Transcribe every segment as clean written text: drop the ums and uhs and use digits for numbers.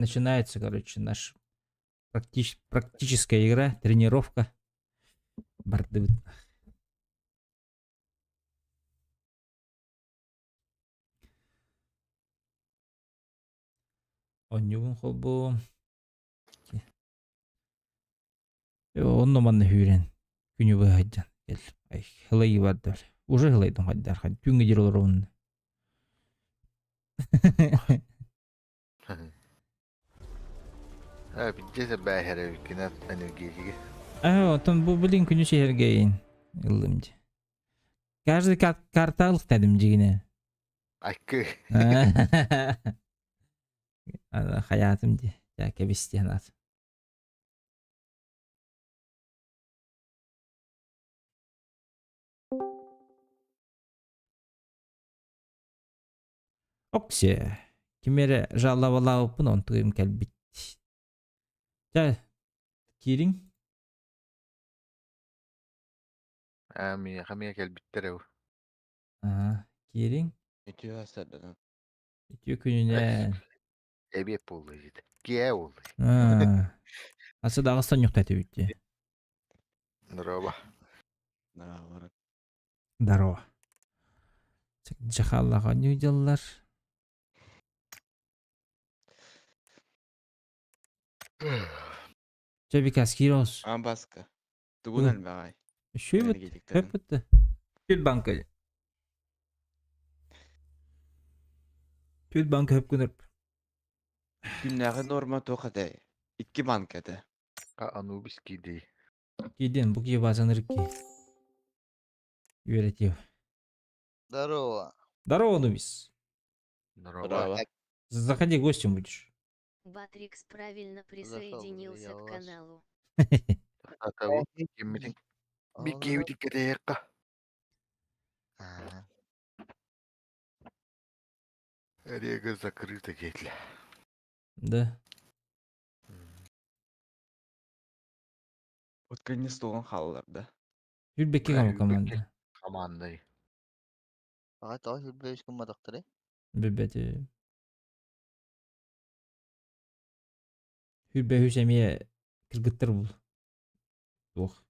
Начинается, короче, наш практическая игра, тренировка. Барды. Онюбун холбу. Онно манны хүрен. Күнү байдан. Кел. Ай, хылай барды. Уже хылайдым хаддар. Түнгө жер орун. Биддесе бәһәре кинә энергетики. Отон бу билин күнү шehirгейин. Ылымды. Каждый карталык дедим жигине. Айкы. Hayatım diye. Ya kebistiyat. Okse. Kimere jalla upun on tuyum kelbit. Ja. Kiring. Ами хамия кел биттереу. Aha. Kiring. Ütüyor aslında. İtiyor gününe. Эбеп булды жит. Кие булды. Асы Дагыстан yok тәте битти. Здорово. Var. Здорово. Жахаллага не делалар? Жабик аскирос. Ambaska. Tugunan bagay. Şu bu. Energetikten. Hep bitti. Tül banka. Tül banka hep günür. Günleri normal tokaday. İki bankada. Анубис киди. Gidin bu gibi bazanır ki. Üretiyor. Здорово. Здорово, Нубис. Здорово. Bravo. Заходи, гостем будешь. Батрикс правильно присоединился к вас. каналу. Атау киммитин. Бикиүти кетеекка. Рега закрыта кетле. Да. Ötkenli stoğun halılarda. Ülbeki kama komanda. Командай. Фақат ой хилбэ ишкім мадақтыры. Bebeti. Hülbe hüsemiye kırgıttır bul. Yok.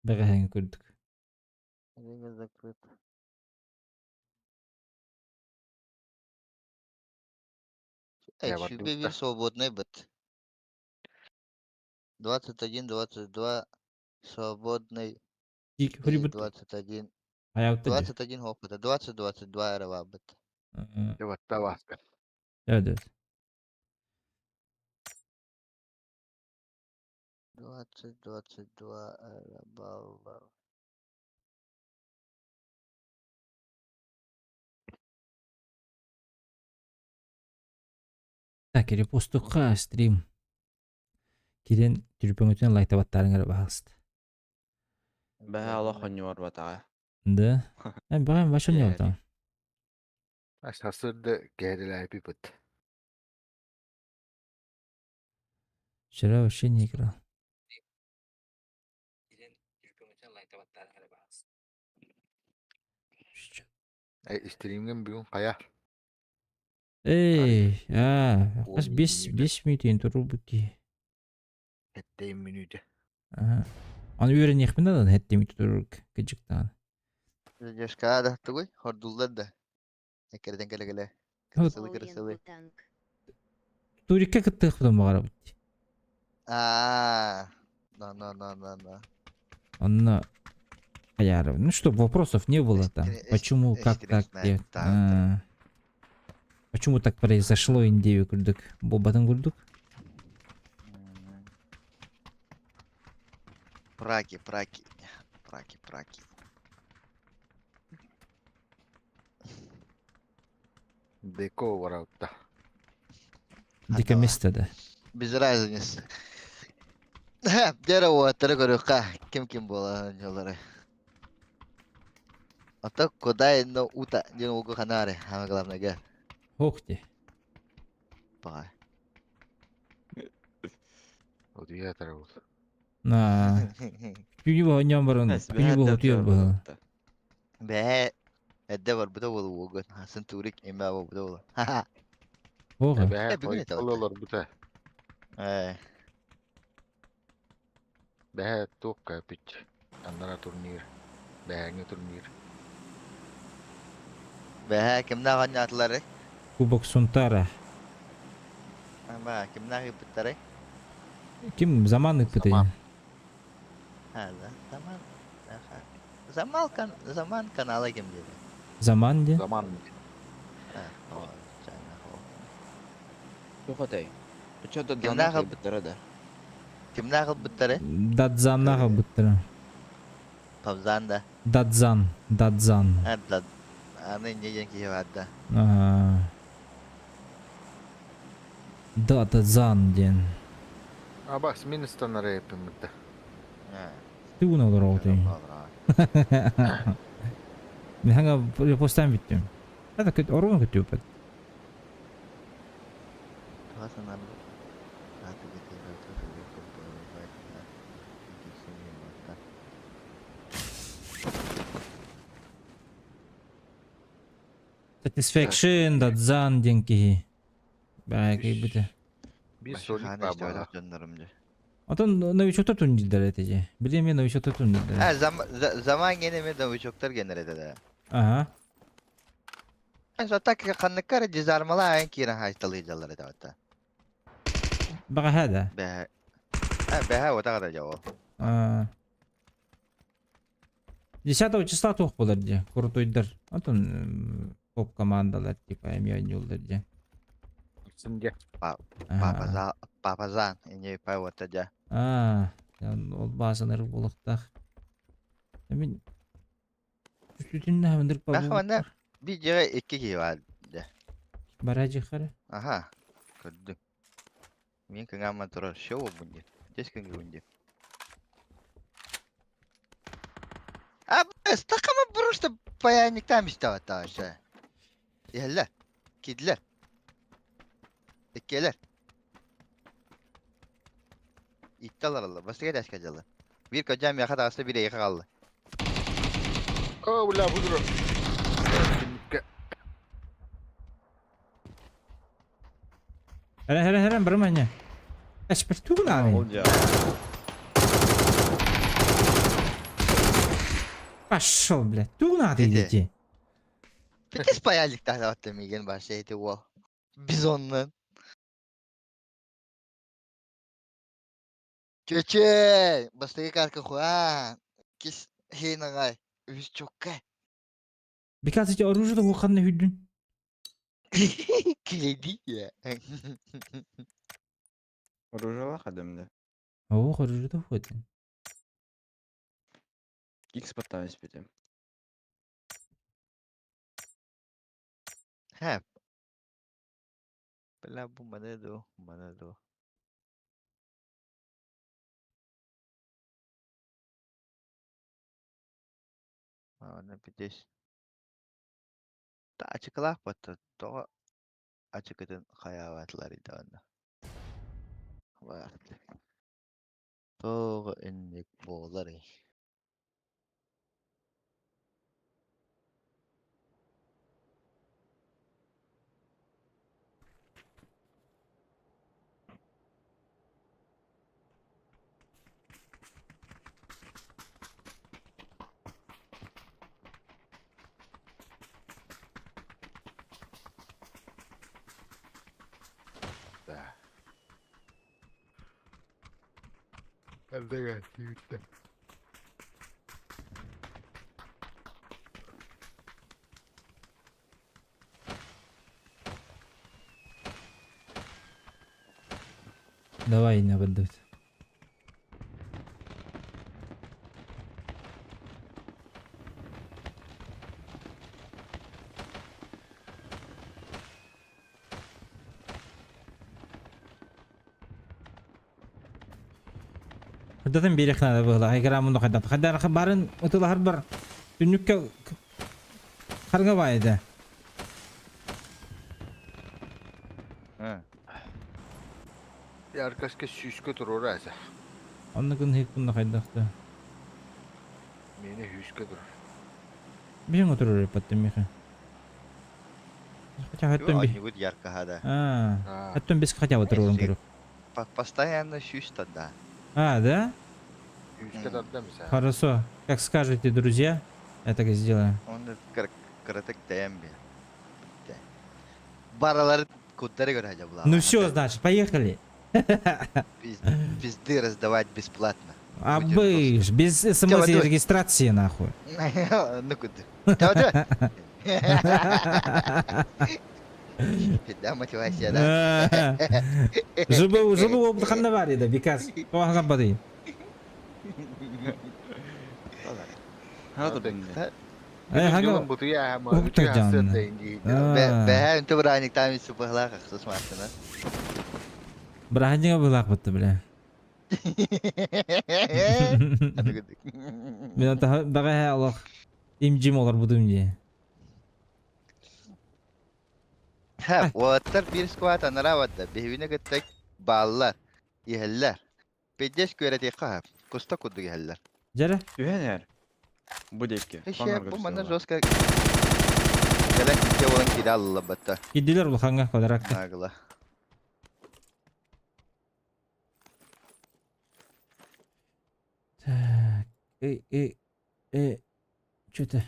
Beğen gördük. Рега закрыт. Эй, Я вот шилбэ тут-то. вир свободный быт. 21-22 свободный. İlk hülbüt 21. hayatta diyor. 21 хопыта. 20-22 арава быт. Вот таваска. Evet evet. 20-22 арава. Так, репостукка стрим. Кирен түрпөңөтөн лайтабаттарыңар баалысты. Be Allah hangi var batağa. Да. Баган башын Yani. yaptım. Сасырды кәріләй бит. Вчера вообще не играл. Стримген бүгін қаяр. Эй, Он 5 минут туру буки. Әттейін минуты. Аны үйренек мен адан хетте минут туру кыжыктан. Жашка да тугой. Хордулдар да. Экерден келе-келе. Вот. Красивый. Орангутанг. Турикке кыттыктан багара бут. На. Анна Аяров. Ну что, вопросов не было там. Почему, как так? Почему так произошло, индею күрдүк? Бобатын күрдүк? Праки. Деко вараутта. Дике местеде. Без разницы. Дерево отрыгорюка. Ким была жолары. А то куда но ута не могу ханаре. А главное га. Хохти. Пага. Вот я тарауд. На. Күнү оньон баран. Күнү боготуyor bu. Бе. Эдде бар буда болу угун. Хасын турик эме ава буда болу. Ха-ха. Oğa. Behe bir gün koy yeter. kalıyorlar bu da. Behe tukka pitch. Andana turnir. Behe turnir. Ve kimden oynattılar? Kubok Suntara. Ama kimden yaptılar? Kim zaman ıpıdı? Zaman. Ha, zaman. Zaman kanalı kim dedi? Zaman diye. Zaman. Ha, o sana o. Yok atay. Uçak da Kimden zannet kal- kaybettiler de. Kimden yaptılar? Dadzan'a kapıttırı. Pavzan da. Dadzan. Dadzan. Ha, da. Anı ince ki vardı. Aa. Dadzan diyen. Bak Ministanlara yapayım bu da. Ha. Tügün olur o diye. Men hanga repostan bittim. Hada kötü orgun kötü yapıt. Tuhasan abi. Hadi gidelim. Satisfaction Dadzan diyen ki. Belki bir de. Bir Başka solik hane var işte öyle bana. döndürümcü. Atan Navi Çototun cidder etece. Bileyim ya Navi Çototun cidder. Ha, zaman yeni mi de çoktur genelde de. Aha. En son tak kanlıkları cizarmalı ayın kira haytalayıcıları da hatta. Baka hada. Be. Ha, be o da kadar cevap. Aa. 10 числа тоқ болар же. Крутойдар. Атын топ командалар типа эмион жолдар же. Şimdi Papazan. İnce pay ortaca. Ол баасыныр болуктак. Мен Sütünde hemdir Ben babu. hemen bir yere iki kişi vardı. Barajı xarı. Aha. Gördüm. Min kena motor show bunyi. Just kena bunyi. Abi, stakama просто паяльниктан işte hatta aşağı. Yerler. Kediler. Ekkeler. İttiler Allah. Başka gel aşkacalı. Bir kocam yaka dağısı biri yaka kaldı. Oh ulan budur. Hele барманя. Аспертугун ами. Olca. Пошел, блядь. Тугна ты Dedi. идите. Peki payalliktan hatta Migen başlaydı o. Biz ondan. Köçe. Bastaki karka хуан. Kis heinagay. Üz çok kay. Бекасы же оружие да хуканна хүдүн. Kiledi ya. Ружала kademde. Оо оружие да хукан. X patlamış bir He. Bela bu mana do. Ne bides. Ta açıklar patı. To açık edin hayavatlarıydı onda. Vardı. To indik boğuları. Elde geldi bitti. Давай не بدوت. Хадатын берехна да была. Айгара мунда хадат. Хадар барын утулар бар. Дүнүккө карга байда. He. Bir arkadaşka şüşke dur orası. Онны күн хек бунда хайдакта. Meni hüşke dur. Бин отурur паттым миха. Хотя хаттон би. Аннигуд ярко хада. Хаттон без хотя бы турурун Если- көрөп. Постоянно щусь тогда. Да? Üçte dörtte mi sen? Хорошо. Как скажете, друзья, я так и сделаю. Он краток тембе. Баралар кудары göre acaba. Ну все, значит, поехали. Пизды раздавать бесплатно. А Будет бы ж, без смс Давай. регистрации, нахуй. Ну куда? Давай. Да, мотивация, да? Жыбы обдыханна бар еді, бекас. Оған бадайын. Hadi bende. Yılın butu ya ama Ukta üçü canlı. hasret deyince. Бәһә үнті бір айник тамыз сұпығылақ ақсыз мартына. Бірақ жеңе бұлақ бұтты, біле. Мен ата дағы алақ имжим олар бұдым де. Хәп, оаттар бір скуат анара вадда. Бехвіне гіттік баллар, ехеллер. Педдес көрәте қағып, құста күдді ехеллер. Жәрі? Güvener. Bu dekki. Еше, бұл мана жоска... Gələn kike olan kide alыла батта. Кедділер бұл қанға қодарақты. Нағыла. Так, что-то.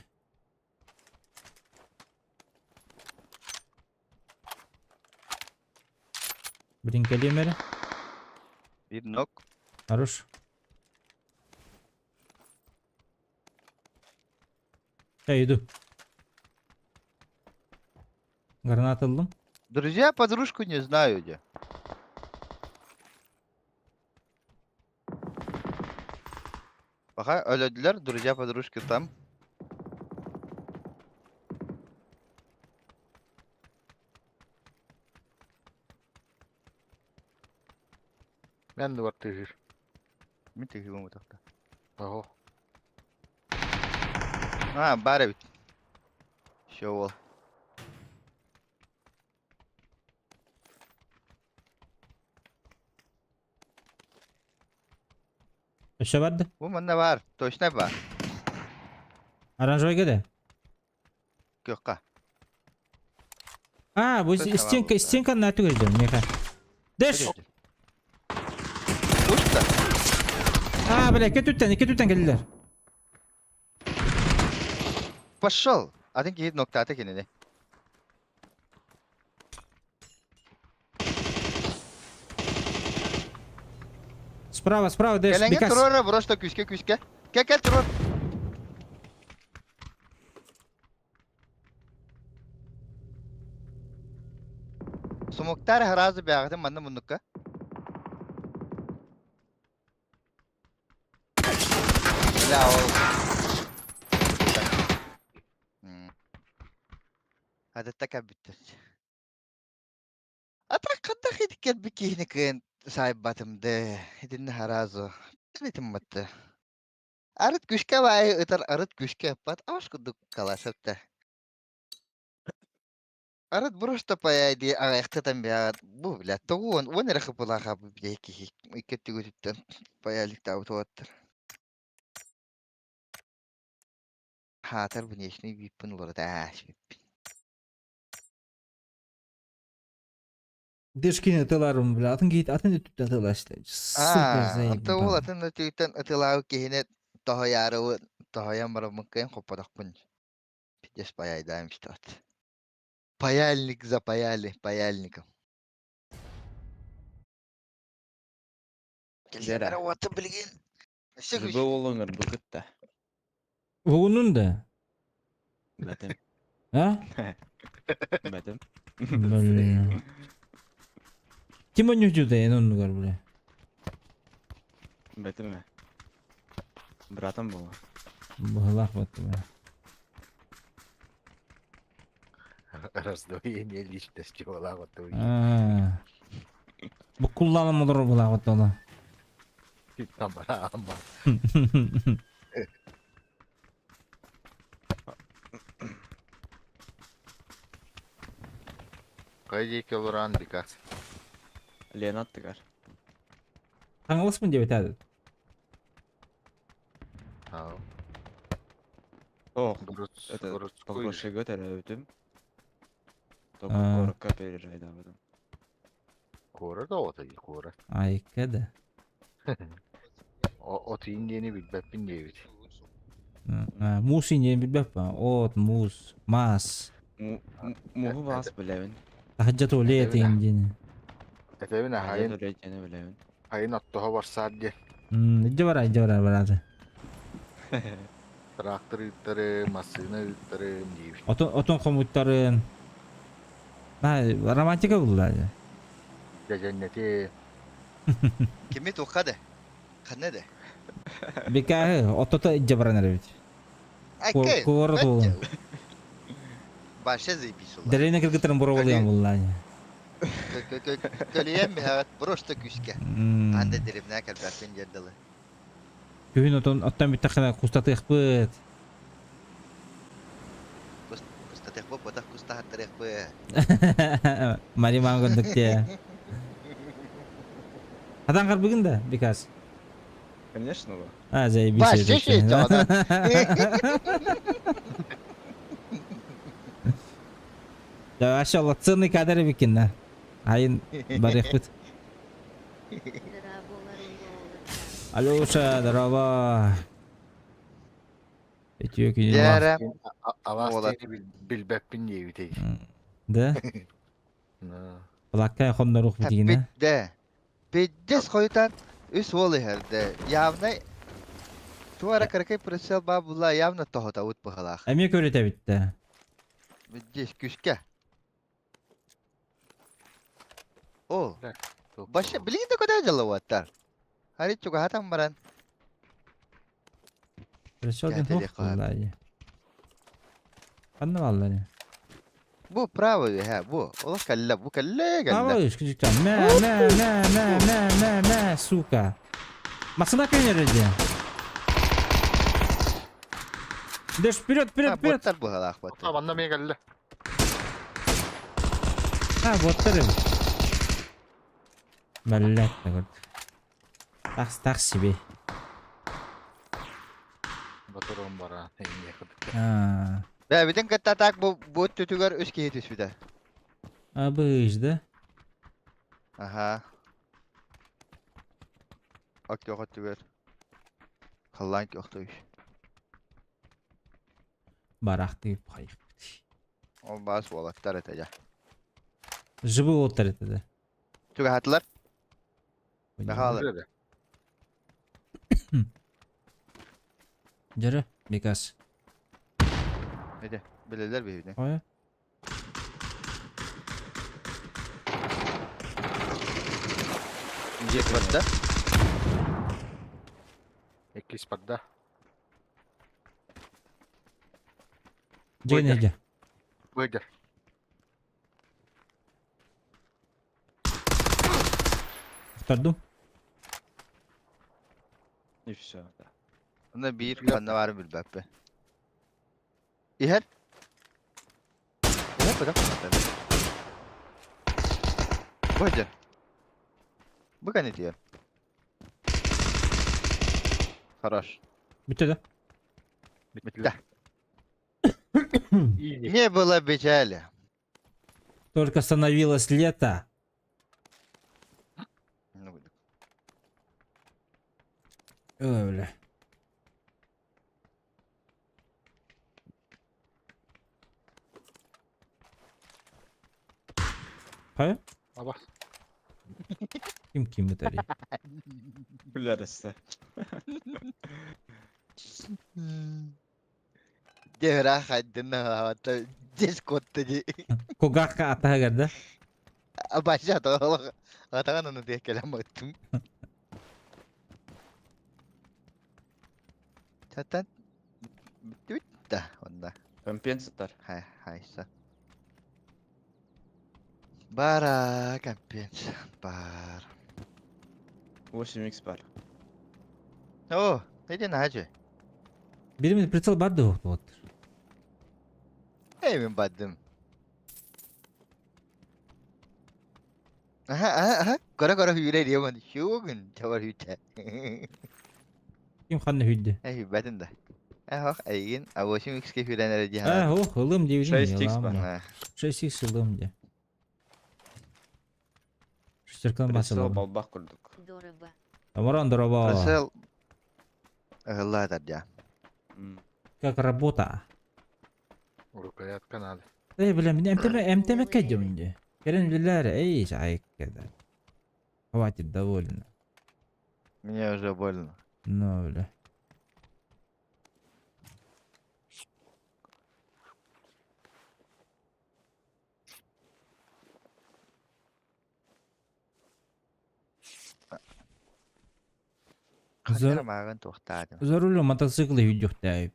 Блин, калимер. Bir nok. Хорош. Я иду. Гранат aldım. Друзья, подружку не знаю где. Пока öldüler, друзья, подружки там. Ben de var tezir. Min teki bu mutakta. Aho. Ha, bari bit. Şu ol. Aşağı vardı. Bu manda var. Точно var. Оранжевый где? Kökka. А, вот Точно стенка, var стенка на ту идем, меха. Дэш! Uçta. Бля, кетütten geldiler. Пошел. Adın ki nokta ata kendini. Справа, Дэш, Gelenge Бекас. terör burası küske. Gel terör. Sumuktar harazı bir ağzı manna munukka. Ya o. Hadi taka bitti. Atak kadar hidiket bir kihni kıyın sahip batımdı. Hidinni harazı. Bitim mattı. Arıt güçke vay ıtar arıt güçke pat aşkuduk kalasıptı. Arıt buruşta payay diye ayakta tam bir bu bile. Toğun onu rakı pula kapı bir ki. İketi güçten payaylık da otovattır. Hatar bu neşni bir pın olur da Дэш кине тыларым, бля. Атын кейт, атын өтүптен тыла işte. Супер заеб. Anta ул атын түйтен ытылау кihine toho yarı tohoyan bara mungkin kopodak pun. Пиздец паяйдаем что-то. Паяльник запаяли, паяльником. Зера. Вот блин. Жыбы олыңыр бұкытта. Onun da. Бәтім. Ha? Бәтім. Бля. Kim oynuyordu da en onu gör bля. Бәтім ме? Братым бұл. Бахлах battı bля. Раздвоение личности была вот у Bu kullanım olur bula battı ola. Ama. Кайди келуран бикас. Ленат тыгар. Kangalıs mı diye biterdi? Ау. О, Груц. это попроще год, это өтім. Только А. коротко пережай, да, в этом. Kora da o tabii kora. Ay kada. O indiğini bilmem diye. Muz ince bilbep ba. Ot, muz, mas. Muhu bas bilemin. Tahajjat o leyte Evet. incini. Efendim Hayır hayın öyleyeceğini bilemin. hayın attığı var sadece. Icce var barada. Traktör yutları, masını yutları diye. Oton komutların. Ha, romantika buldular ya. Cenneti Kimi tukka de. Kanne de. Bika otota icce baran erebit. Akka. Kora tuğla. Başa zeypis ola. Derine kırgıtırın bura oluyan buldular ya. Köleyem mi hayat prosta küske. Ande derim ne kadar ben pencerdalı. Köyün ottan bir takına kustatı yakbıt. Kusta tekbo potak kusta hatırek bu. Mari mangonduk ya. Hatan kar bugün de birkaç. Конечно, bu. Ha zey bir Baş şey. şey çağdan. Ya maşallah tırnı kadar bikin ha. Hayın barık bit. Дорогого Alo uşa daraba. Betiyor ki. Diğer avastini bilmem diye. De. Plakka konda ruh bitigine. de. Beddes koyutan üs voli herde. Yavna Tuara karakay presel babulla yavna tohota ut bahalak. Emye körete bitti. Beddes küske. O. Evet, Başa bilin de kadar jalawatar. Hari juga hatam baran. Presyon Geldi hoş dekor. vallahi. Anne vallahi. Bu bravo ha bu. Ola kalla bu kalla Ama kalla. iş küçükten. Me suka. Masına köynerece. Düş вперед. Bottar bahalak bottar. Tamam anlamaya geldi. Ha botlarım. Mallet ne gördü. Taksi bir. Baturum bara. En yakın. Ha. Ve bütün kata tak bu bot tutugar üst ki hitis bir de. Abi işte. Aha. Ak yok tutugar. Kallan yok tutuş. Barak deyip kayıp. O bas volaktar etece. Jıbı otar etedi. Tuga hatlar. Daha alır. Böyle de. Jere. Bikas. Hadi. Bilirler bir evde. Oya. İnce kıvatta. Eklis padda. Cenece. Böyle. Kurtardım. И все, да. Bunda bir kanna var bir beppe. İher. Ne kadar kadar. Bu hadi. Bu kan ediyor. Хорош. Bitti de. Bitti. İyi. Не было печали. Только становилось лето. Ну, Öyle. Hayır. Ama Kim kimi tarıyor? Güler işte. Devra haddina hatta diskottacı. Kogakka atağa geldi. Başa doğru. Atakan onu diye kelam ettim. Zaten bitti onda. Компенсатор. Haysa. Bara компенс. Бар. 8x бар. О, иди на hacı. Birimin pritsel bardı o. Evim badım. Aha. Kora hüyre diyor bana. Şu gün çavar hüyte. Kim kanlı hüydü? Ey badın da. Aha ayın. Avoşum x ke hüyre nerede Ha o hılım diye bir 6x yalan var. mı? Ha. 6x hılım diye. Çirkin Присыл basılı. балбақ күрдік. Дороба. Амаран дороба. Прицел. Ылладар я. Как работа? Рукоятка надо. Эй, бля, мне МТМ кадем инде. Керен билер, эй, чайк кеда. Хватит, довольно. Мне уже больно. Ну, бля. Ханера маған тоқтады. За рулем мотоцикла видео тайп.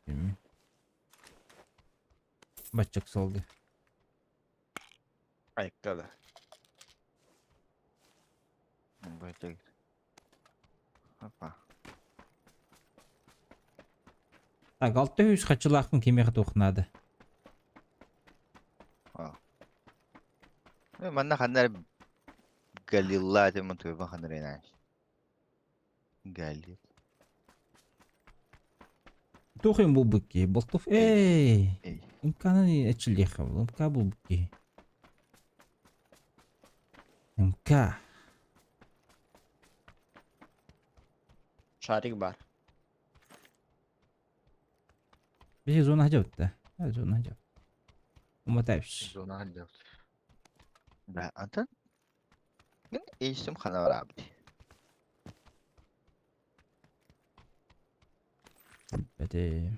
Бачок салды. Айыптады. Бөтек. Опа. Так, 600 хачылақын кемеға тоқынады. Манна ханер Галилла демон туйбан ханер инаш. Галил. Тухин бұл бүкке, болтуф, эй! Эй. Имканы әчілдеқі бұл, имка бұл бүкке. Имка. Шарик бар. Бе зона хажавтта. Зона хажавт. Уматайбыш. Зона отдел. Да, Антон? Мен ейсім хана бар абди. Бәте.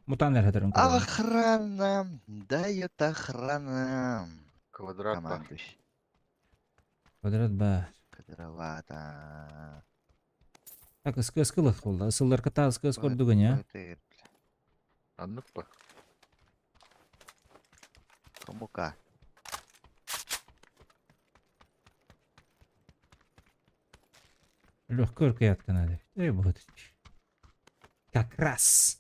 Мутанер хатырын көрі. Охрана, дает охрана. Квадрат бар. Командующий. Квадрат бар. Кадровата. Так, ысқылық болды.Ысылдар ката ысқыз көрдігін, я? Анық па? Кому-ка. Легко рукоятка надо. Эй, вот. Как раз.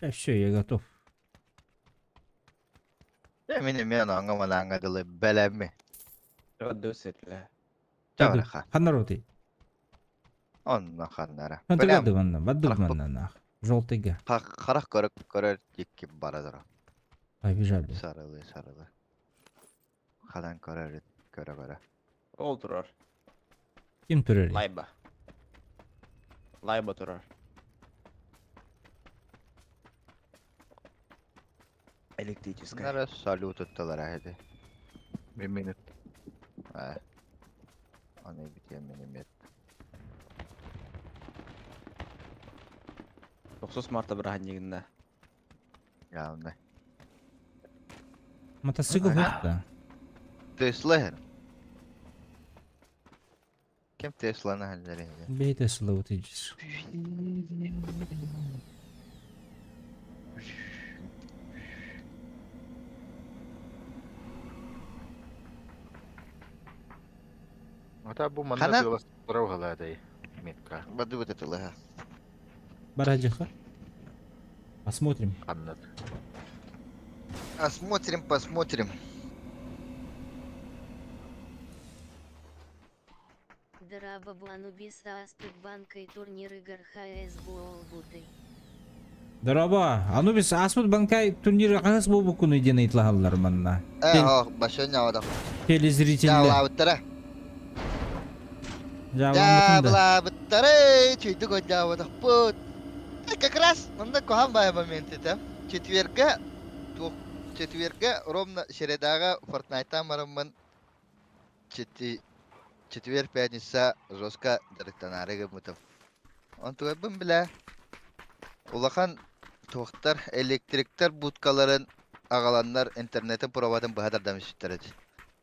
Да все, я готов. Мен аңғаман аңғадылы бәләмі. Өді өсетілі. Чавраха. Ханнароты. Онна ханнара. Хантыгады ванна. Баддуг Тарах манна нах. Желтыга. Қарақ көрір екке барадыр. Побежали. Сарылы. Хадан көрір. Ол тұрар. Ким түрер? Лайба. Лайба тұрар. Электрическая. Нара салют ұттылар әйді. Минут. Оны бітен минимет. 9 марта бір негінде. Явно. Мотоцикл да. Тесла. Кем Тесланы хәлдәрінде? Бей Тесла вот идешь. Ата бу Ханат? манда тылас турау халадай. Метка. Бады вот это лыға. Бараджиха. Посмотрим. Аннат. Посмотрим. Дороба Буанубиса Аспид банка и турнир игр ХСБО Буты. Дараба, Анубис Асмут банкай турниры қағыз бұл күні ден айтылағалар манна. Башын яуадақ. Телезрителі. Жаулабыттары. Жауамытында. Жаулабыттары. Чүйді көн жаудақ бұд. Как раз, мында кохан бай моменті. Четверга ровно середаға Fortnite'та марымын. Четвер пятница жестко дырықтанарығы мұтып. Он туэбін білә. Улахан тоқтар электриктер будкаларын ағаландар интернетін провадын бұхадардан үсіттіреді.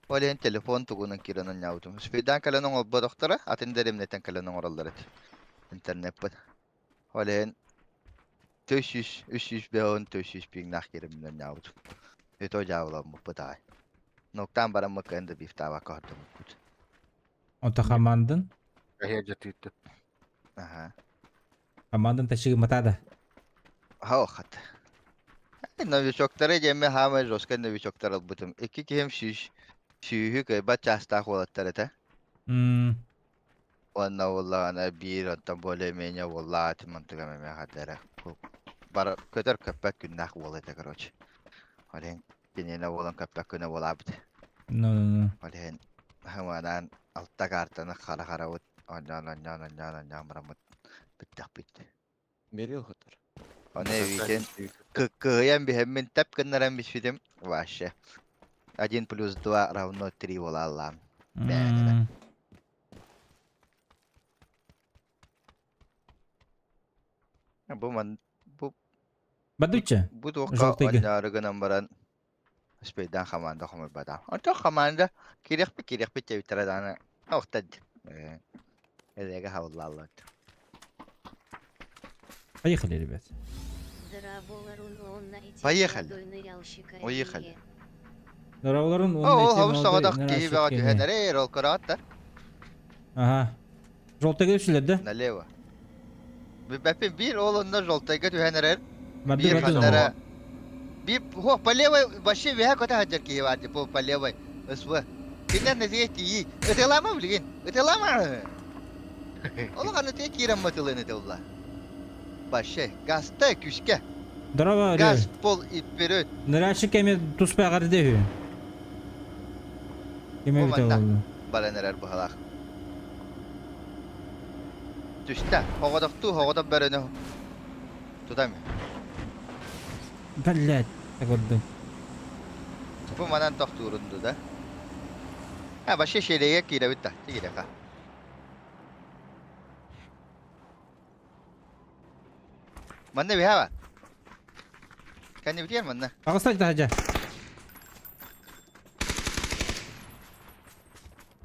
Олен телефон туғының киранын яудым. Спидан каленің олба доқтары, атындеремнетен каленің оралдары. Интернет бұд. Олен 300 беон 300 пигнах керімнен яудым. Өто жауылам бұдай. Ноқтан барам мұқынды бифтава қағдым бұд. Онта командын. Кахия жатыйты. Командын тәшігі мұтады. Хауқат. Новичоктары жеме хама жосқа новичоктар албытым. Екі кем сүйі көйбат частақ олаттар еті. Онна олағана бір онтан боле мене олла атымантыға мәме қадары. Бар көтер көппәк күннақ ол еті, короче. Олен Kenine olan köpek güne olabdı. No. Olen hamadan altta kartını kara kara ot. Ondan bıramut. Bitti. Beri yılgıtır. O ne weekend kıyan bir hemmin tep kınlaran bir film. Vahşe. 1+2 равно 3 olalım. Hmm. Bu Badıçı. bu doka Жолтыгы. onlarıgın baran speydan komanda komur badam. Onto komanda kirek bir çevitradana. Oktad. Elega havlallat. Поехали, ребят. Поехали. Уехали. Дорогların О, хавус сагадак киһи бага түһэнэрэ рол караатта. Ага. Жолтыгы düşüledi. Налево. Бэппин bir oğlunda жолтайга түһэнэрэ. Бады Bir бады. хандара. Bir по левой баши веха кота хаджар киһи варди по левой. Өсвө. Кинден несиге тии. Өтелама билген. Өтелама. Ола хана те кирем матылыны тулла. Баши гаста күшке. Дорога. Газ пол ипперөт. Нырачы кеме туспай қарды хүй. Кеме Bu бите manda. oldu. Balanırlar bu halak. Düşte. Hoğadak berene. Tutamıyor. Блядь. Так oldu. Bu manan doktorundu da. Ha başka şeylere gire bitti. Gire ka. Manne bir hava. Kendi bitiyor manne. Ağustak da hacı.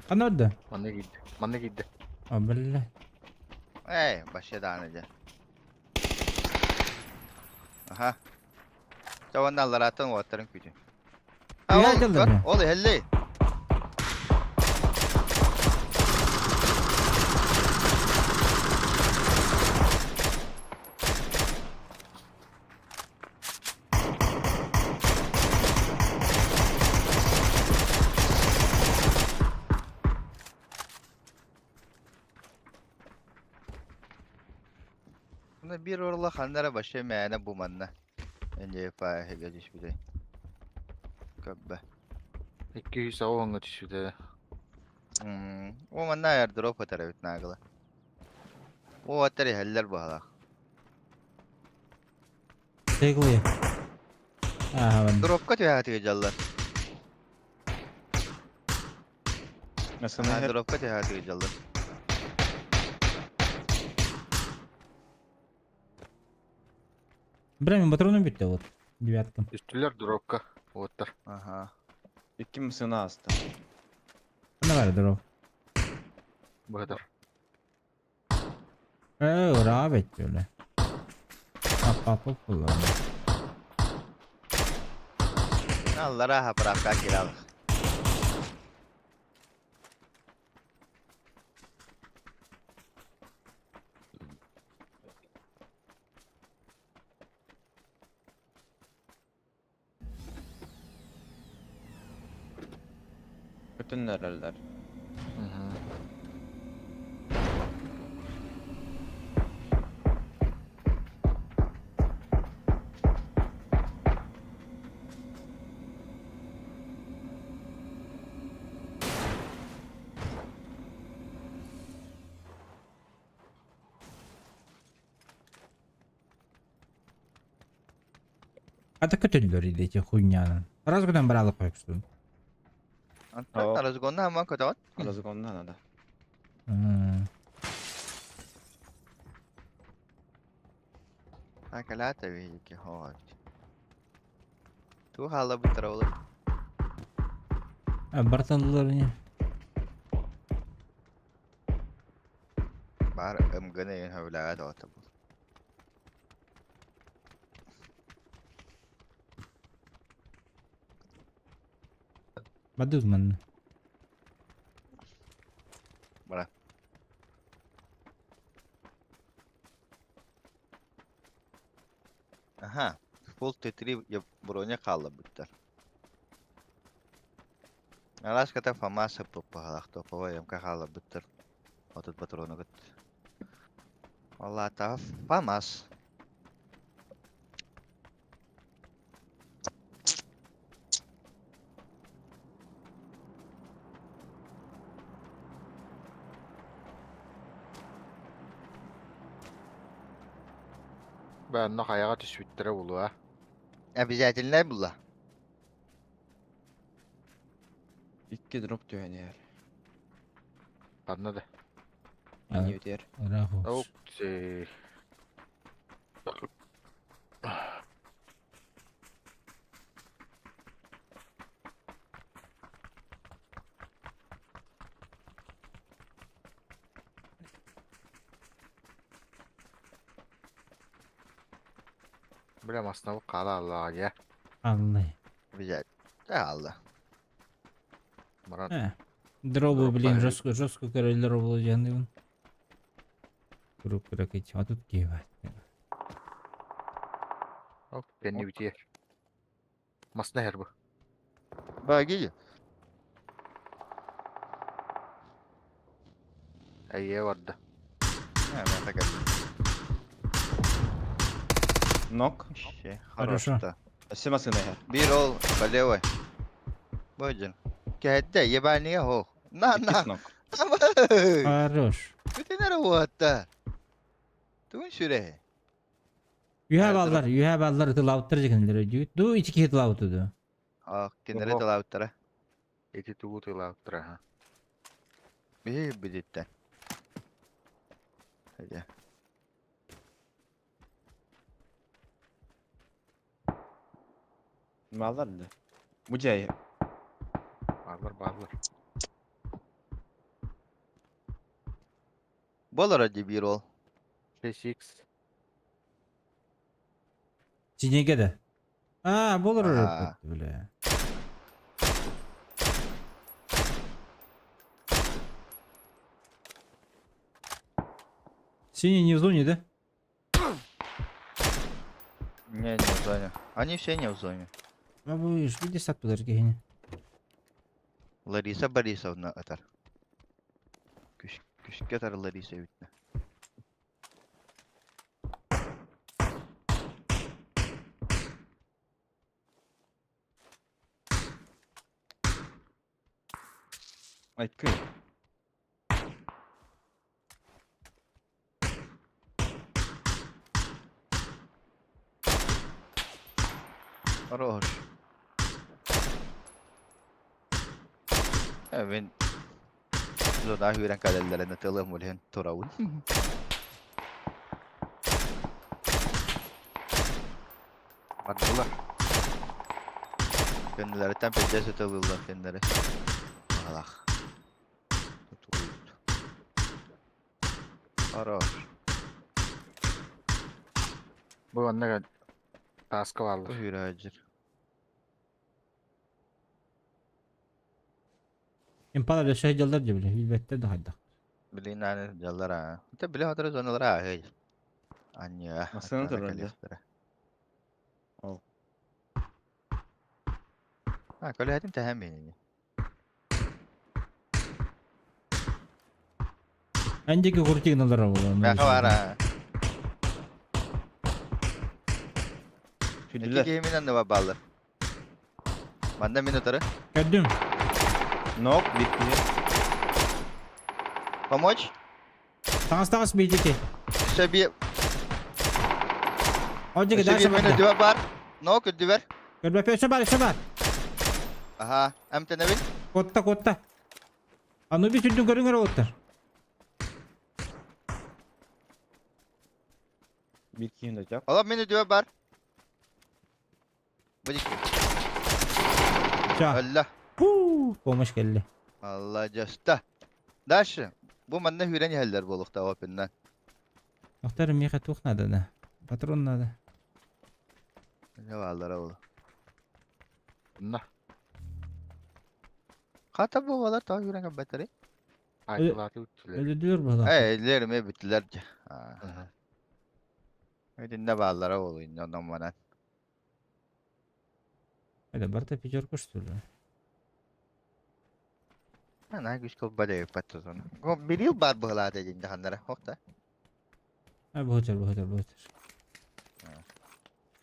Ana orada. Manne gitti. Abla. Başka daha önce. Aha. Çavanlar atan oğatların gücü. İyi acılı mı? Oğlum helli. Buna bir orla kanlara başa meyane bu manna. Önce yapaya hegeliş bir de. Kabbe. 200 avanga düşürdü. O manna ayar drop atar evet nagıla. O atarı heller bu hala. Tegli. Aha ben. Drop kat ya hati gejallar. Mesela Ha her drop kat ya hati gejallar. Benim patronum bitti вот. Девяткам. Üstüler dropka. Otlar. Aha. iki mısına astı. Ne var dur o? Bu kadar. Rağbet öyle. Hap kullandı. Allah raha bırakka kiralık. Bütün nereler? Hı hı. А так kötüler эти хуйня. Раз кудан bir alıp koyuyorsun. Antan arazgonda hemen kodavat. Orası ondan da. Hakalata bir ki hava. Tu hala bir tarafı. Bartanlıları. Bar gane yin havla da wata. Baduz man. Bara. Aha. Full tetri bronya kaldı bitter. Alas kata famas topa halak topa wayam ka kaldı bitter. Otot patrono gat. Wallah ta famas. Ben de kayağa tüsbüttüre bulu ha. Обязательно була. 2 drop diyor yani. Bana da. İyi öder. Rahos. Okey. Bilem aslında bu kala Allah'a ya. Anlay. Обязательно. Да, Allah. Maran. He. Дробу, Дроп блин, пойдет. жестко, король дробу olacağını. Grup bırakıcı. А тут гева. Hop beni bitiyor. Masna her bu. Баги. Ayye vardı. Ben так. Нок. Хорошо. Хорошо. да. Спасибо, сына. Bir ol по левой. Боже. Кәдә ебаные хо. На, на. Нок. Хорош. Bütün ara vatta. Tun süre. You have Nerede allar. You have allar tılavutları kendileri. Du içki tılavutu. Ah, kendere Oho. talavtara. Eti tuğut ila uttra ha. Bir biditte. Hadi. Mallar da. Bu cay. Bağlar. Bolar hadi bir ol. 5x. Çiğnege de. Aa, bulur Aa. böyle. Синий не в зоне, да? Не в зоне. Они все не в зоне. А вы ж видишь сад подожди. Лариса Борисовна атар. Küçük atar Larisa bitne. Ay kır. Хорош. Ben Zona hüren kalellerine tılım olhen toravun. Badula. Kendileri tam pencere tılırlar kendileri. Allah. Tutuldu. Хорош. Bu anne taskı Bu vardır. hüracır. Impala da şey jallar cebile. Hilbette de hayda. Bilin hani jallar ha. Te bile hatırı zonalar ha hey. Anya. Nasıl atara hatırlar ya? kalestere. Ol. Ha kale hatim tehem beni. Önceki kurti gınılar oldu. Ne var ha. İki Füdüler. geminden de var ballar. Banda minutarı. Gördüm. Нок. Bitti. Помочь? Tangas bir iki. İşte bir Önceki işte daha bir şabar. minut düve var. No kötü düver. Görbe pe şabar. Aha. Hem tenevin. Kotta. Anu bir sürdün görün otur. Bir iki yönde yap. Oğlum minut düve var. Bıcık. Ça. Allah. Komuş geldi. Allah casta. Daşı. Bu manda hüren yeller bolukta opinden. Muhtarım yıka tuknadı da. Patron nadı. Ne varlar oğlum. Bunlar. Kata bu valar ta hüren kabetleri. Aytılatı ütüler. Öldürüyor bu adam. Ellerimi bittiler. Ha. Hı hı. Öyle ne varlar oğlum. Ondan bana. Hadi barda pijor koştu. Ne güç kol bade patı sonra. O bir yıl bar bıhla dediğinde hanlara. Hokta. Ha bu hocar.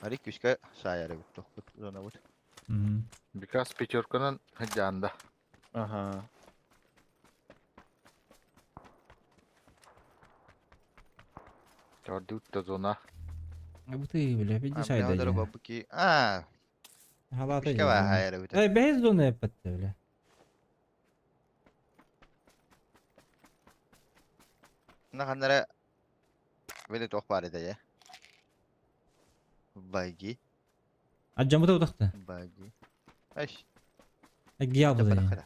Harik güçka sayarı bitti. Zona bu. Hı. Birkaç Peçorka'nın hıcağında. Aha. Gördü ütte zona. Bu tüy bile bir Amına sayda odara ya. babu ki. Aa, Halata pişke var ya. hayır bu. Ay bez de onu yapattı öyle. Nakanlara böyle tok var ya. Baygi, Acamı da udaktı. baygi. Eş, Giyal bu da çapana ya. kadar.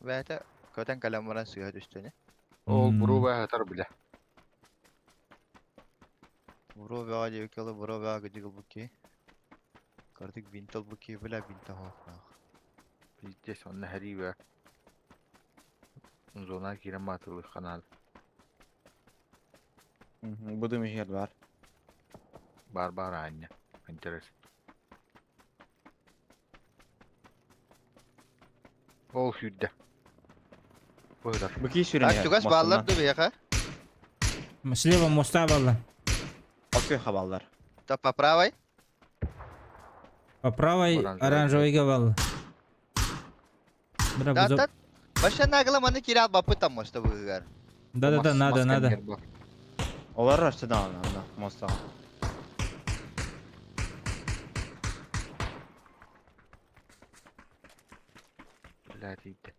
Ve de köten kalem varan suya düştüğünü. Ol buru ve hatar bile. Bro ve ağacı yıkalı, bro ve ağacı bu ki. Kardık bintal bu ki, bile bintal hafna. Bizde sonuna heri ve zona giren batırlı kanal. Bu da mihir var. Barbar aynı. Enteres. Ol hüdde. Bu kadar. Bu ki sürünüyor. Ak tugas bağlar da bir yaka. Слева моста валла. Akıyor havallar. Ta pa pravay. По правой Оранжевый. оранжевый валла. Бра, Da бузо- tat. Başa nagla manı kiral bapı tam mosta bu gar. Да, надо. Olar açtı da ana. Mosta. Bile değildi.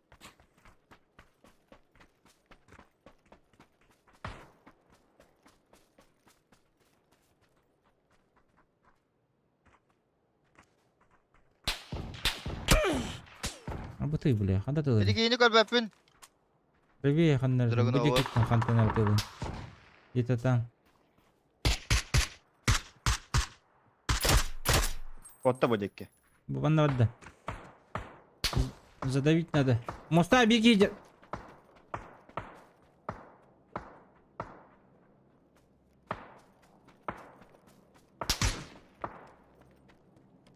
А bu tüy bile. Handa da. Dedi giyini kol bapın. Привет, ханнар. Драгон Bu Овар. дикет хантана тылы. Где-то там. Botta bu dekke. Bu bana vardı. Задавить надо. Моста беги.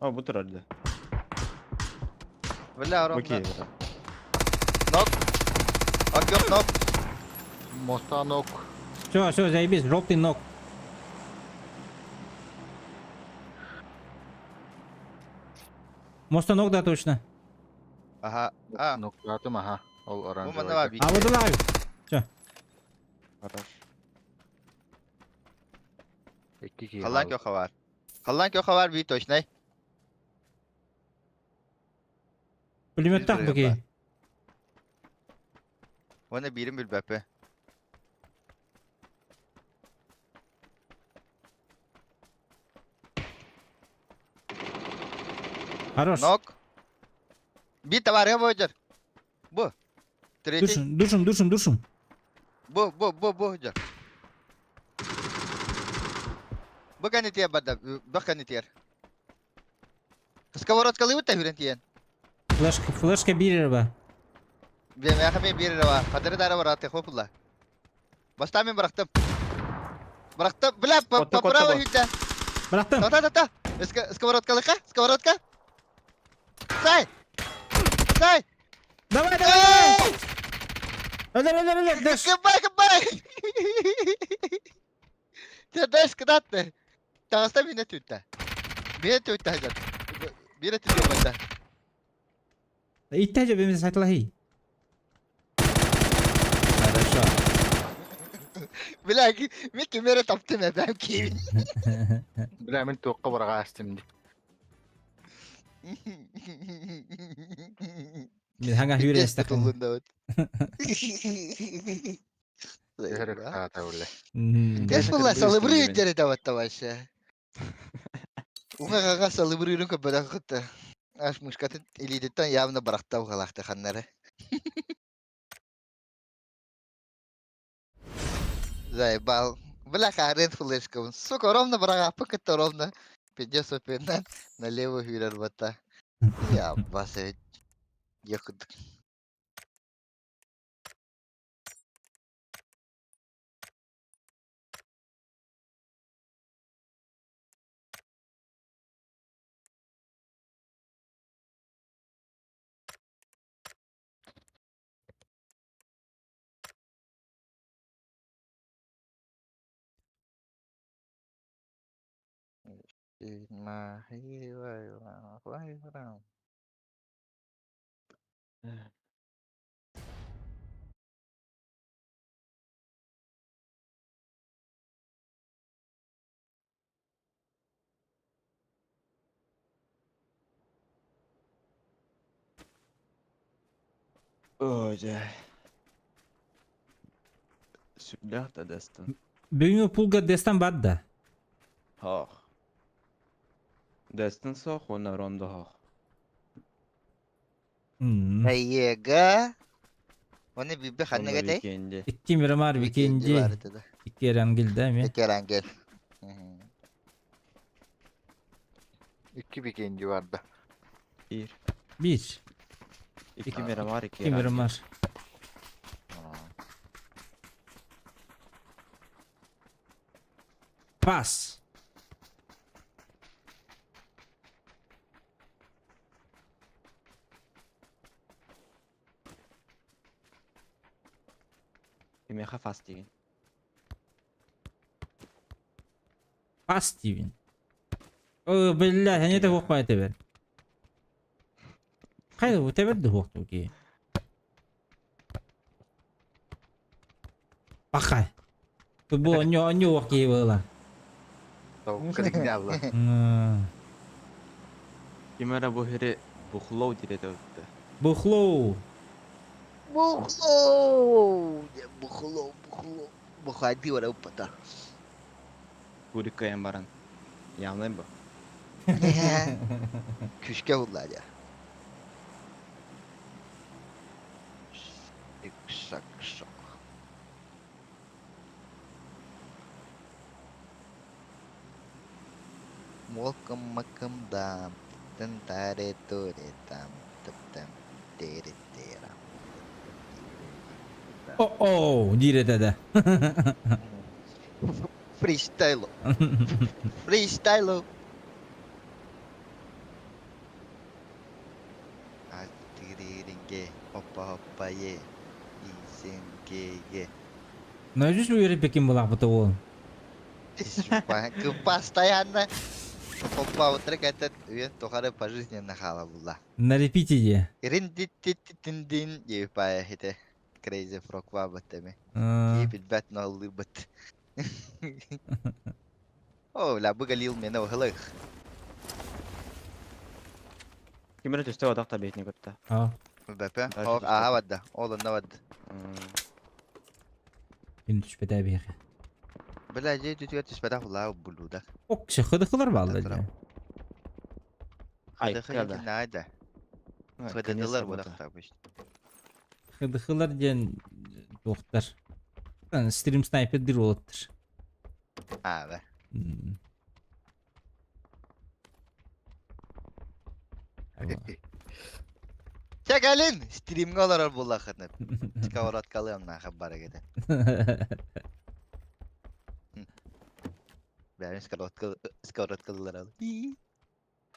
O bu tur öldü. Valla Bu arom. ki. Nok. Ak yok nok. Mostanok. Все, заебись. Желтый ног. Моста ног, да, точно. Aha. Ha. Noklatım aha. Ol Bu oranjı. mana var bir. А вот лайв. Хорош. İki ki. Kallan kyo var. Kallan kyo var bir toşnay. Пулемет так Biz баки. buraya Ona birim bir bepe. Хорош. Nok. Bir tavar ya boycar. Bu. Tretий. Душим. Bu hoca. Bu kanitiyer bada. Bak kanitiyer. Сковородка вот тагюрентиен. Флешка бирерба. Ben yakın bir var. Kaderi dara var atı hopla. Basta ben bıraktım. Bıraktım. Bla Kotta, kotta bravo bu. hücce. Bıraktım. Ta. Сковородка лыка. Сковородка. Say. Say. Давай. Öldür. Dış. Goodbye. Ya ders kıdattı. Tağısta bine tütte. Bine tütte hacım. Bine tütte bende. İhtiyacı benim saytla hi. Хорошо. Bilak. Miki mere taptım ya ben kim? Bile min tuğqa var ağastım. Biz hangi hüre istakın. Zehre kata öyle. Kes Gerçekten bunlar bu salıbırı üstün yedleri davat tavaşa. Uga gaga salıbırı kapıda kıttı. Aş muşkatın ilidetten yavna bıraktı o kalaktı kanları. Заебал. Бля, харен флешком. Сука, ровно брага, пыката ровно. 500 налево хюрер бата. Я басе. Ехут. Mà hay vậy nào. Öyle. Süblah da destin. Бүгүнкү пулга дестан бар да. Hoh. Destin soğuk onlar onda hoh. Ayega. Onu bir hanne Onlar gete? ikinci. İki miramar Ikinci ikinci. vardı da. İki erangil değil mi? Tekeren gel. İki bikinci vardı. Bir. Bir. İki miramar iki İki herhalde. miramar. Aa, Pas. Kime hafas deyin. Pas Steven. O billahi ne de hokma teber. Hayır bu teber de hoktu ki. Bakay. Bu onyo wakki wala. tavuk kırık Allah. Kimera bu heri buhlov dire de öttü. Bukhlo. Bukhlo. Bukhlo. Bukhadi var upata. Kurikayan baran. Yanlayın bu. Küşke hullar ya. Şak şak. Welcome makam dam. Tentare tore tam. Tam tere tera. Oh dire dede. Freestyle. Freestyle. Atiriringe. Hoppa hoppa ye. İyisin ge. Ne yüzü yeri pekin bulak bu tavuğun. Постоянно hoppa otra kata uyan tokara пожизненно хала була. На репите. Рин-дин-дин-дин yapaya hite. Crazy Frog var batemi. Keep it bat no libat. Oh la bu galil mena ohalık. Kimera tüste odak da beytini götte. Ha. Bepe. Karşı Oh düştü. aha vadda. Oğlum ne vadda. Şimdi düşbede bir. Belaje tütüyor tüspeda hula buluda. Ok şıkıdıklar vallahi. Hatırlam. Ay Hadi kala. hayır nerede? Fıdadılar bu da işte. Şıkıdıklar diyen doktor. Ben stream sniper dir olattır. Ha be. Çekelin. Stream'e olar bu lakını. Skavarat kalıyorum na habara gede. Ben skavarat kalılar al.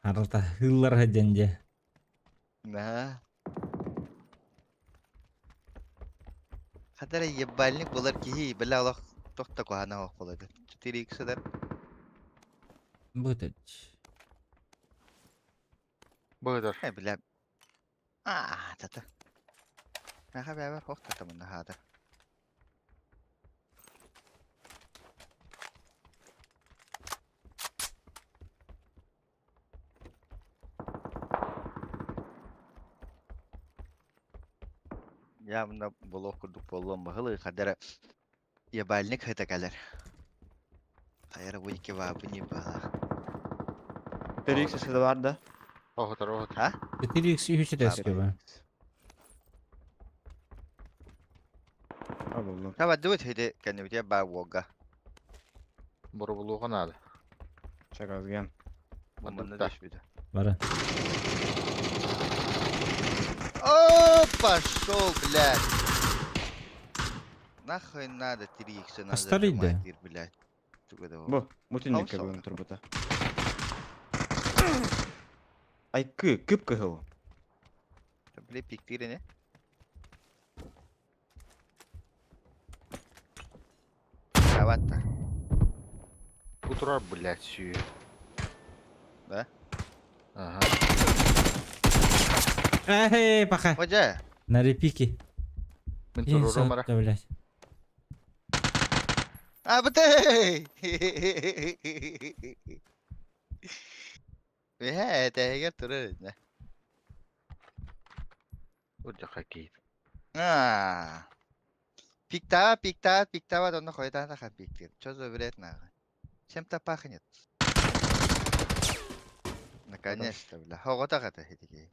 Arada hıllar hacence. Na. Kadar yeballik bular ki hi bela Allah tokta ko hana hok buladı. Tutiri ikisidir. Bu da. Bıdır. He bile. Ah tata. Ne haber var hok tata mı hada. Ya bunda blok kurduk bollon bahalı kadar yeballik hata kalır. Hayır bu iki var bu ne bala. Felix sesi de vardı. Ohudur ohudur. Ha? Bitir eksi 3 eski var. Ha buldum. Tabii duvet hede kendi bir ba woga. Buru buluğun adı. Çakazgen. Bundan da. da düşmedi. Var. О, пошел, блядь. Нахуй надо 3х надо Старый, да. зажимать, Ир, блядь. Сука, да. Bu. Mutinlik Havsa yapıyorum turbuta. Ay kıpkıhıl. Блядь, пиктири, не? Кровать-то. Bu durar блядь suyu. Да? Aha. Hey bakay. Hoca. На репике. Ben durur Ömer'e. блядь. А, бтэй! Это я туры, да. Hoca hakiyet. Пиктава, donde juega la pictir. Чё вред нахуй. Чем-то пахнет. Наконец-то, бля. Хогота-гата хитики.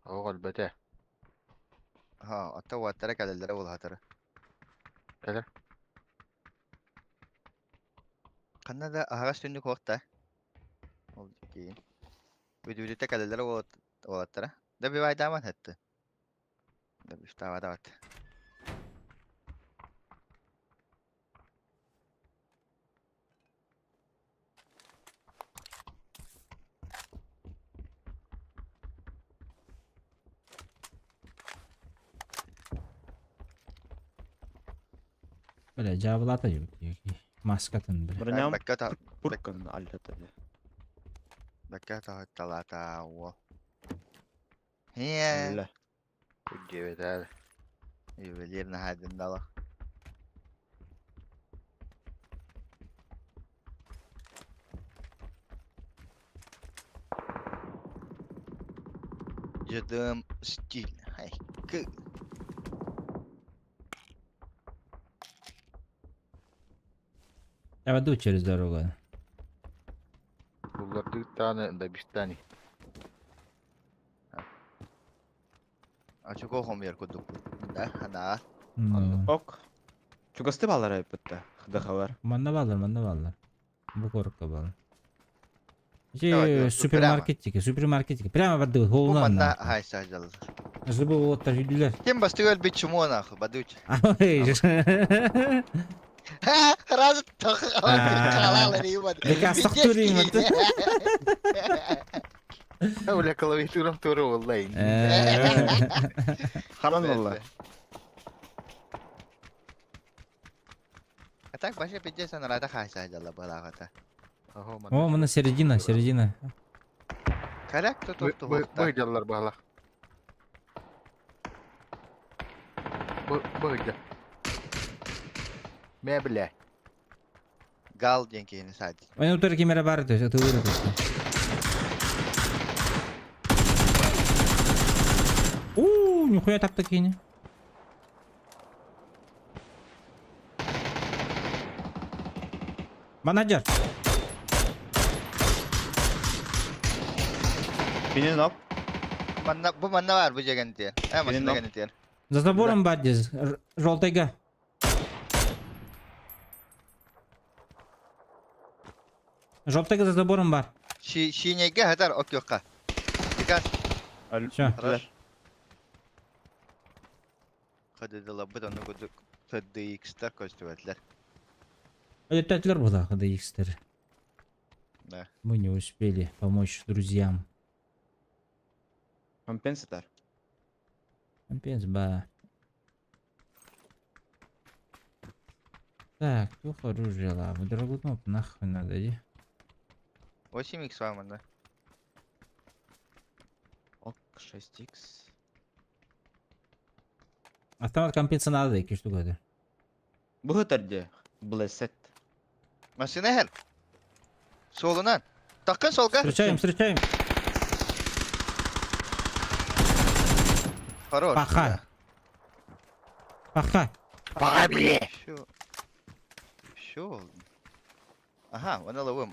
أول بتاع ها اتوا ترك على اللي اول هتر كده قلنا ده هغش انك وقته اوكي فيديو تك على اللي اول ترى ده بيبقى دايما هت ده بيفتح دوت Böyle cevablar da yok. Maskatın bile. Burnam بكتها burkan allatadi. بكتها الثلاثة و هي Allah. الجيبت هذا يوليرنا هذا النلا جدام ستيل هاي ك Ya da uçarız doroga. والله دي تاني ده بيستاني اشوفهم يركضوا ده انا Ok. Çugasti ballar ayıptı. Xıda xabar. Manda bağlar. Bu korku bağlar. Давай, Şey давай, süpermarketçik. Prямо vardı هم hovlan. انا هاي سجل Żeby o taşıdılar. كم بستوي البيت شمو ناخذ بدوش راس التخ خلاص ريمون Peki astagfirullah mı? ولا كلويتورم تورو والله Xalan valla. Atak başa pijja sana rata khasa jalla balagata. اهو من O bana sericina. Karak to بهجلر بهلا بهجل ما بالله gal jenkini sadece. Ben otur kimere bağırdı. Atı vurdu. Нихуя так такие. Manager. Binin op. Bu manna var bu jegantier. Benim Masih nok. jegantier. За забором баддис. Желтайга. Желтайга за забором бар. Şinyege hatar ok yok ka. Dikkat. Всё. Öldüler. Kadı da bu da onu kudu. Kadı x'ler koştuvatlar. Летателер была, когда Икстер. Да. Мы не успели помочь друзьям. Kompensator. Капец, ба. Так, кто оружие лава? Драгунов нахуй надо, иди. 8x var bende. Ok 6x. Автомат компенса надо, iki штука это. Bu hıtırdı. Blessed. Masih her. Solundan. Takın solga. Встречаем. Хорош. Паха. Şu oldu. Aha, bana lavım.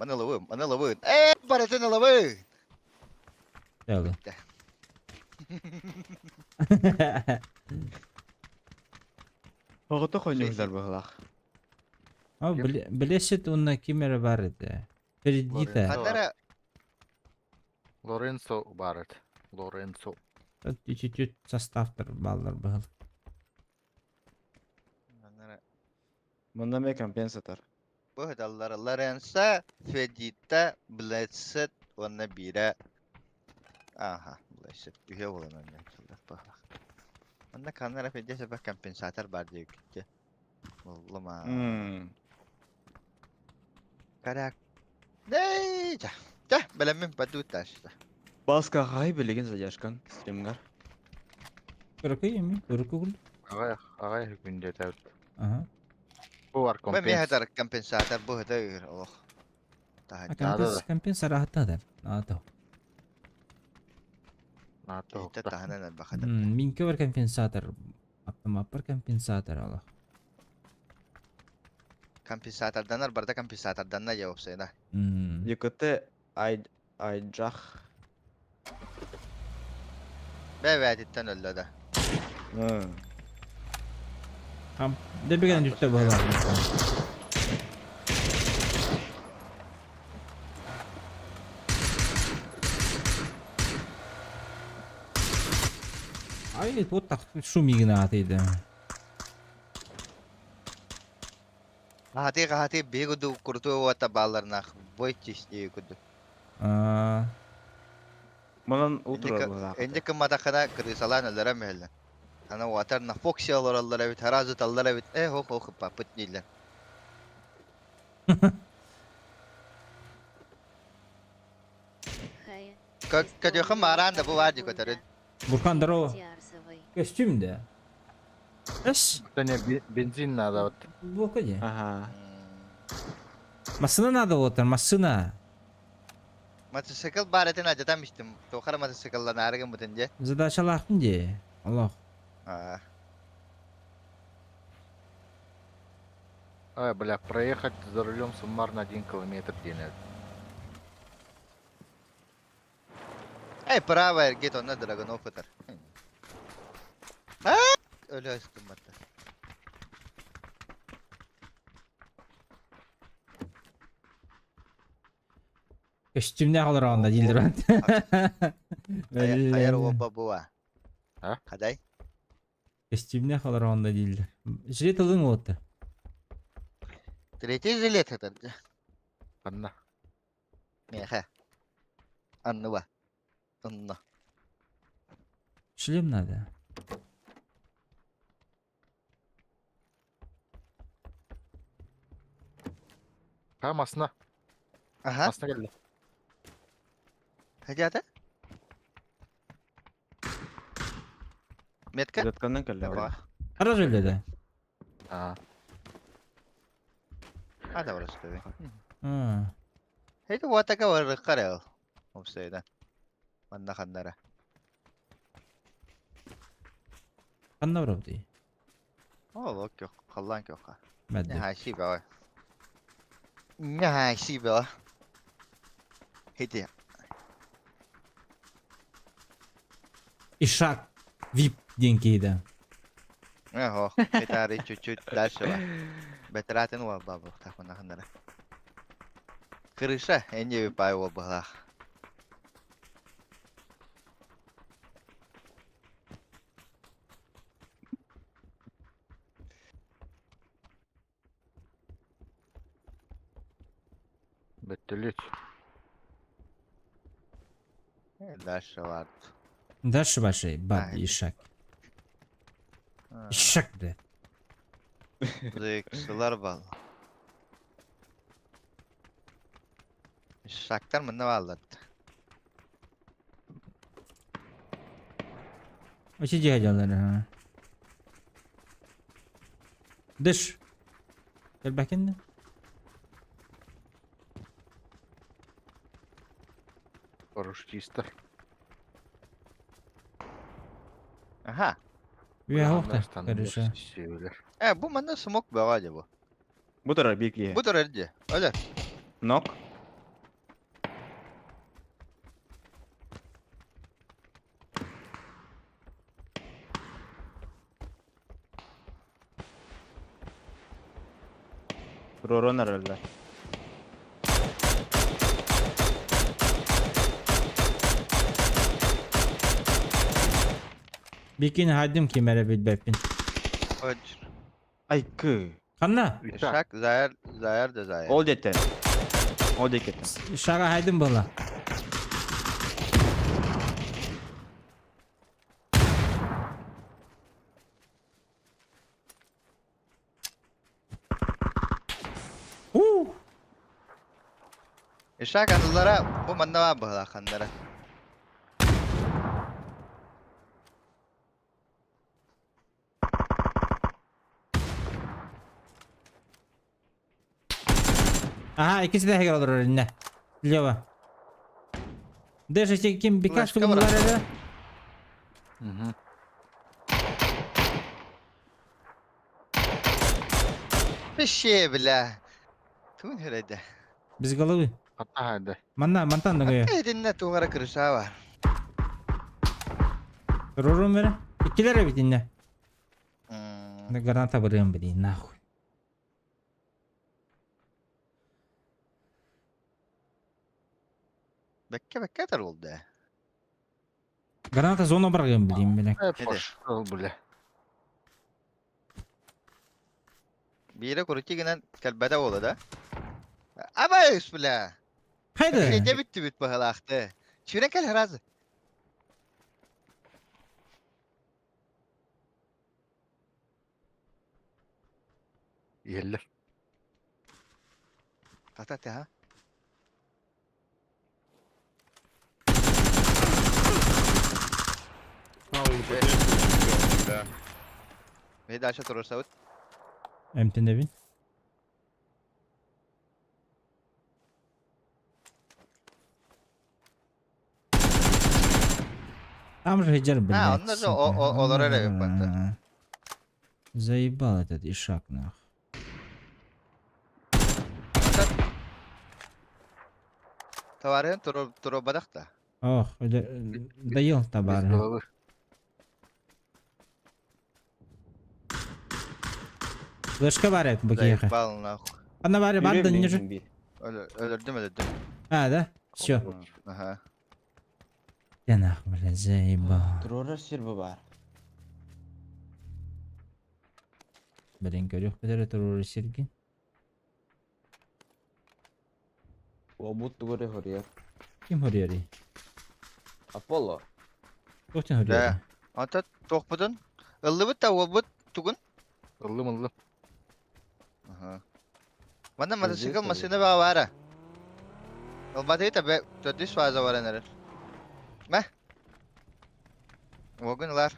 Parasını lavım. Geldi. Oğutu koynuyorlar bu hılaq. Ama Blessed onunla kimere var idi. Ferdiта. Kandara لورينسو بارت لورينسو Чуть-чуть составтır ballar bahal. Bunda me kompensator. bu hadalar Lorenza, Fedita, Blessed, ona bira. Aha, Blessed. Üye olan önden çalır bak. Onda kanlara Fedita sebep kompensator var diye gitti. Vallahi ma. Karak. Neyce. Dah, belemim padu taşta. Baska hay bilgin zajaşkan. Streamgar. Bırakayım mı? Bırakayım. اغايه من جتاوت Aha. هو Ben mi كومبينس hadar kompensator bu hadar. Oh. Tahan. Компенса rahat eder. Rahat ol. Nato Ete hokta. tahanan albakadar. Minke var компенсатор. Автомат компенсатор ала. Kompensatordan barda kompensatordan da yok sayda. Yıkıtı aycak. Bevetitten öldü da. Hı. Ham de bir gene düştü bala. Ay, вот так шум игнатıydı. Hati bir kudu kurtu vata ballarına boy çişti kudu. Aa, Bunun oturur bu Ence kımada kana kırısalan öldüre mehlen. Ana vatar na foksi alırlar bit harazu tallar bit. Ho papıt değiller. Хая. Kaçıyor maran da bu var dikotarı. Burkan Daro Тиарсовой. kostüm de. Eş, Это не бензин надо вот. bu kadar. Aha. Masına надо otur, masına. Motosikl baretin acıtamıştım. Tokara motosiklla nargın butunca. Задача лахтın de. Allah. Ай, бля, проехать за рулем суммарно 1 километр денег. Praver git ona dragon okutar. Öyle üstüm battı. Kostüm ne kalır onda değildir ben. Ayar o babuğa. Ha? Kaday? Kostüm ne kalır onda değildir. Jilet alın otur. Tretий жилет этот. Одна. Меха. Anlıva. Anlı. Шлем надо. Ha masna. Aha. Masna geldi. Hadi hadi. Metka. Kırıtkanın kelle Bak. var. Ara öyle de. Ага. Hadi orası tabii. Ha. Hadi bu ataka var karel. Obseyden. Banda kandara. Kanna var orada. Yok yok. Kallan yok ha. Ben Ne de. her şey be. Ne her şey be. Hadi. İşak. VIP деньги. Eho. Gitarı çüçüt ders var. Beteratin var babu. Takına kandara. Kırışa. En iyi bir pay var bala. Беттелет. Ders vardı. Дальше ваши А, баб это- Ишак. Ишак, блядь. Zıksılar bal. Şaktar mı ne vallattı? Очи дядялар. Ha. Dış. Gel bakayım. Парашютиста. Aha. Ya Ulan hokta. Mestan Karışa. Öyle. Bu bana smoke be acaba bu. Bu da bir ki. Budur önce. Öyle. Nok. Roron herhalde. Bikin hadim ki mere bil bepin. Öcür. Ay kı. Kanna. Şak zayar da zayar. Ol deten. Ol deten. Şaka hadim bala. Şak anılara bu bana var bala kandara. Aha, ikisi de hacker olur eline. Leva. Держите kim birkaç Flash kamera. kullanır. Угу. Пище, бля. Тун herhalde. Biz galavı. Hatta hadi. Mantan da Hatta koyuyor. edinle tuğara kırışa var. Dururum verin. İkilere bir dinle. Hmm. Ne garanta bırığım bir dinle. Nahuy. Bekke tar oldu. Garanta zona bırakıyorum bileyim bile. Hep Hadi. boş. Ol bile. Bir yere kurucu ginen kalbede oldu da. Ama bismillah. Haydi. Gece bitti bit bahalaktı. Şuna gel herazı. Yeller. Hatta ha. Ve daha aşağı turursa ut. Emtinde bin. Tam rıcar bile. Ha, onlar da onlara öyle yapmadı. Заебал этот ишак нах. Tavarın turu badak da. Ох, доел Biz табар. galavı. Флешка бар ек бакиха. Zayıf nah. Она бар банда не же. Öldürdüm. А, да? Все. Aha. Я нахуй, бля, заебал. Трора сербі бар. Блин, горюх бедер терроры серги. О, будто горе горіє. Kim horiyor? Apollo. Koçun horiyor. Da. Anta tokpudun. Illı bit da o bit tugun. Illım illım. Aha. Bana motosikl tabii. masine bağ var ha. Olmadı tabi. Tödüs fazla var enerir. Meh. O günler.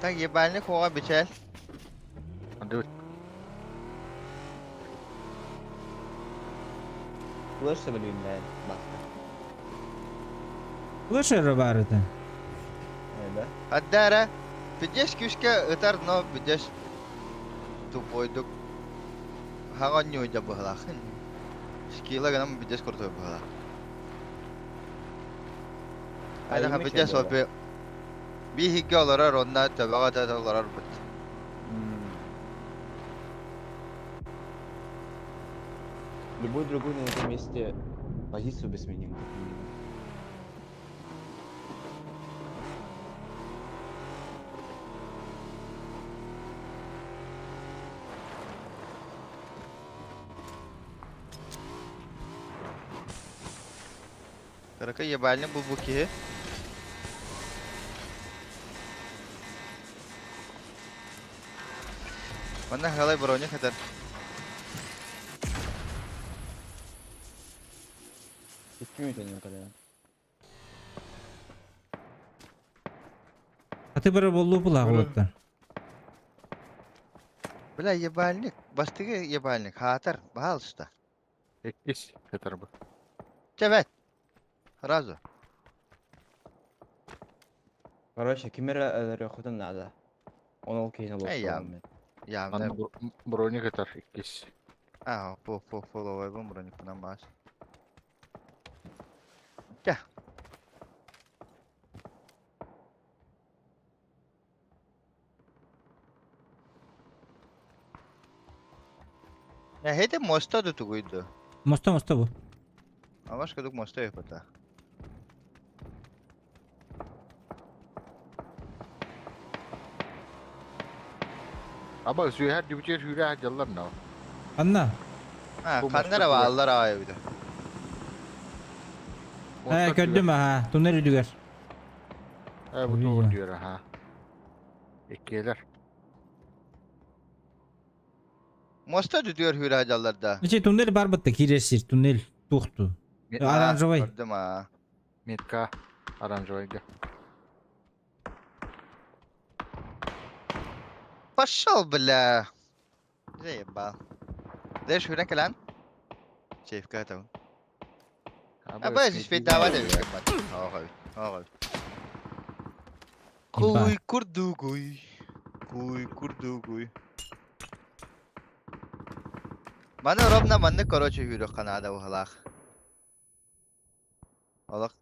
Ta yebenli kova biçel. Hadi bit. Flash bileyim ben. Bak. Flaşer var это. Öyle. Haddara. Bides küske ıtar no bides. Tu boyduk. Hagan yoyda bıhlakın. Skila ganam bides kurtu bıhlak. Ayda ha Aymış bides ya opi. Bir higge olarar onda tabağa da olarar bit. Любой другой на этом месте позицию бы сменил. Karaka yebenli bu buki. Mana halay bronye kadar. Bitmiyor benim kadar. Atı bara bollu bula oluktan. Bila yebenlik. Bastığı yebenlik. Hatar. Bahal usta. Ekis. Yeter bu. Evet. Razı. Короче, камера рахотан надо. Он окей на Ey ya. Ya ne? Anna bronye yeter. Ekis. Ah, follow away bu bronye falan bahs. Gel. Ya hede mosta da tuguydu. Mosta bu. Ama şkaduk mosta yapata. Ama süher dübçer hüre hacallar ne? Anla. Ha, Bu mosta kanlara tugu. bağlılar ağaya bir de. He gördüm ha. Tuneri düger. He bu Tabii doğru ya. diyor ha. Ekkiyeler. Mosta da diyor hüre hacallarda. İçi tunel barbatta kiresir. Tunel tuhtu. Aranjovay. Gördüm ha. Metka. Aranjoyga. Paşal bile. Zey ba. Leş hüre kalan. Şefkat avun. Абай здесь давай да вишка бат. Ага. Ага. Куй курдугуй. Куй курдугуй. Мана ровно манны короче юрек Канада ухалах. Алак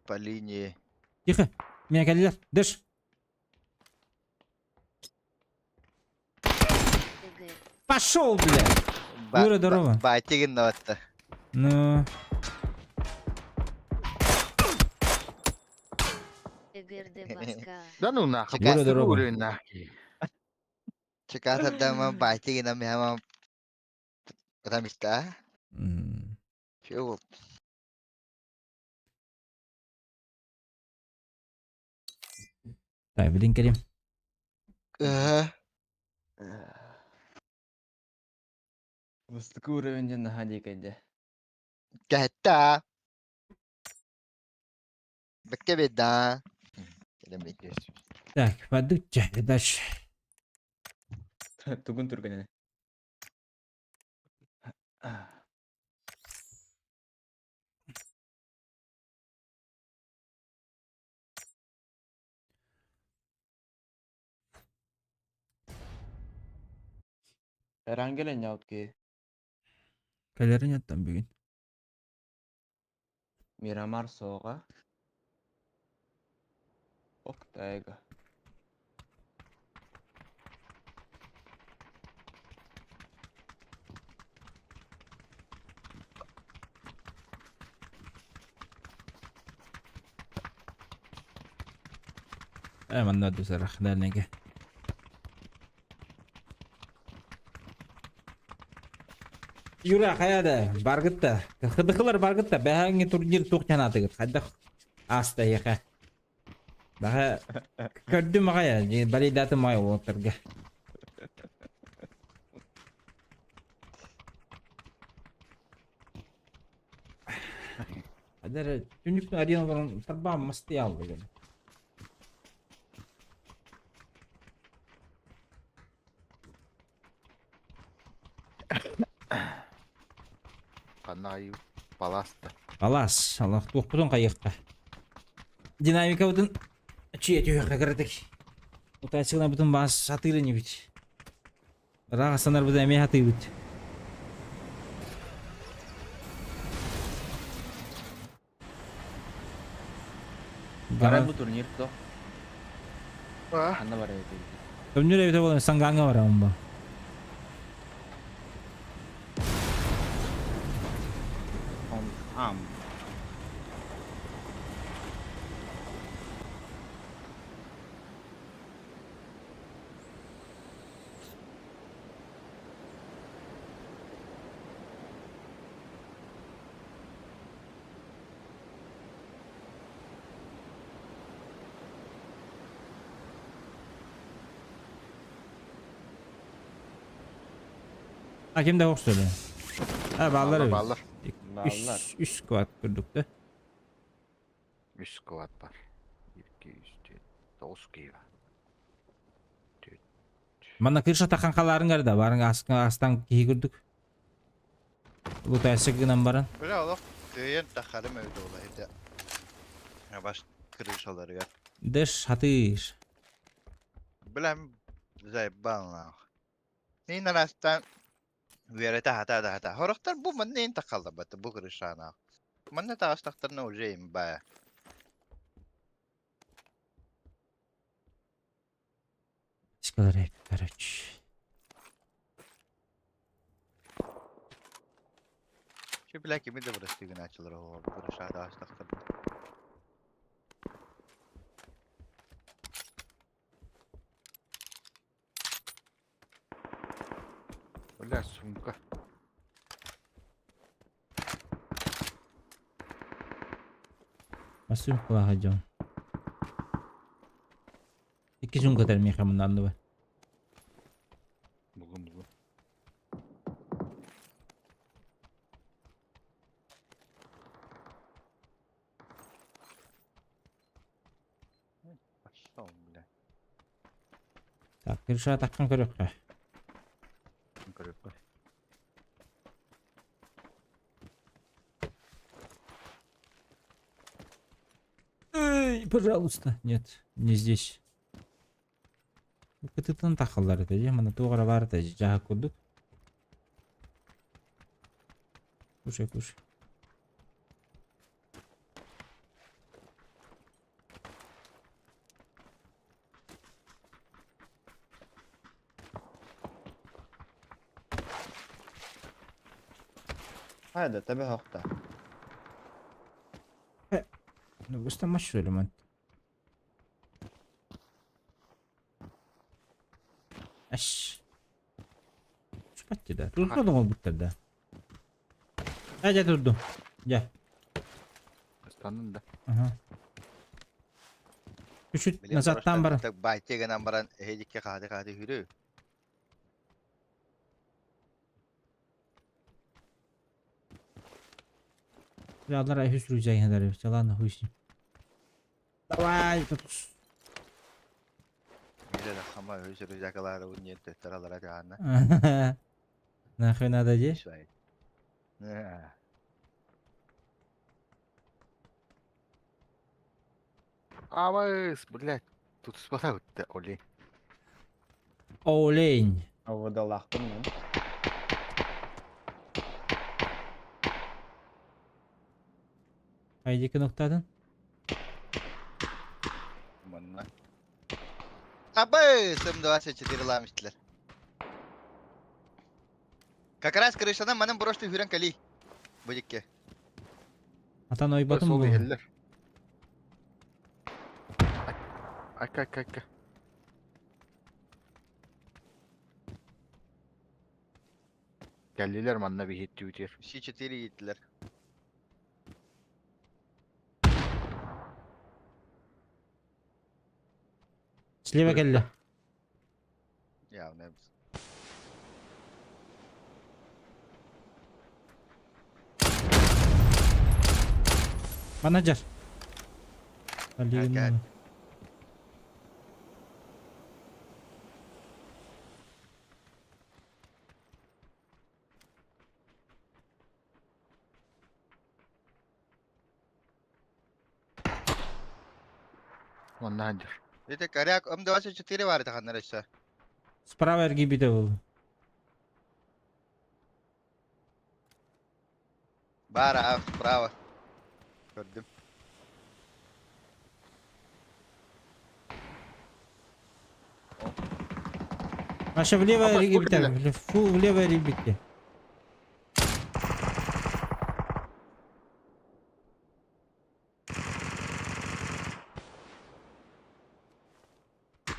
по линии. Тихо. Меня geldiler. Дыш. ТГ. Пошел, блядь. Юра, здорово. Батигин наватта. Ну, ТГРД Баска. Да ну нахуй, Чекай, здорово. патруль нахуй. Чекасар дама батигин на мяма. Рамиста. м, Чего? так, блин, Карим. Высокий уровень находи кайда. Кахта. Бекке беда. Так, подуть дальше. Тугун турганы. Herangelen yautki. Kalerin yattım bugün. Miramar soğuğa. Oktayga. Hemen ne düzelir derneğe. Юра, қаяда? Баргытта. Хыдықылар баргытта. Бәһәңе турнир тоқтан атығыр. Қайдақ аста еқа. Бәһә көрдім қая. Балидаты май отырға. Адары түніктің ареналарын тұрбам мысты алды. Канаю паласта. Алас, Allah тоқпыдың қайыққа. Динамика бұдың чүйеті өйіққа кірдік. Ұтайсығына бұдың бас сатыры не бүт. Рағасанар бұдың әмей хаты бүт. Bara bu turnir to. А? Anna bara itu. Önce evde olan sanganga var ama. Am. Hakem de hoş söyle. Ha bağlar Ballar. Ballar. Üç squat kurduk da. 3 squat var. 1, 2, 3, 4, 9 kilo. Mana kırışa takan kaların garda. Barın astan kihi kurduk. Bu tersikliğinden baran. Böyle oğlum. Köyün takarım evde olaydı. Ya baş kırışaları ya. Dış hatır. Bilem zayıfban. Neyin arasından Viyarete hata. Horaktar bu man neyin takaldı batı bu kırışana. Man ne taas taktarına olacağım baya. Çıkalar hep karaç. Şu bilek kimi de burası gün açılır o bu kırışana taas taktarına. Бля, сумка. Nasıl kulağa hacım? İki zoom kadar mı yakamından da var. Bugün. Başla bile. Tak kırışa takkan kırık. Kırık. Эй, пожалуйста. Нет, не здесь. Кытытын тахаллар это же, мана тугара бар это же, жака курдук. Кушай, кушай. هذا تبع أختها. Ну, вы там что ли, ман? Аш. Шпатти да. Durmadın ol bitirdi. Hadi durdum. Gel. Станын да. Aha. Küçük nazattan barın. Байтегенан баран эхедикке кады хүрүү. Birazdan ayı süreceğin kadar. Çalan da huysun. Давай, tutuz. Бире да хама өсүрү жакалары уньен төттөралара жаана. Нахуй надо же? Ишвай. Авайс, блядь. Тут спала өтті, олей. Олень. А водолазком, ну. Haydi noktadan. Манна. Абы, сым 24 ламыштылар. Как раз крышадан манын брошты хүрен кали. Будикке. Atan oybatım Сол bu. ехелер. Aka. Geldiler manna bir hitti bitiyor. Все 4 yiğitler. Слева geldi. Ya ne biz. Bana car. Gel. Manna hancar. Это коряк, 24 var takanlar aşağı. Sправа gibi de bu. Бара, справа. Gördüm. Аша влево Опа, gibi сколько de. Фу влево bitti.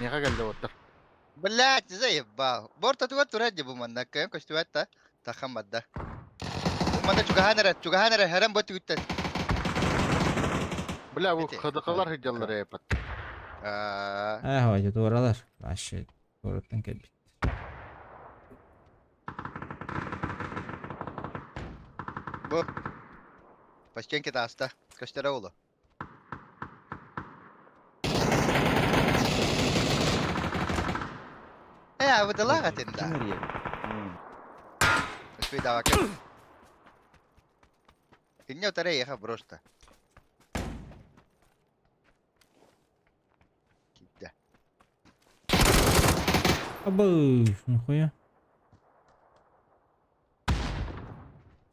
Неға geldi otur. Блять, заебал. Борта туга тураджи бу манна, кем костюатта. Тахамадда. Манда чугаhanere herem botu gitti. Бля, bu Ете. kıdıkılar hıcalları yapar. Hadi doğralar. Aşağı. Doğrudan geldi. Bu. Пашченке таста. Каштараулу. выдала гатында. Кимер ел? Успей давай. Инне таре еха брошта. Кидде. Абы, нихуя.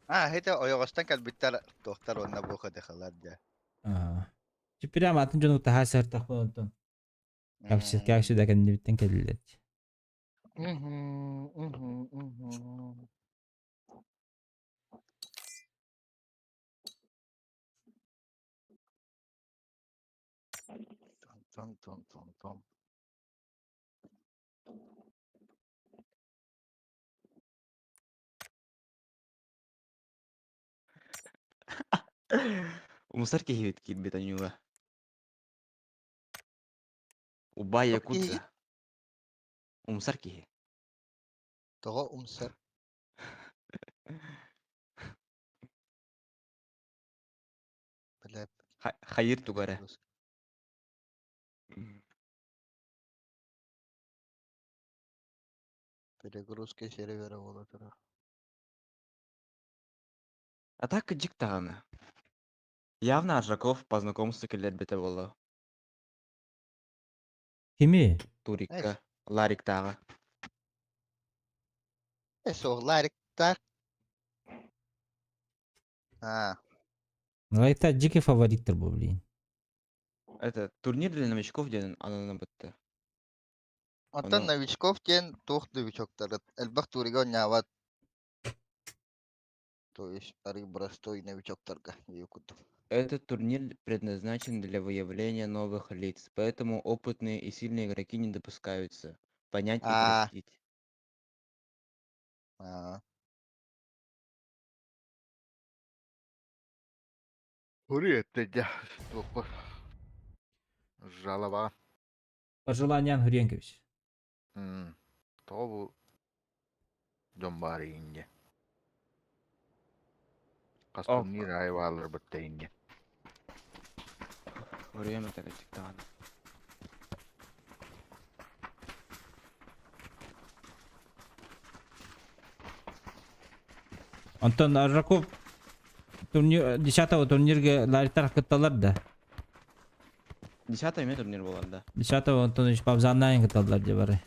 Это оёгостан калбиттер тохтар онна буха дехалар да. Теперь ama atınca nokta her sefer takla ondan. Gerçi de kendi bitten kelleler. Том. Умсар кихит кит бетанюга. Убай якудза. Умсар кихи. Того умсар. Бля. Хайыр тугара. Перегрузка сервера волотара. Атака диктана. Явно Аржаков по знакомству келет бете было. Kimi? Турикка. Лариктағы. Согларик так. А, Лайта жеке фавориттер бұл, блин. Это турнир для новичков, где она бытта. онтон Оно- новичков тен туох новичоктары. Элбах турига онняват. То есть, ары простой новичоктарга. Юкут. Этот турнир предназначен для выявления новых лиц, поэтому опытные и сильные игроки не допускаются. Понять и А. простить. А. Хуриетте дя. Туохпа. Жалоба. Пожеланиян Хуренкович. Тобу жомбары инде. Кас Ок. турнир айвалар бітті инде. Время так тиктан. Антон Аржаков турнир 10-го турнирге лайттар кытталар да. 10-й турнир болғанда. 10-го Антонович Павзанайын кытталар деп бары.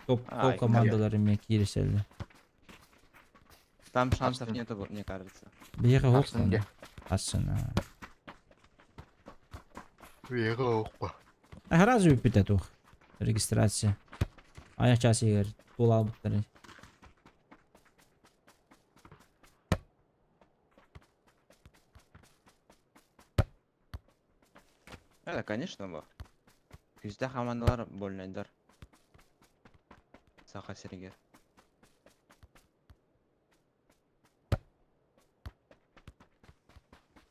Топ Ай, командалары мен кирешелди. Там шансов нету, мне кажется. Бияка Арсын оксан. де. Асын. Вега оқпа. Раз үппите тух. Регистрация. Аяк часы егер тула буттары. Это, конечно, бak. Күзде командалар бөлінеді. Сақа Сергер.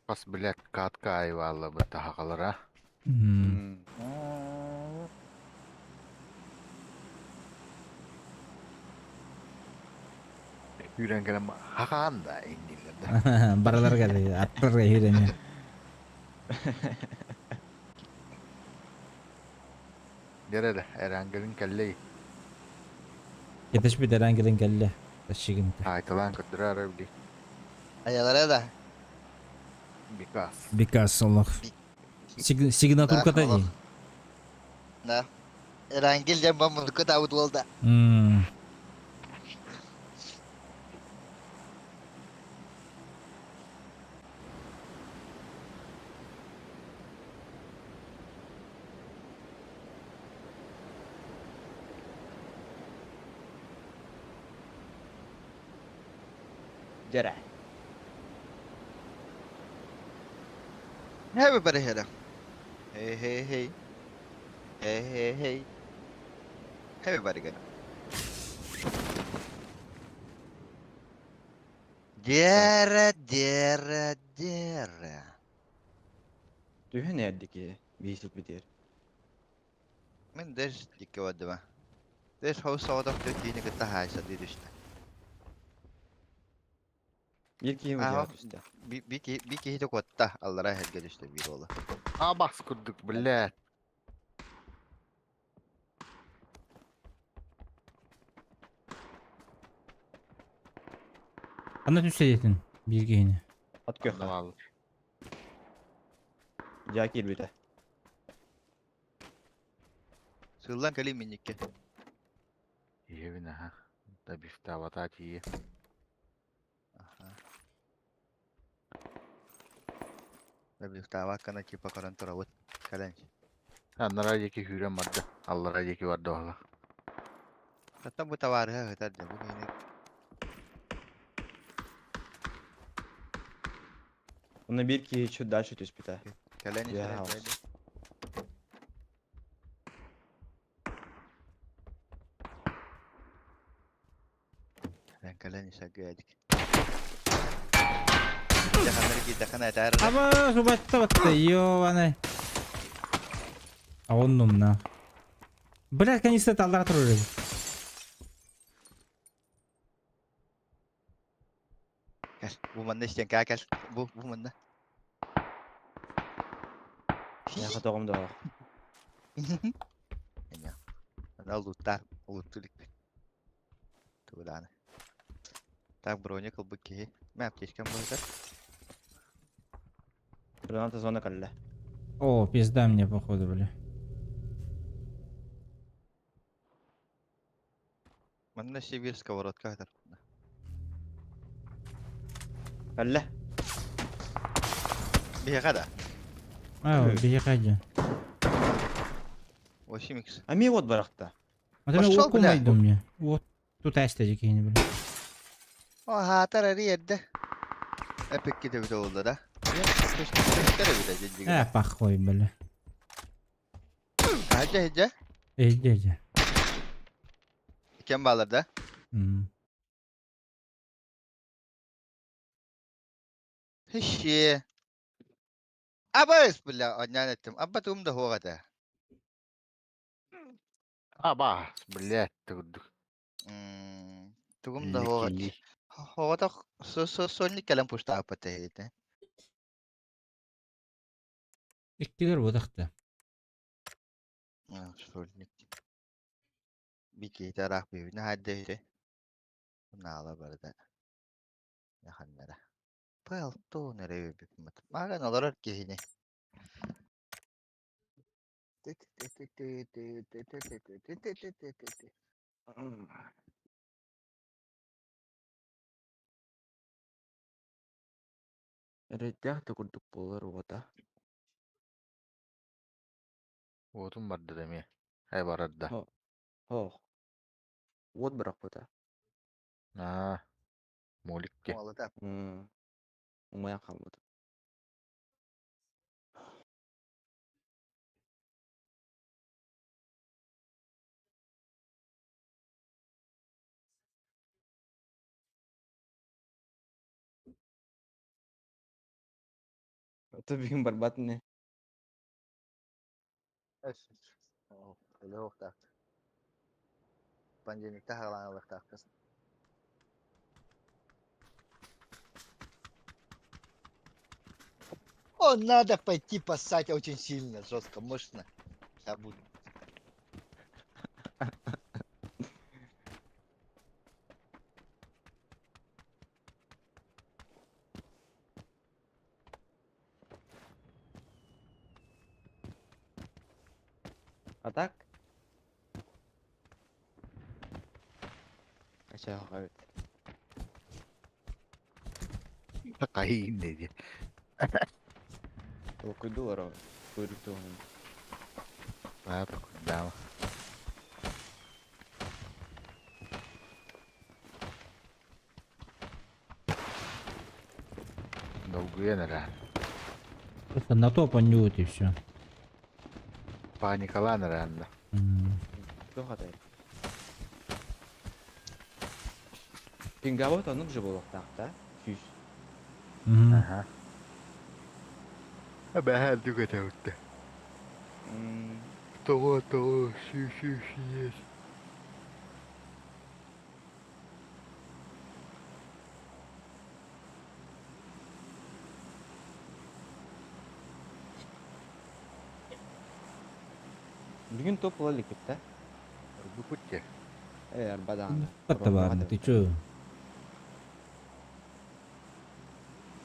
Кас біләк катка айвалы бітті хақалара. Үйренгенім хақан да индилерді. Бараларга да аттарга үйрене. Дереді, әрәңгілін кәллей. Yetişmedi herhangi kelle. Taşıgın. Айтылан күттірі әрі білі. Аялара да. Бекас. Bikas Allah. Signaturka da Allah. değil. Да. Рангил жамба музыка тавут болда. Jere. Everybody here. Hey, hey, hey. Hey, hey, hey. Everybody good. Dere. Tühü nerede ki? Büyüsük biter. Men des dikke wadde ba. Des house out of the kini kita haysa di işte. Bir ki mi Aha. cevap işte. Bir ki hiç kotta Allah'a her işte bir ola. Абас күрдік, біләт. Anlat üstleyetin bilgini. At köhne. Анавал. Jakir bir de. Sıllan kali minnikke. Евін аха. Да бифта вата тие. Aha. Da bir tava kana ki pakaran torawat kalan. Аннара еки хүрен марды. Аллара еки варды вала. Hatta bu tavarı ha hatta da bu ne Buna bir ki şu dальше tüspite. kalan Ya, işte. house. Kalan işte geldik. Jahanlar ki dakana atar. Ama şu batta yo ana. Ağonnum na. Bırak kaniste tallar turur. Gel. Bu manda işte gel. Bu manda. Ya katağım da var. Ya. Ana lutar. Lutulik. Tuh Так, броня колбаки. Аптечка может. Граната зона калле. О, пизда мне походу, бля. Манна сибирь сковородка хатар. Әллә? Бега да. А, бие кайда. 8x. А мен вот барақта. А ты Пошёл, бля. окумайды мне. Вот тут әстәҗек ені бля. О, хатар ари едде. Эпик ките бит oldu da. Köşkere bile ciddi. Ә, пахой бля. Hacı hacı. Эйдәҗә. Kim bağlarda? Hiç şey. Abas bile anyan ettim. Abba tuğum da hoğa da. Аба, блядь, ты Tuğum da hoğa. лики. Hoğa da sonlik kalem puşta apatı heydi. Ikkilер бодакта. Sonlik. Bir kere taraf bir ne hadde heydi. Bunu ala barda. Yakanlara. Palto nereye bir mat. Magan olarak kehine. Реттях түгірдік болар ота. Отун барды деме. Ай барадда. Ох. Вот бірақ ота. Моликке. Oğlu da. Умая қалмады. Это бігін барбатын не? Öyle yok da. Понедельникте хағаланылық таққыз. О, надо пойти поссать очень сильно, жестко, мощно. Я буду. А так? Aşağı evet. Каин dedi. Okuydular o. Kuyrukta onun. Да. Долгуя, наверное. Просто на то понюет и все. Паникала, наверное. Çok hataydı. Pingavot onun же было так, 200. Ага. Бэхэ дуга тавтта. Того, есть. Bugün top olalı gitti. Бухутте. Арбадан. Патта барны, ты чё?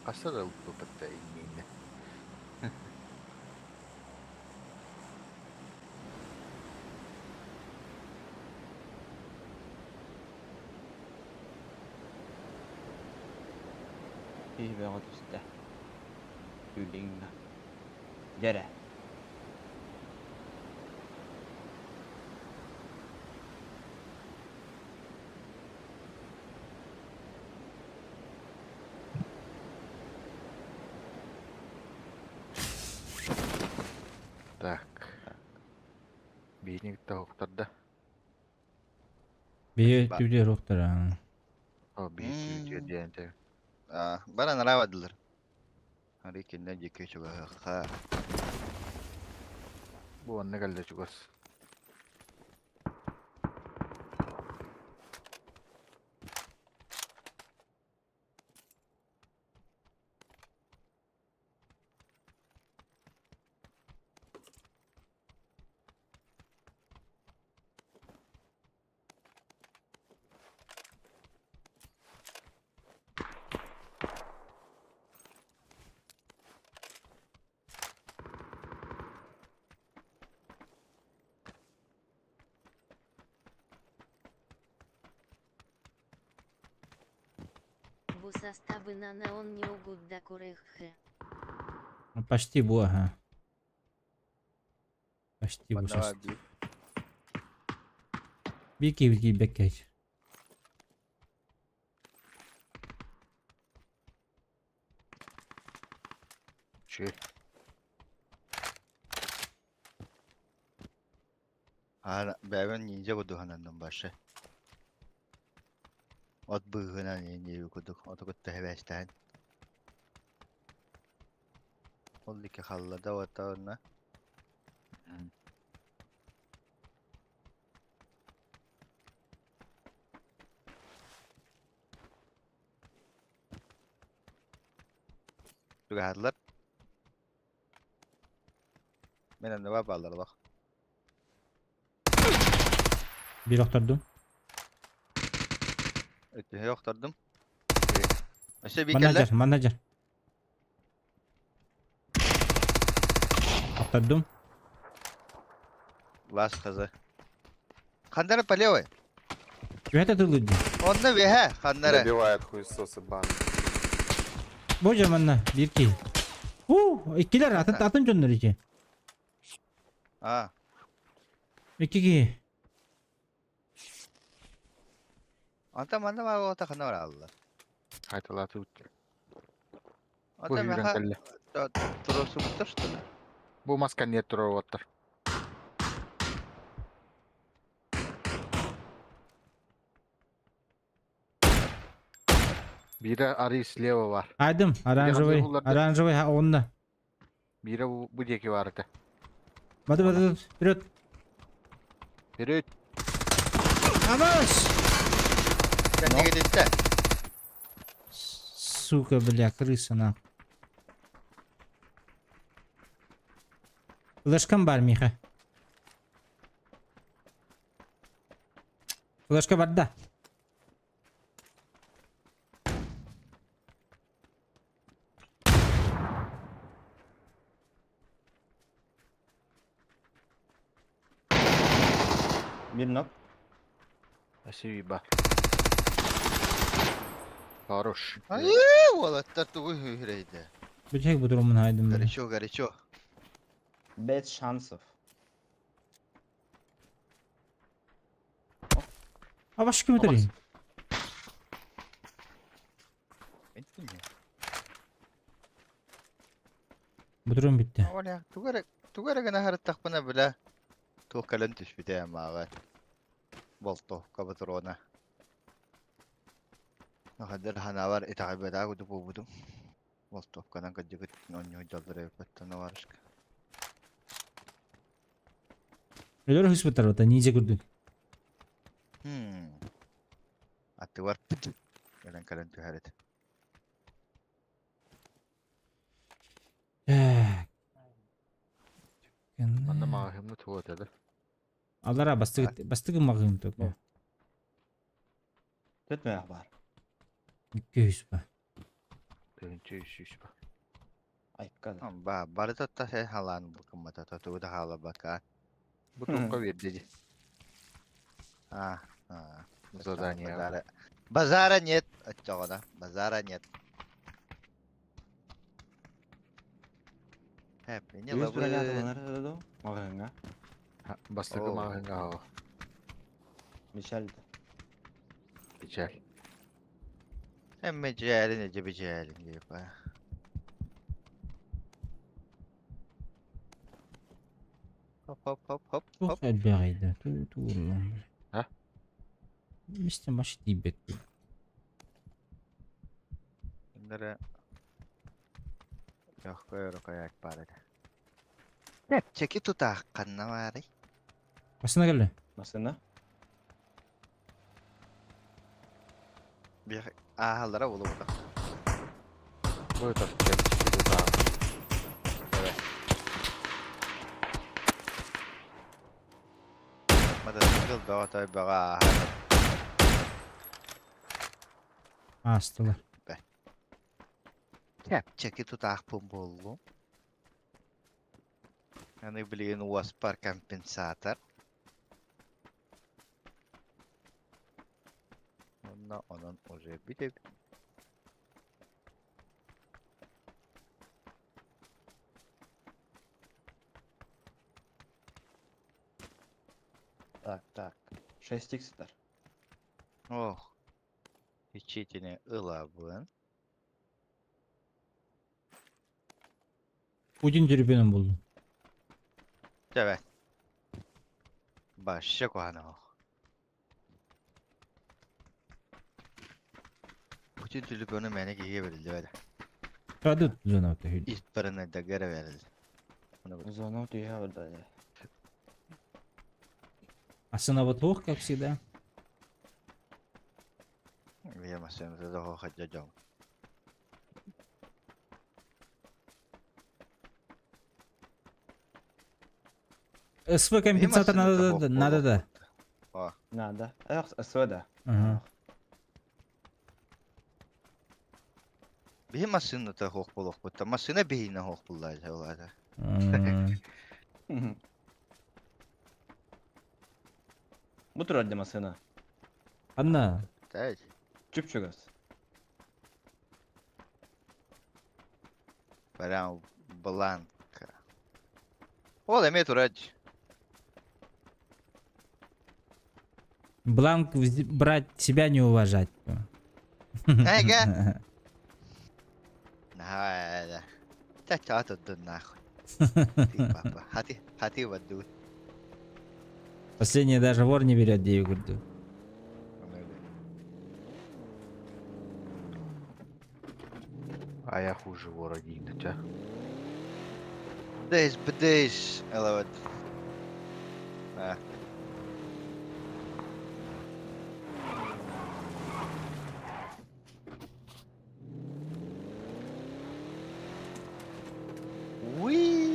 Асырыл тупатта инмейне. İyi be otobüste. Ülinga. Gere. Так. Бейник тавуктарда. Бие Ба- тюде роқтара. О, бейник дегенде. Bana naravadılar. Harekinden jeke çoga ha. Bu anne geldi çukas. бу составы на он не угуд да курехе. Ну, почти bu, ага. Почти bu Bana сейчас. var bir. Bir iki bekleyin. Че? Ben ninja budu hanandan başı. Ot bığına ninja kuduk. Otu kutta hevesten. Oldu ki hallada ota ona. Tügahatlar. Benim de var bağlar bak. Bir okturdum. Ötühe yokturdum. Aşağı bir Manager, kelle. manager. Okturdum. Vas kızı. Kandara palevay. Güvet atıldı. Onda ve he kandara. Добивает хуесосы бан. Boca manna. Bir iki. İkiler atın onları iki. Ha. İki iki. Anta manda var ota kandara Allah. Haytalatı bitti. Bu Ota hüyren meha kelle. turosu mutur что ли? Bu maska niye duruyor otur? Biri arı слева var. Aydım. Оранжевый. hazır Оранжевый ha onda. Biri bu deki vardı. Hadi. Вперед. Biri Аваш! Kendi gitti. Сука, бля, крыса на. Флешкам бар, Миха. Флешка бар да. Bir nok. Спасибо. Хорош. Ay, olatlar tuğu hühreydi. Bıçak bu durumun haydım böyle. Горячо. Без шансов. Avaş kimi durayım? Bitti mi? Bu durum bitti. Oraya tugara gana har takpana bile. Tuğkalan tüsbite ya mağa. Bolto kabatrona. Nakadir hanavar itakibeda kudu bubudum. Bolto kanan kajigit nonyo jaldırı yapıttana varışk. Öyle hırs bu tarafta. Nice gördük. Atı var. Gelen kalan tüharet. Bana mahimli tuğu dedi. Allara bastık mağın topu. Tutmaya var. 200 be. Dönünce iş bak. Ay kadar. Bari tatta şey halan bakın mata tatu da hala baka. Bu tuğka verdi. Ha. Задание. Базара нет. Отчего, базара нет. Не Yüz lira лабы. nerede dedi o? Mağaranga. Bastığı Oo. mahınga o. Michel'de. Güzel. Hem mecali nece becali gibi. Hop. Çok elbağıydı. Tu ulan. Ha? İşte başı dibet. Bunları yok koyak bari. Ne? Çeki tutak kanna var. Basına geldi. Nasıl? Bir ahalara bulu burada. Bu da tuğka. Evet. Mada tıkıl dağa tabi bağa. Astılar. Çeki tutak pumbulu. Yani bilin waspar kompensator. Onun уже bir de Так. 6х-тар. Ох. Ичетине ылабын. Путин жүрбенім болдum. Evet. Başa koyana. Bütün türlü konu mene giye verildi öyle. Тұрады зона өте хүйді. İstbarına da göre verildi. Bunu bu. Зона түйе вырдады. Остановок, как всегда. Bilmezseniz de o hacacağım. СВ компенсатор надо да. О, Надо. Эх, СВ-да. Ага. bir masını da hok buluk bu. Masına beyine hok bullaydı olaydı. Bu тұрады масына. Анна, Evet. Чүп-чүгіз. Прям бланка. Ол эме турат. бланк брать, себя не уважать. Эге. Да. Та тут нахуй. Ты, папа. Хати воду. Последний даже вор не берет 9 гурду. А я хуже вора дейін, тя. Бдейш, элават. А. Уи.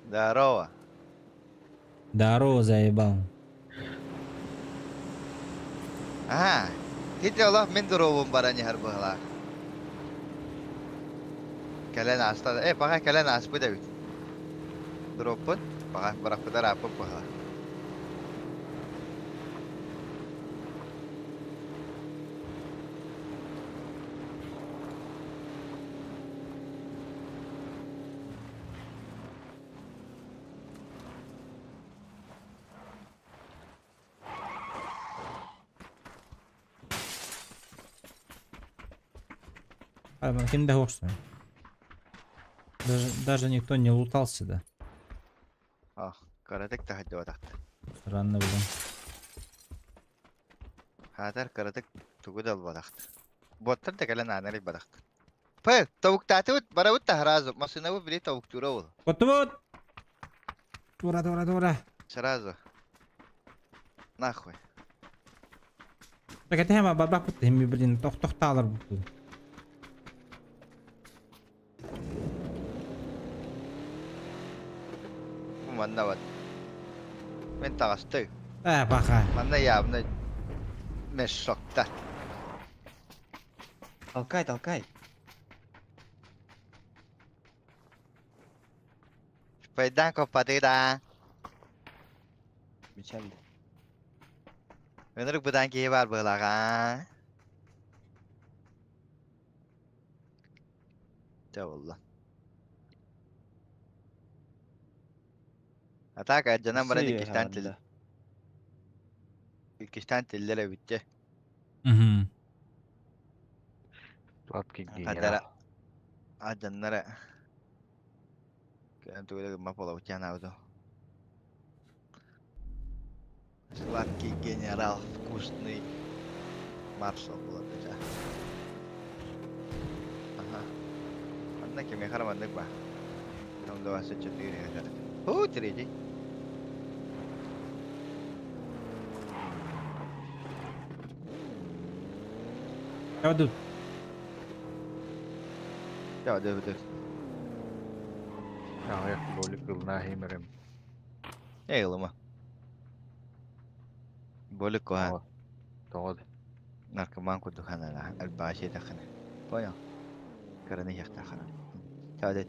Здорово. Здорово, заебал. Aha. Hiç Allah min durovum barani harbala. Kalian asta, pakai kalian aspu dah. Dropun, pakai berapa dah apa pakai. А, Макин да что ли? Даже никто не лутался, да. Ah, karatek dah jauh dah. Странно было. Hadar karatek tugu dah badak. Botter dah kalian anari badak. Pe, tavuk tatut, barawut tahrazu. Masih nabu beli tavuk turau. Вот! Тура. Сразу. Нахуй. Так это я бабак вот ими, блин, тохталар буду. Mana wat? Minta kastu. Пока. Mana ya, mana mesokta. Толкай. Sepeda kau patida. Печально. Bener budan ki var belaga. Ya Allah. Ataka canım bana dikişten tillere bitti. Угу. Сладкий Kadara. генерал. Ajanlara. Kaya tuh mah pola ucian auto. Сладкий генерал, вкусный маршал было это. Ага. Однако мне хорошо надо ба. Там 24 это. О, третий. Идут. Да. Ja, ja, oli kyllä nää himerin. Ei loma. Bolikohan. Toodi. Narkoman ku dukhana albashi dakhana. Poya. Karani yakta khana. Tadet.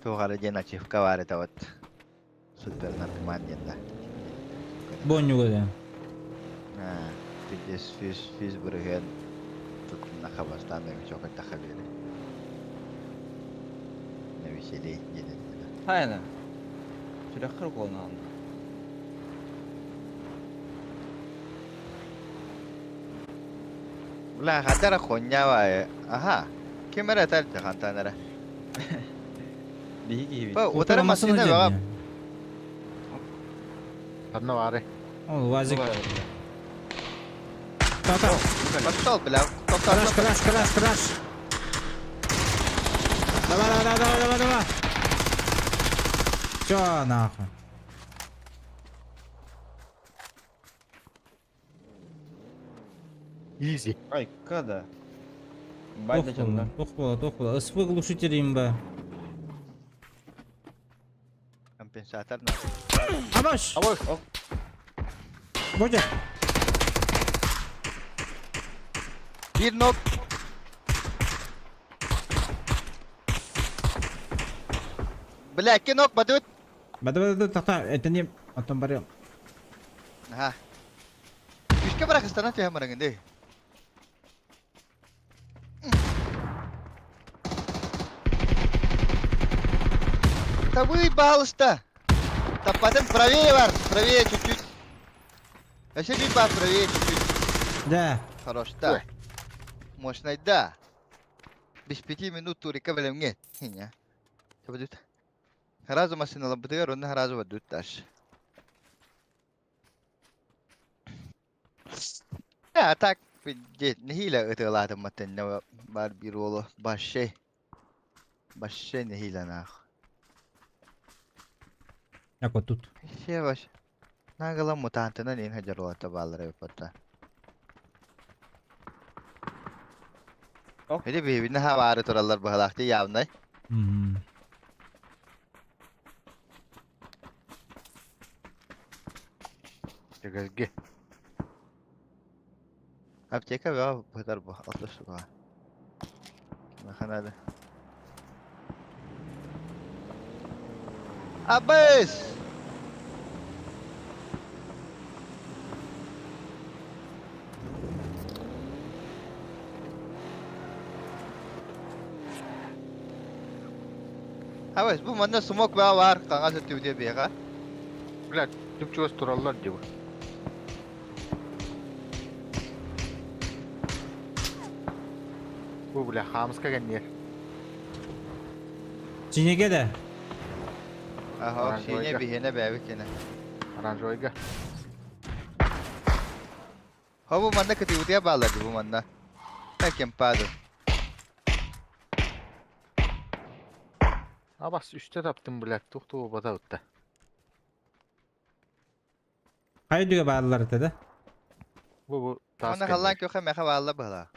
To harajena chifka ware tawat. Super narkoman yenda. Бонню да. Ah, fiz bergen. Tutun nakabastan da çok takhabili. веселей gelin. Hayna. Şöyle kırık onu aldı. Ulan kadar konya var. Aha. Kimere tar jakan tanara. Bir gibi. Ba utara Kurtaramasını masina diyeceğim bak. ya. Adına var. Oğlum vazik. Baba. Tamam. Pasol bile. Crash crash crash crash. Давай. Чё нахуй? Easy. Ay kada. Bayda canlar. Тоқ бола. СВ глушитель имба. Kompensator ne? Абаш! Авось. Боча! Bir nok. Bile iki nok badut. Бада, тақта, это не... Атом барем. Aha. Üçke bırak istana tüyem bana gindi. Табуй, пожалуйста. Потом правее, Вар, правее чуть-чуть. Еще чуть правее чуть-чуть. Да. Хорош, да. Ой. Мощный, да. Без 5 минут турика белем нет. Хиня. Что будет? Разу машина лабутыга, ровно разу водут дальше. Ya tak nihila ıtıladı maten ne var bir oğlu başşey nihila nah. Як вот тут. Şey baş. Nagala mutantına nin hajar ola taballara yapata. Oh. Hadi bir ne havarı torallar bahalakta yavnay. Мгм. Çekirge. Apteka ve bu kadar bu atlaşı bu. Bakın hadi. Abbas! Abbas bu manda smoke var. Kanka satıyor diye bir yaka. Блядь, Türkçe öz turallar gibi. Bu bile hamıska gelmiyor. Синеге де. Aha Orange şeyine oyga. bir yene be kene. Aranjoyga. Ha bu manda kötü diye bağladı bu manda. Hekim pardon. Abas üstte taptım блядь. Тухту бада утта. Қай үйдегі балалар деді? Bu tas Ona kallan köke meha bağla bağla.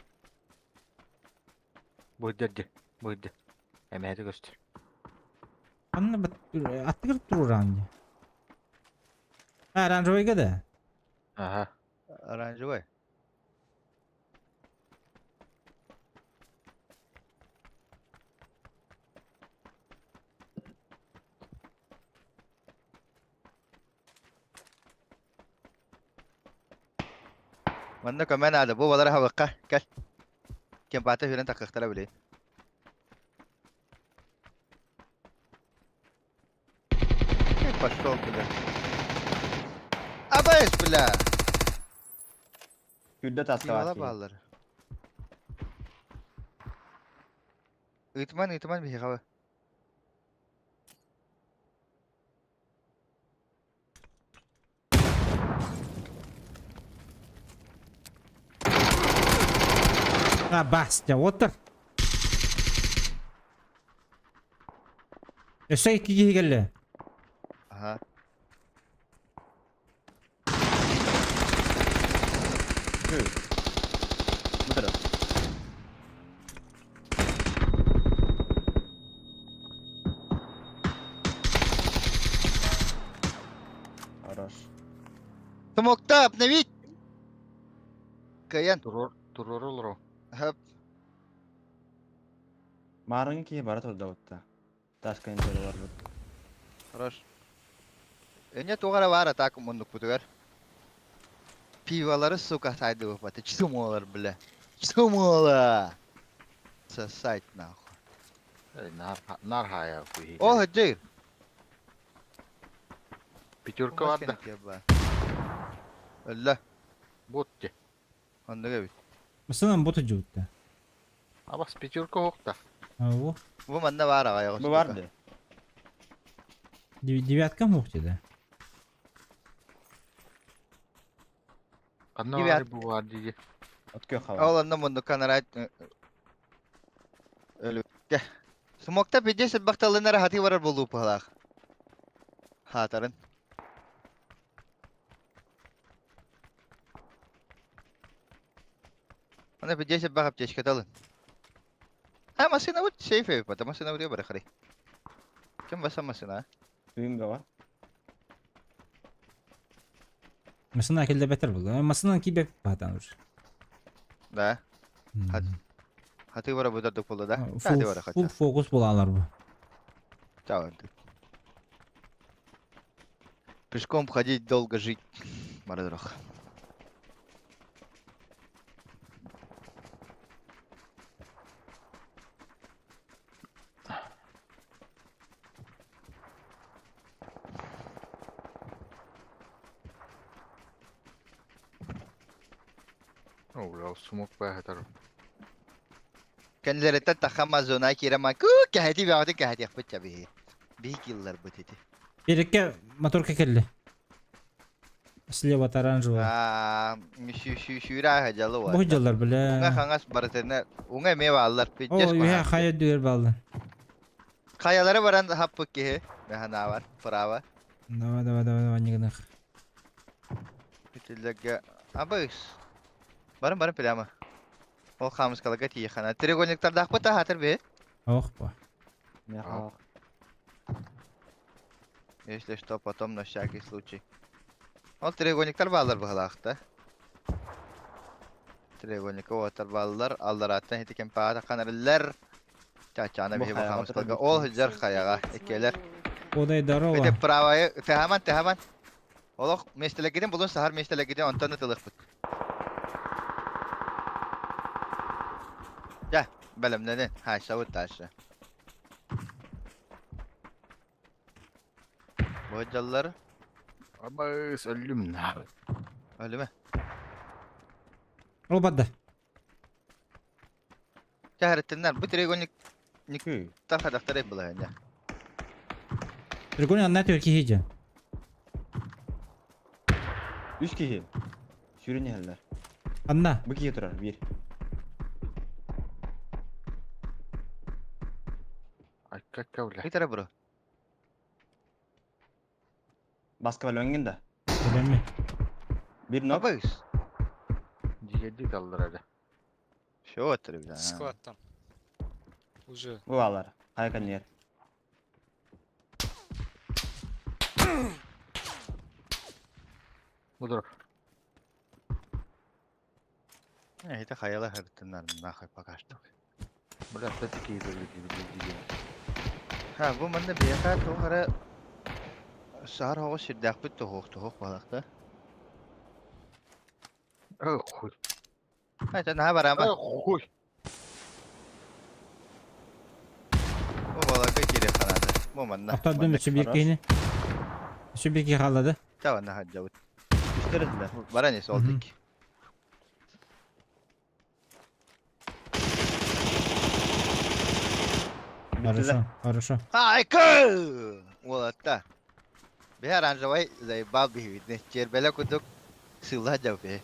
Bu dedi. Bu dedi. Emeheti göster. Анны атты кіріп тұру раңды. Оранжевыйға да. Aha. Arancı var. Manda kamen ada bu balara havakka gel. Kim patah filan tak kakhtara bile. Пошел бля. Абайс бля. Hüddet Yala askavati. bağlar. İtman bir hava. Бастя, отыр. Өсі екіге келі. Aha. Bu taraf. Хорош. Смокта обновить. Каян. Durur olur o. Hop. Mağaranın ki barat oldu Davut'ta. Taşka interi var bu. Хорош. Enya tuğara var atak munduk butugar. Pivaları suka saydı bu patı. Çumular bile. Çumular. Сосать нахуй. Nar haya kuhi. O hıcır. Pütürkü var da. Allah. Bot ki. Onda gibi. Mesela botu cıvıttı. Ama pütürkü yok da. Ha bu. Bu manda var aga. Bu vardı. Девятка mı yok dedi. Kanna Gibi var bu var diye. Ötkü hava. Oğlandan bunu kanarat. Ölü. Gel. Smokta pide sebaktalına rahati varar bulu pahalak. Hatarın. Ana pide sebak apçeş katalın. Ha masina bu safe pata masina buraya bırakırı. Kim basa masina? Düğün de var. Mesela akılda beter buldu. Mesela ki bep patanır. Da. Hadi. Hati varar bu da dokulu da. Full, Hadi varar full kaçar. fokus bulanlar bu. Tamam. Пешком ходить долго жить. Марадрох. Ulan smoke be hatar. Kendileri de takamaz ona kirama. Kaheti bir adı kaheti yapıp tabii. Büyük yıllar bu dedi. Birlikte motor kekelli. Слева оранжевого. Şura hacalı var. Bu hıcalar Unga bile. hangas baratına. Unga mevallar. O Pidges ya kohan. hayat diyor baldan. Kayalara varan hapı ki. Mehana var. Prava. Давай, не гнах. Bitillega. Abis. Barın pilama. O kamus kalagat iyi khana. Trigoniktar dah pata hatır be. Ох, по. Меха. Если что, потом на всякий случай. Вот треугольниктар баллар бахалакта. Треугольника отар баллар. Аллар аттан хити кемпаата канарлар. Чачана Bu бихи hayaga бахамыз tabii калга. ki. Ол хыжар хаяга. Экелер. Подай здорово. Эте правая. Техаман. Олох местелегиден булун сахар местелегиден онтаны тылык бут. Ja, belemledin. Ha, savut taşı. Bu hıcalılar Ama ölüm ne? öyle mi? Ол бадда. Şehrettinler. Bu trigonik Kü. takadaktar hep bulayın ya. Прикольно, на türkü hıca. 3 kişi. Sürün yerler. Anna. Bu kişi durar. 1. Ay kakavla. Bir tane bro. Baskı var öngün de. Öyle mi? 1 nok. Yapayız. Ciddi kaldır hadi. Şu otur bir tane. Склад там. Уже. Bu ağlar. Haykan yer. Budur. Ne hita hayala hertinler. Nahay pakaştık. Biraz da tiki gibi. Ha bu mende bir yaka tohara sahar hava şirdak bit tohuk balakta. Oy. Ha sen ha var ama. Oy. Bu balakta geri kanadı. Bu mende. Aptal dönme şu bir kini. Şu bir kaladı. Tamam ne hacavut. İşlerinde. Baranesi olduk. Хорошо, хорошо. Hayko! Wala Bihar anjawai zai bab bihi ne cherbela kuduk sulah jauh be.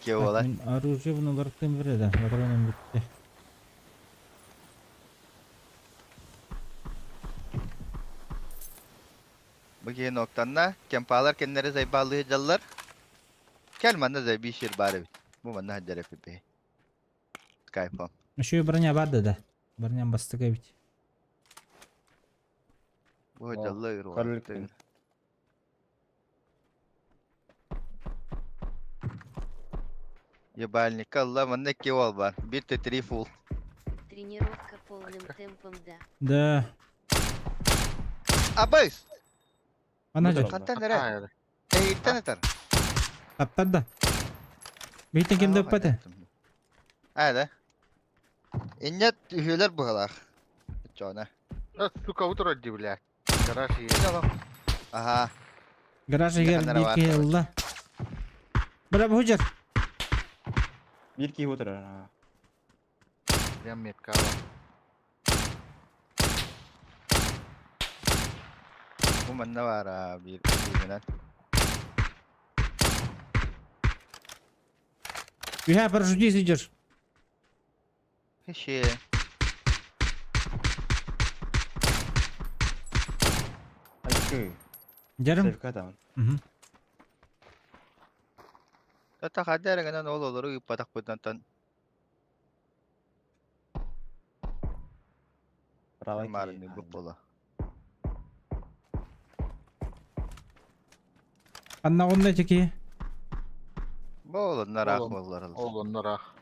Kya wala? Мен оружие bunu bıraktım bir de. Patronum bitti. Bagi noktanna kempalar kendileri zai balığı jallar. Kelmanna zai bir şir bari. Bu manna hajjar be. Skypom. Şu bırnya vardı da. Bırnya bastık evet. Bu jallar wala. Karılık. Ебальник, Allah manna kewal var. 1-3 full. Тренировка полным темпом, да. Да. Abis! Anacı. Kantan nere? Hayır. İtten atar. Taptar da. Beytin kimde pate. Hadi. Иннет үһүлөр быһалаах. Чона. Сука, утро, блядь. Гараж есть. Ага. Гараж Ne егер kadar bir var ki tabii. yılda. Bırak hocam. Bir ki oturur. Ha. Прям метка. var. Bu man ne var ha bir filminden. You have paraşütü izleyeceğiz. Hiç şey. Aşkı. Canım. Sevkat ağın. Hı hı. Tata kadar gana ne olur ipatak budan Bravo ki. Marın ne bu pola. Anna onda çeki. Bu olur narak Oğlum, olur. Oğlunlar ah.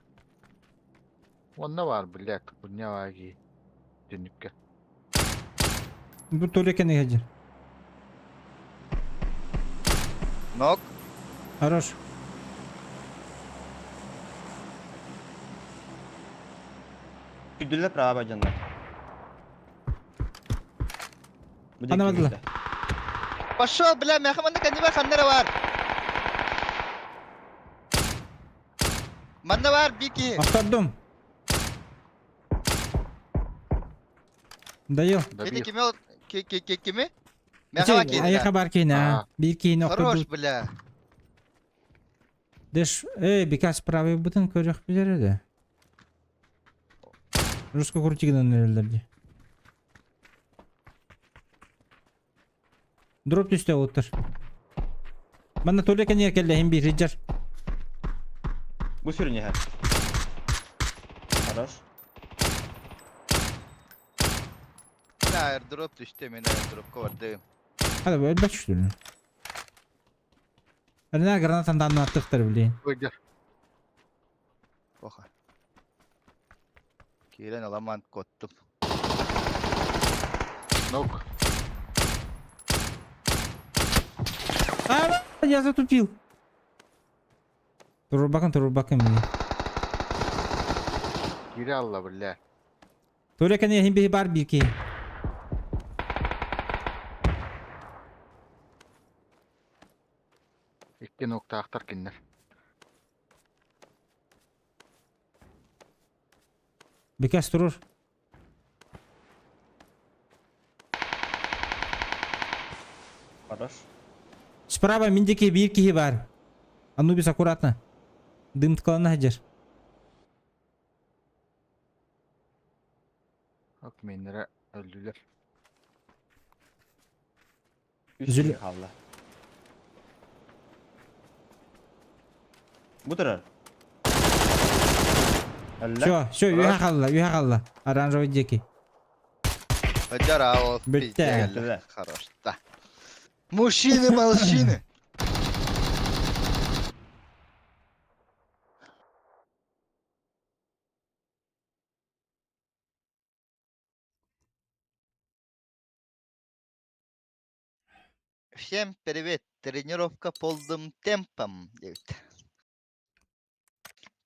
O ne var, блядь? Bu ne var ki? Dönüp gel. Bu torreken ne hacı? Nok. Хорош. Güdülle bravo bacanlar. Bu da Anlamadılar. ikimizde. Paşo bile mekamanda kendi var kamera var. Manda var bir ki. Aktardım. Dayı. Kedi Добил. kimi o kimi? Mekama Şey, ayağa kedi. barkayın ha. Bir ki nokta Хорош dur. bile. Деш, birkaç правый button көрөк билер Rusko kurtiginden nerelerdi. Drop düştü otur. Bana torreken yer geldi hem bir ricar. Bu sürünüyor her. Хорош. Airdrop düştü min airdrop kovardı. Hadi böyle baş üstüne. Hadi ne granatından attıktır bileyim. Выйдер. Oha. Kiren alaman kottum. Нок. Я затупил. Dur bakın. Geri Allah, блядь. Torreken hem bir bar bir ki. İki nokta aktar kinler. Birkaç durur. Хорош. Справа мендеке bir kişi var. Anubis аккуратно. Дым tıkalanı hacer. Bak menlere öldüler. Üst Zül- iyi kaldı. Bu durar. Allah. Все, юхалла. Оранжевый деки. Hacer ha o. Bitti. Bitti. Хорош. Да. Мужчины, мужчины. Всем привет. Тренировка полным темпом. Девит.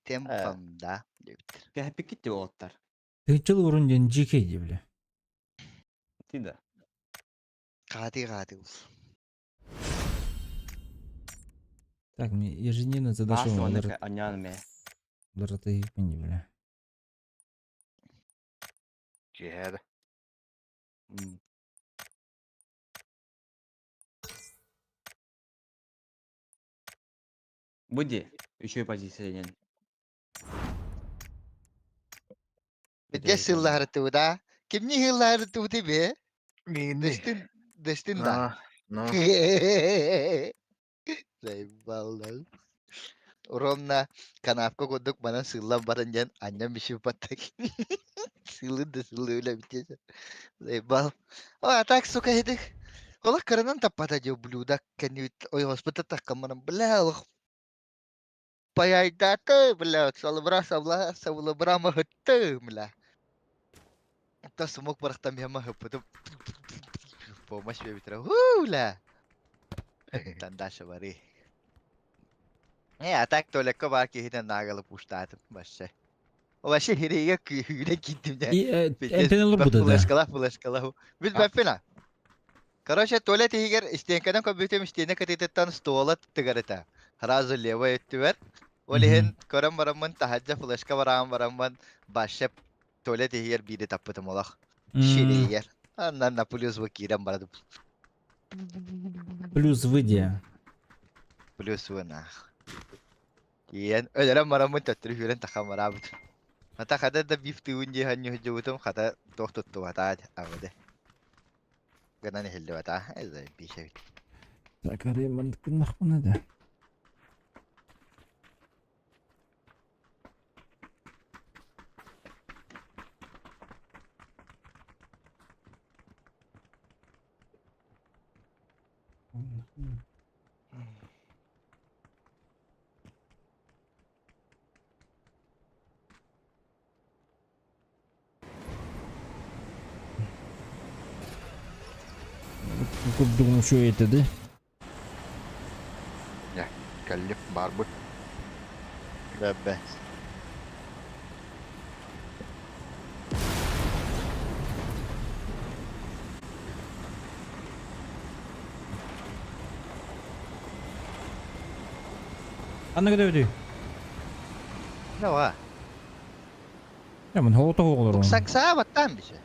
Темпом, да. Девит. Hep gitti o otlar. Тынчыл урын жеке дебіле. Değil de. Кады. Так, мне ежедневно Nasıl задашиваем onu anlayalım ya. Ларата ипен дебіле. Cihada. Hmm. Budi. Üçüncü pozisyon. Бедге сыллары туда. Кимни сыллары туды бе? Mini. Дестин да. No. Заебал. Ровно канавка кодук бана сылла баранжан аням биши паттак. Сылы öyle bitecek. Заебал. О, так, сука, едых. Олах каранан таппата жо блюда. Кенни ой хоспита таккаманам. Бля, олах. Паяйдаты, бля, салыбра махытты, бля. Та сумок барахтам яма хыпытып. Помощь бебитра. Бля. Тандаше бари. А так только баки хитен нагалы пуштатым башы. Вообще хиреге kühüne gittim ya. Enten olur bu da da. Flaşkala. Biz ben fena. Короче, туалет игер истенкадан көбүтөм истене катететтан стуалат тыгарыта. Разы лева өттүбер. Олеген көрөм барамман тахаджа флешка барамман башып туалет игер бири таппытым олах. Ширегер. Аннан на плюс вакирам барады. Плюс выйди. Плюс вына. Киен ölөрөм барамман төттүрү хүрен тахам барабыт. Ата хада да бифти унди ханню жутум хата тохтутту хата авде. Гана хилде бата. Эзе бишек. Так, арayım kılmak buna da. Kurdum şu etedi. Kallif barbut. Bebe. Anna kadar ödüyor. Ne var? Ya ben hava tohu olur Bu onu. saksa battan bir şey.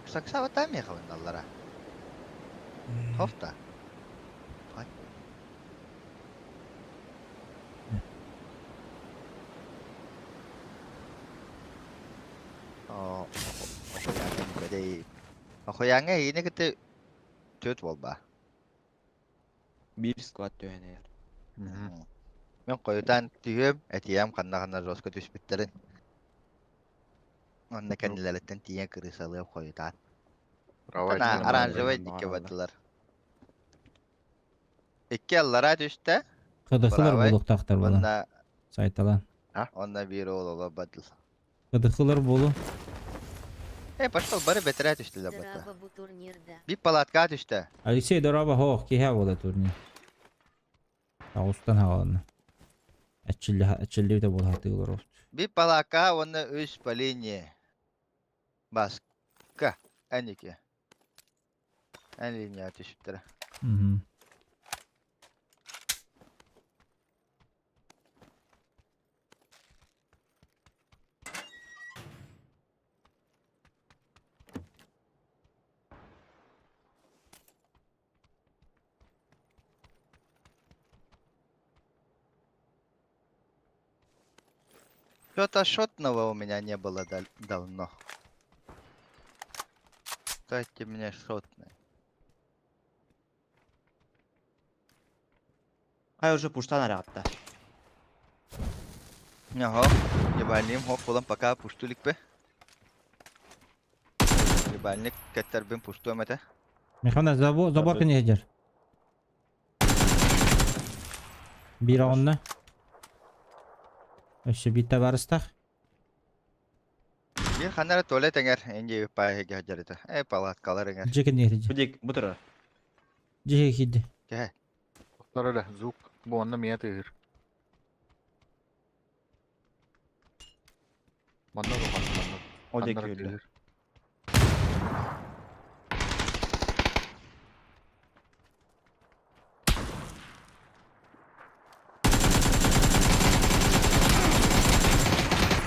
Bu saksa battan mı yakalın dallara? Hofta. Jadi aku yang ini kita cut bolba. Bir squad döner. Ben koyudan tüyüm etiyem kanna roska düşbitlerin. Onunla kendileritten tiye kırısalığı koyudan. Ravaydı Bana mı? aranjova Aranjova dike var. battılar. İki yıllara düştü. Kıdıkılar Bravo. buluk taktar bana. Onunla, Saytalan. onunla bir oğul ola batıl. Kıdıkılar bolu. Başka bari betere düştüler batı. Здраво bu turnirde. Bir palatka düştü. Alexey Doraba hoğ ki ha bola turni. Ağustan havalarına. Açıllı da bol hatı olur oft. Bir palatka onunla üst palinye. Başka. En iki. En linya düştüler. Hı hı. Что-то шотного у меня не было давно. Дайте мне шотное. Hay уже пуштан арапта. Ага, ебальник, хоп, улам пока пуштулик be. Ебальник, кетер ben пушту эмете. Mekana zaborka ne eder? Bir onunla. İşte bir tabarıstak. Bir hanere tuvalet enger, enje yupa hege hajarita. Palat kalar enger. Ceket ne edecek? Budik budur. Ceket gidi. Kehe. Sonra da zuk. Bu onda miye tığır. Banda da banda. O da köylü.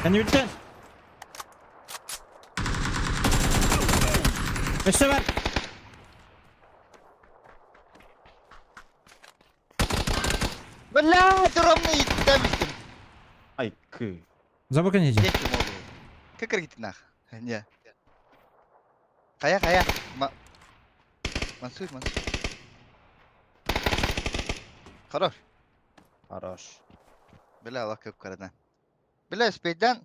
Sen yürüten. Beşte ver. Valla duramı ittemiştim. Ay kı. Zaborka ne edecek? Geçtim oğlum. Kıkır gittin ah. Ya. Kaya kaya. Mansur. Хорош. Хорош. Bila Allah köpkarından. Bila speyden.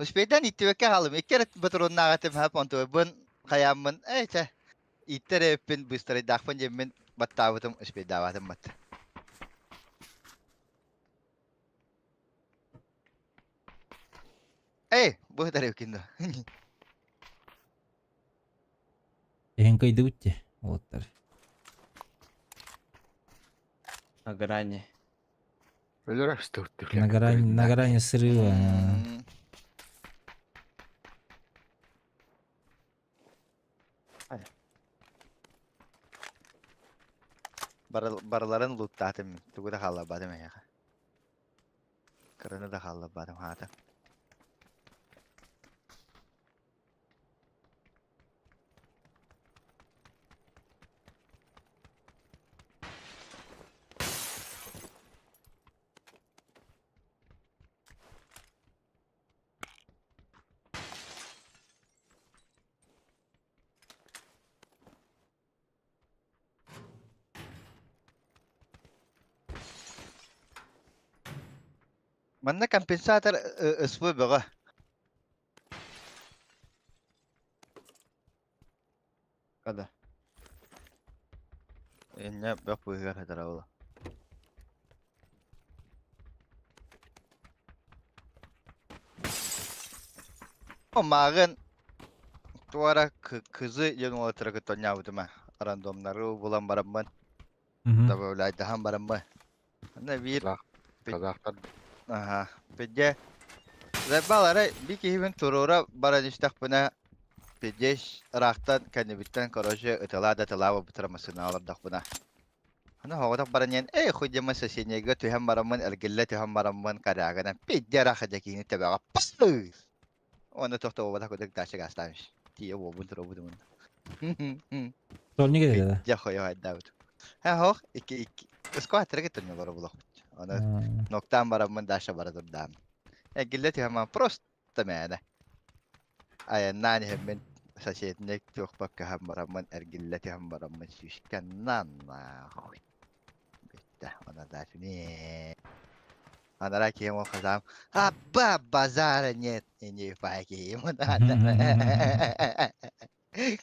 O speyden ittiweke halım. İkeret beturun nagatim hap onto bun kayamın. Ece. İttere pin bistari dakpan jemin battawatum speydawatum mat. Bu tare kindo. Henka utti. Otlar. На грани. Ölür işte öttü. На грани срыва. Hmm. Hadi. Barıların loot'tatım. Tugu da kalla badım ya. Kırını da kalla badım hata. Manna compensator ısfı baga. Kada. Ne bak bu hıyar hadar oğlum. O mağın tuara kızı yanı otura kıtonya butuma. Randomları bulan baramban. Мгм. Da böyle daha baramban. Ne bir Kazaklar aha. Peki. Zebalara bir kihibin turura baran istak buna. Peki raktan kanibitten koroje ıtala da tılava bıtırmasını alırdak buna. Hani havada baranyan kujama sesinyega tuham baramman ergille tuham baramman kadagana. Peki rakadakini tabağa pastır. Onu tohta obada kodak taşı gaslamış. Diye bu bundur obudu bunu. Torni dedi. Ya koyu hadda bu. Ha ho iki. Isko hatırı gittin mi bunu? Onu noktan baramman daşa baradır dam. Ergille tuham prosta mene. Ay nani hemen saçetnek çok bakka ham baramman ergille tuham baramman şişken nanna. Bitti ona da şunu. Она раки ему сказал, абба базара нет, и не факи ему надо.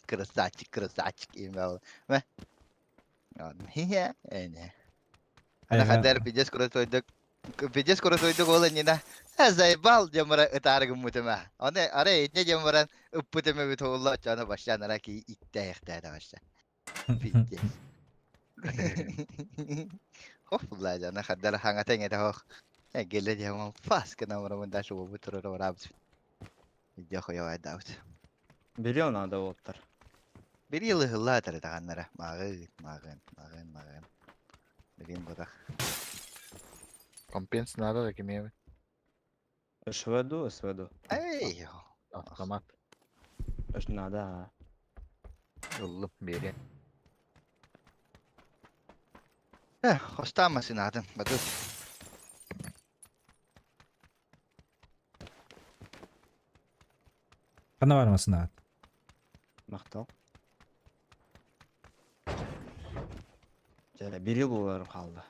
Красавчик имел. Он, не. Она хадар пидес курсойдук ола нина. Заебал демара ытаргы мутыма. Оны ара этне демаран ыппытыма бит олла чана башта раки итте ихтада башта. Пидес. Хоф блажа на хадар хангатен это хох. Gele diamant fast que não vamos dar chuva muito rápido. Ya koyu ayda out. Biliyorsun ada otlar. Bir yıl hılla atar da kanlara. Mağın. Bileyim bu da. kompens nada da kimi Шведу. Ey yo. автомат. Аж надо. Yollu biri. Hostamasın adın. Bakın. Kana varmasın abi. Maqtal. Jara bir yıl olarım kaldı.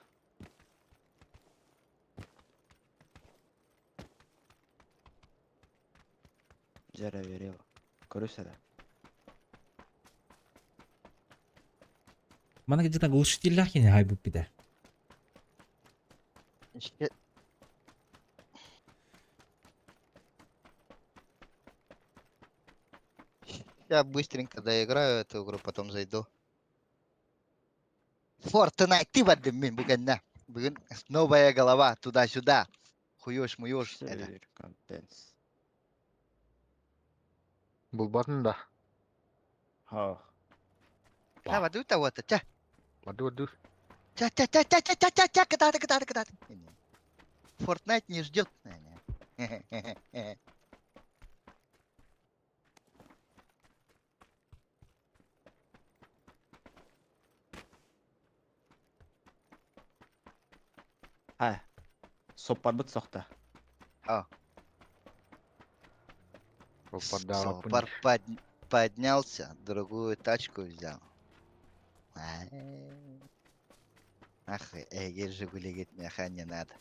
Jara bir yıl. Көрөсөз. Mana где-то глушитель кене хай буп биде. İşte. Я быстренько доиграю эту игру, потом зайду. Fortnite, ты подымин, бугана. Бүгін новая голова, туда-сюда. Хуёшь-муёшь. Это. Контенс. Bulbatın da. Ha. А, воду того-то, ча. Vadu. Ча, когда. Fortnite не ждет. Ha. Соппар бит сокта. Сопар поднялся, другую тачку взял. Ах, эгер Жигули гитмeye не надо.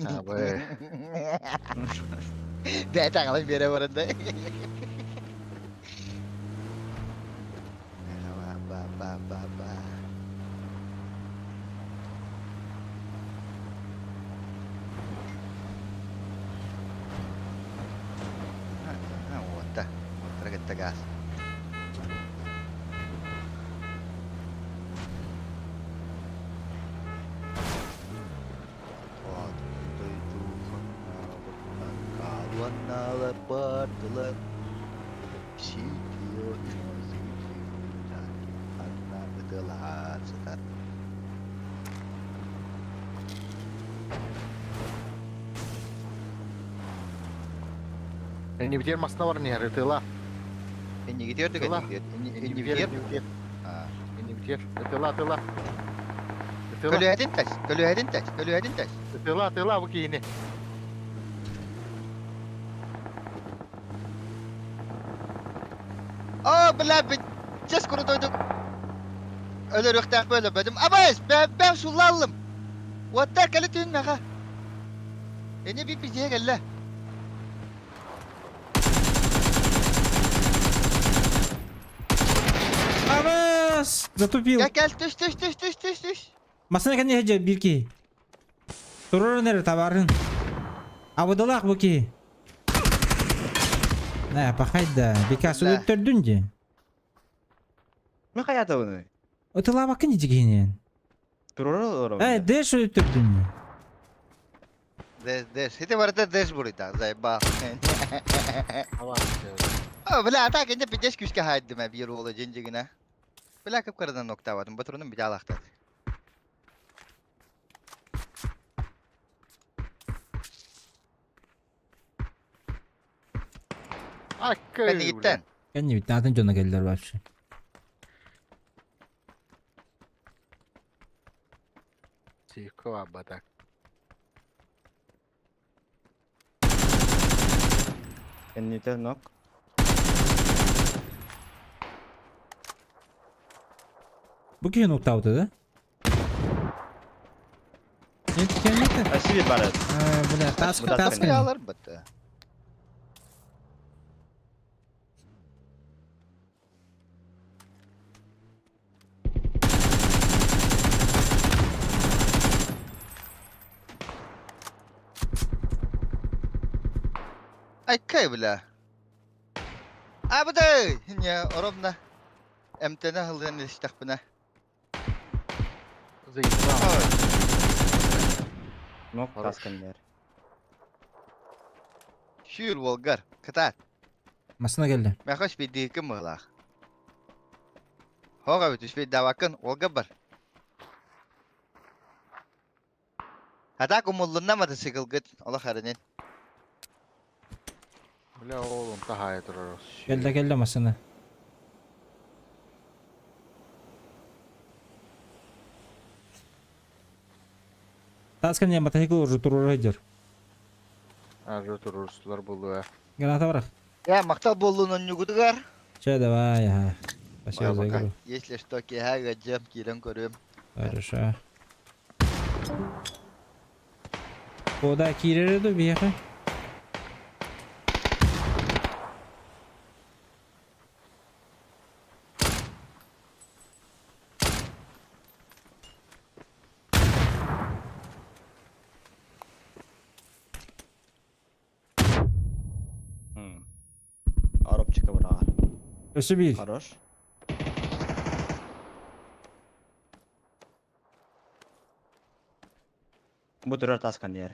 Ha be. Ben takalım bir yere varında. Ba. Вот. Трогать газ. Вот. Vannalar bardılar. Şikiyor şikiyor. Anladılar sıkar. Ne biter masna var ne rıtıla. İnni gidiyorduk Tıla. inni gidiyor. İnni Ne gidiyor. biter. Ha. Ne biter. Rıtıla. Rıtıla. Kölühedin taş. Kölühedin taş. Kölühedin taş. Rıtıla bu kiyini. Aa bile bir ses kurutuyduk. Öyle röhtek böyle bedim. Ama ben sullandım. Vattar kali tüyün meka. Beni bir biziye gelle. Abbas! Затупил. Gel düş. Masana kan haja bir ki. Turun nere tabarın. Abdullah bu ki. Ne yapakaydı? Birkaç Allah. öldürdünce. Ne hayata bunu? Otula bakın ciginin. Turun oğlum. Deş öldürdün. Des. Hadi vardı des burada. Zayba. Hava. Ama bile ata kendi bir des küske haydi me bir oğlu cincigine. Bile kıpkırdan nokta vardım. Baturunun bir daha laktı. Hakkı. Ben de gittin. Kan ni bitti atın cana geldiler var. Siko abadak. Ennitel nok. Bu ki nokta avdadı. Ne tükenmekte? Aşırı barat. Bu ne? Task Bu da task. Bir alır battı. Ay kay bile. Abi de ya oromda. Emtene hıldan iliştak buna. Zeytin. Nok Хорош. taskanlar. Şuyur Volgar. Kıtat. Masana geldi. Ben hoş bir dikim mıhlak. Hoga bütüş bir davakın Volga bar. Hatta kumullunamadı sıkılgıt. Allah harinin. Bile oğlum daha dururuz. Geldi masana. Task kan mata hekul turur hajar. Arı dururuzlar buluyor. Granata bırak. Ya maktal bolluğunun yugudugar. Че давай, ага. Давай, Спасибо за пока. игру. Если что, кига джем кирен көрөм. Хорошо. Куда кирere de bir yakın. Arapçıka bırak. Ösü bir. Хорош. Bu durar taskan yer.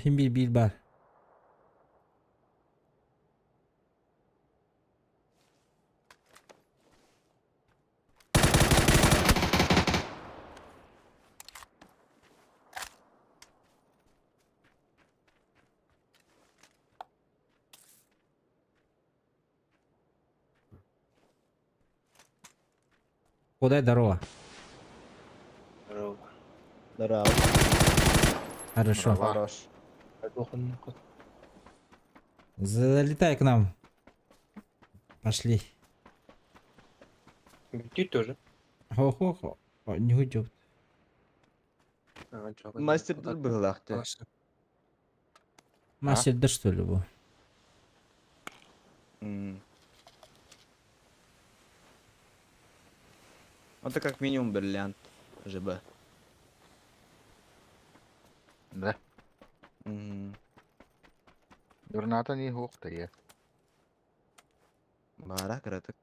Hem bir bar. Куда здорово. Durar. Хорошо. Здорово. Хорош. Залетай к нам. Пошли. Ты тоже. Хо-хо-хо. Не уйдет. Мастер dur bıhlaktı. Мастер, да что ли его? Это как минимум бриллиант. ЖБ. Ne? Granata niye hok da ya? Бара, краток.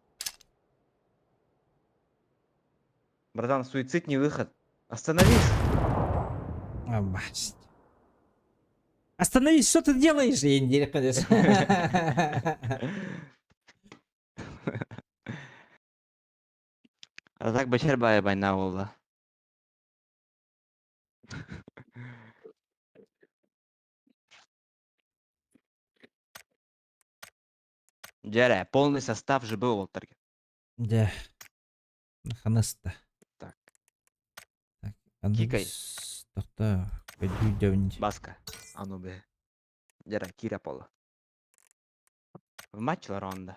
Братан, суицид не выход. Остановись! Обасть. Остановись, что ты делаешь? Я не делаю, А так бачар бая байна oldu. Джере, полный состав же был в алтарке. Да. Ханыста. Так, Кикай. Кикай. Тоқта. Көдүйдеуінде. Баска. А ну бе. Джере, Кира Пола. В матче ронда.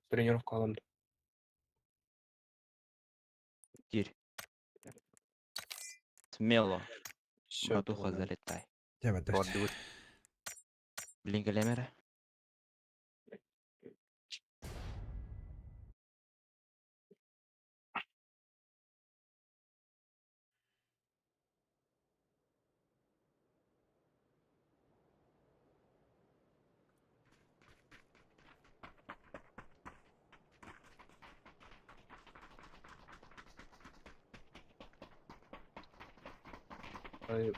Тренировка алынды. Кир. Смело. Всё, Батуха понял. залетай. Тебе дört. Блинкалемере. Ай,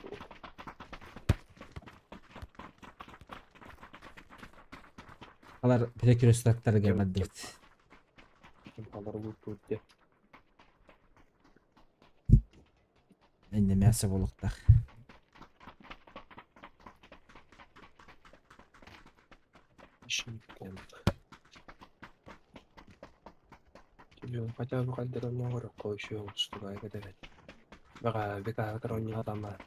Алар прекурсораттарга бардык. алар бұл де. Энди мясо болуктак. Işin geldi. Тебе хотя бы когда не говорю, кое еще что говорит. Бага бека кроме адама.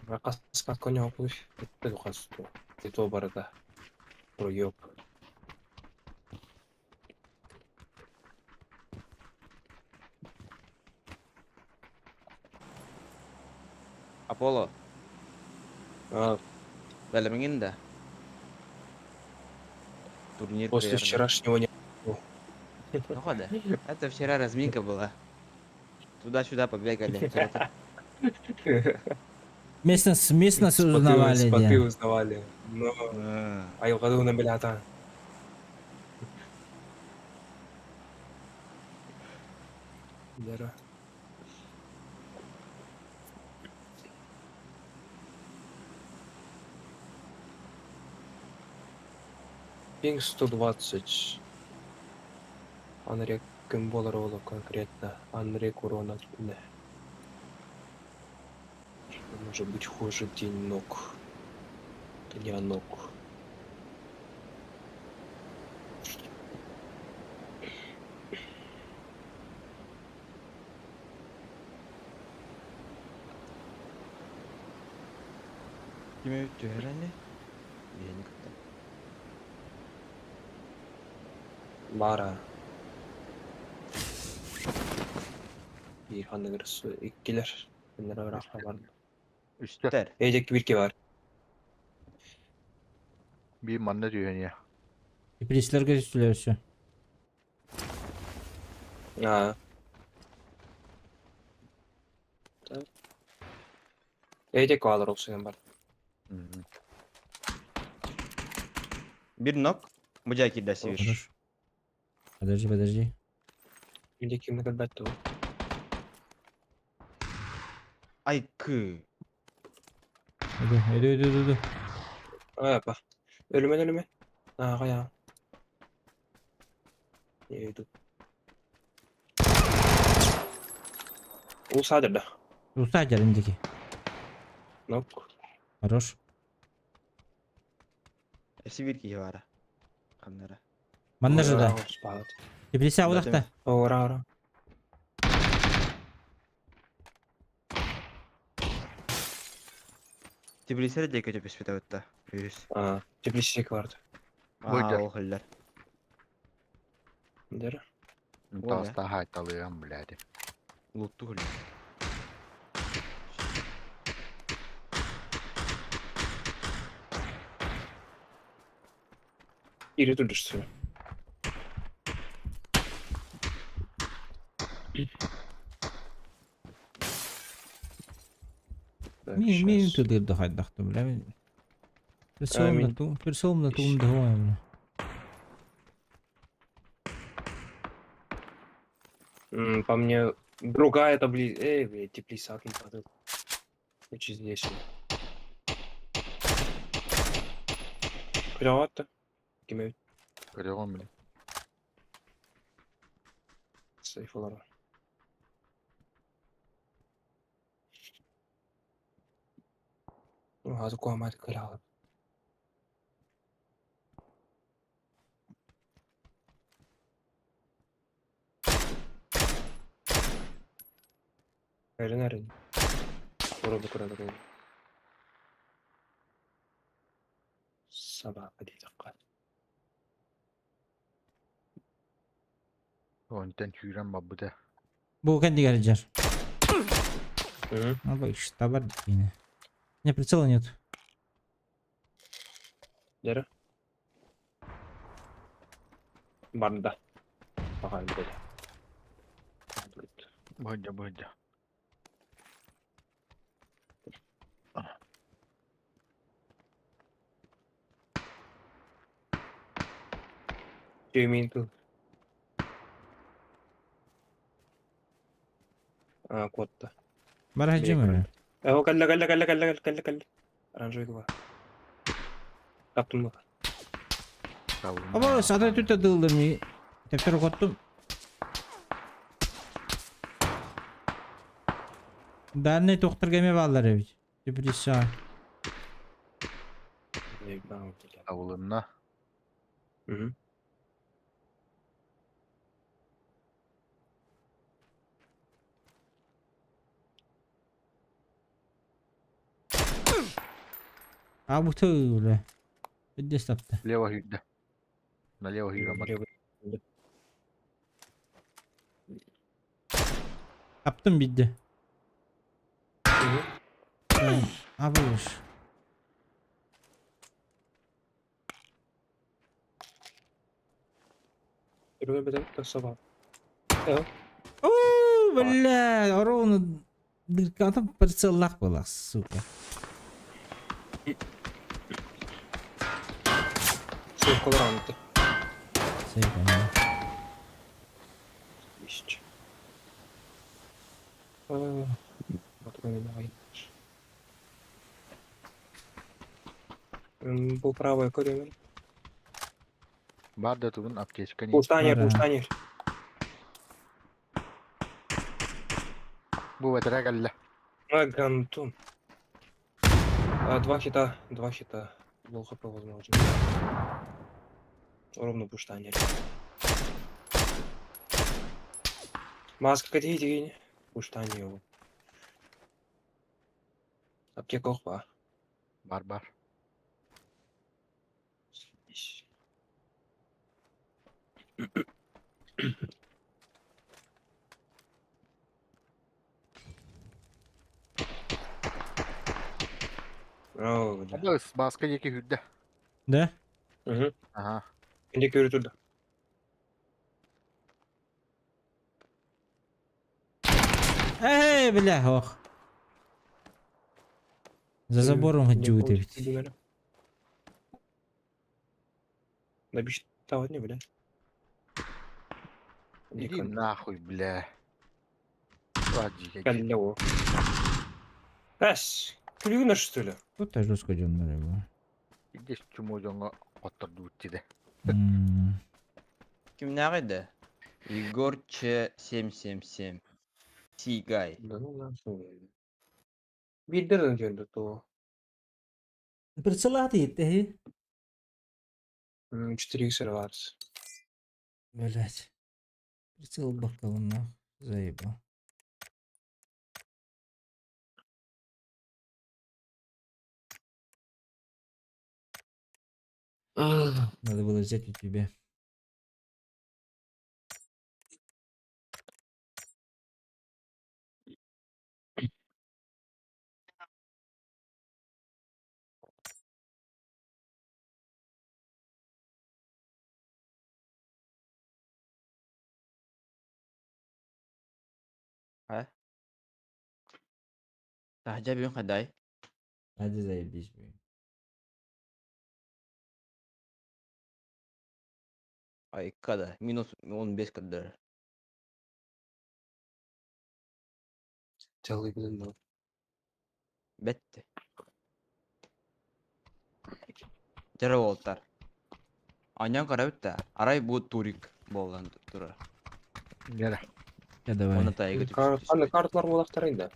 Бага скат коня окуш. Это хасто. Это барда. Проёб. Аполло. А, Бәлемеңін да. Турнир. после примерно. вчерашнего не. Ну хода. Это вчера разминка была. Туда-сюда побегали. Местность узнавали. Споты де. узнавали. Но А, айылгады уны билата. Дара. Пинг 120. Анрек кім болар олы конкретно? Анрек урона не. Может быть хуже день ног. Дня ног. Kime öttü herhalde? Yeni kıta. Бара. Bir handa kırısı ikkiler. Bunlara bırakma var. Üstte Der. Eydeki bir ki var. bir manna diyor ya. Пришлерге түшүлөр все. Ha. Eydeki alır olsun var. Bir nok. Mücahit de sivir. Хорошо. Подожди. Eydeki kimlik elbette o. Ay kı. Иди. Ha bak. Ölüme. Ha kaya. Eydu. O sadece. Устать элиндеги. Nok. Хорош. Sivir ki var. Kanlara. Манна же да. Спад. Теплиса удакта. Ора. Tbilisi'de de kötü bir spite öttü. Virüs. Ha. Teplisik vardı. Buydu. Aa o hıller. Dere. Tasta haytalıyorum biladi. Luttu hıller. İri durursun. Мен тудырды хайдакты билем. Аминь. Прицелом тугумда хуа. По мне другая таблица. Блядь, теплиса не падает. Лучше здесь. Креатта. Кime Görüyorum bile. sayfalara. Hazır koymadı kral. Nerede? Burada. Sabah hadi dakika. Önden tüyren babı da. Bu kendi гаражар. Hı. А бак что бар дикine. У меня прицела нет. Nere? Banda. Bakalım böyle. Bıhınca. Cemintu. Kotta. Бар хажим öyle. O kalla. Aranjoy var. Kaptım mı? Ama sada tüte dıldır mı? Tepter koydum. Darne doktor gemi bağlar evi. Deprisa. Avulunna. Hı hı. А bu tüy öyle. Bir de saptı. Leva hüdde. Налево hüdde bak. Yaptım bitti. Hı hı. Abulur. Ürün bir de sabah. Evet. Ооо, бля, ровно дырка там прицеллах была, сука. Sırf anlattı. Sevdim. İşçi. Bakalım ne ayıpmış. Bu правая корень. Бар да тугун аптечка не. Пустанер. Bu vetere geldi. Гантун. Два хита. Был хп, возможно. Ровно пуштанер. Маска категории. Пуштанер его. Аптека охпа. Бар. Bravo. Hadi baskı yeki hüdde. Да? Hı hı. Aha. Beni gördürdü. Эй, бля, ох. За забором хочу выдавить. Да bir daha ne bile. İdi nahуй, бля. Ради Kelle o. Pes. Gülüyor что ли? Тут тоже жестко дёрнули его. İdi çumu jonga oturdu uçide. Kim nerede? Igor Ç777. Сигай. Да ну нахуй. Bildirin diyordu то. Прицела ты. 4 иксер var. Блять. Прицел бакал нахуй. Заебал. Надо было взять у тебя. Ha? Tahja bilang kaday. Hadi заебись, блин. Айкада. Минус 15 кадр. Целый блин. Бетти. Жара болтар. Анян карабытта. Арай бу турик болгон тура. Gel. Ya давай. Оны тайгы Каны карталар болактар инде.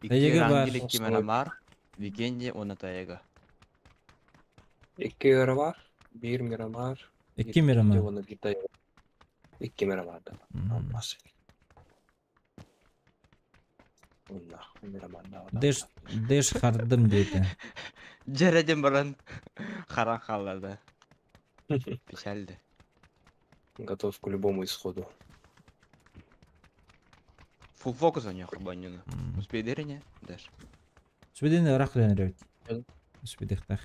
Тайгы бар. Икки Мирамар, Викенди, оны тайгы. 2 öre var. 1 Miramar. 2 Miramar. Onu bir de 2 Miramar da. Olmaz. Allah Miramar da. Дэш хардым дейді. Жараден баран харан халларда. Печальді. Готов к любому исходу. Фул фокус у него банюна. Успейдеріне, Даш. Сүбеден ырақ ленер өт. Ел. Сүбедектақ.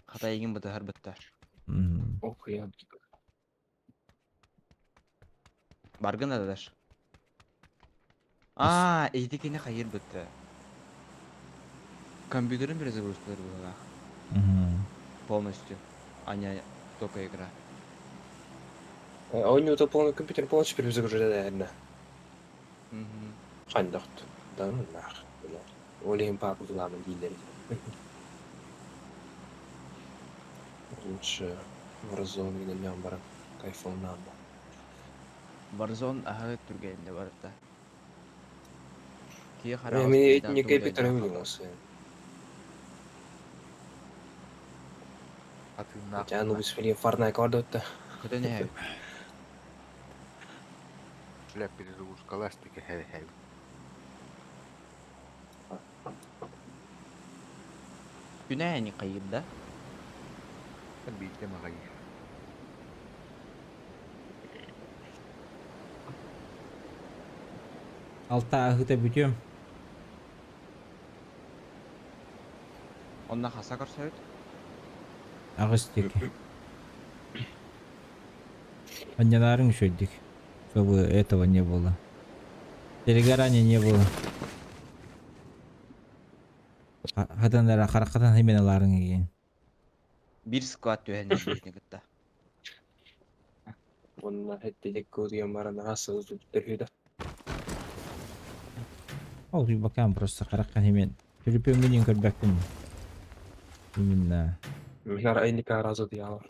Хата егін бұты харбыттар. Ох, я. Баргын ады Даш. Эйдекене қайыр бұтты. Компьютерін бір загрузкалар бұлға. Полностью. А не только игра. А у него полный компьютер полностью перезагружает, наверное. Қандақт. Да ну нах. Ойлайын папа ғыламын дейлер. Лучше Warzone или ням барам. Кайфолнам. Warzone ағы түргейінде барыпта. Кие Мен не компьютер емеймін осы. Atın Хотя ну біз фильм Fortnite vardı ötті. Көтен әй. Şöyle перезагрузкалась таки хай. Күнә әні қайырда. Ben bildim ağayı. Алта ағыта бүтем. Онна қаса қарса өт. Ағыз теке. Анняларың шөлдік. Чтобы этого не было. Перегорания не было. Хаданлара қарақатан хеменаларың еген. Bir squat түйәне бетіне күтті. Onlar hep көзген баран ағасы ұзып түрхейді. Ол бакам просто қараққан хемен. Филиппинген көрбәкпін. Именно Мен айника разы диялар.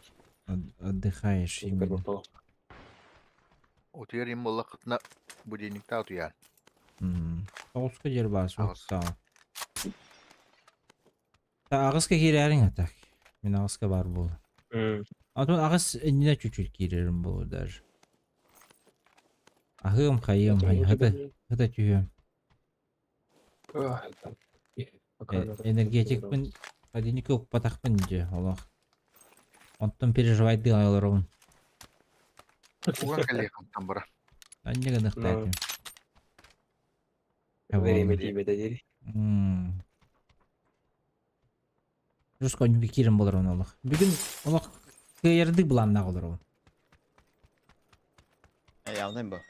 отдыхаешь именно. Otuyor immolla kıtına budinlikte atıyor. Соғысқа жер бар, Ағыс. соғысқа. Ағысқа керерің атақ. Мен ағысқа бар болды. Антон ағыс әніне чуть-чуть керерім болды даже. Ағым, қайым, хыда түйем. Энергетикпін, қаденікі оқпатақпын же, олақ. Онтан переживайды айларым. Ulan kalıyakım tam bura. Аннеға дықтайтым. Время тебе дадери. Жұрсқа үнгі керім болар оны олақ. Бүгін олақ күйердік бұланна қолар ол. Әй, алдайым бұл.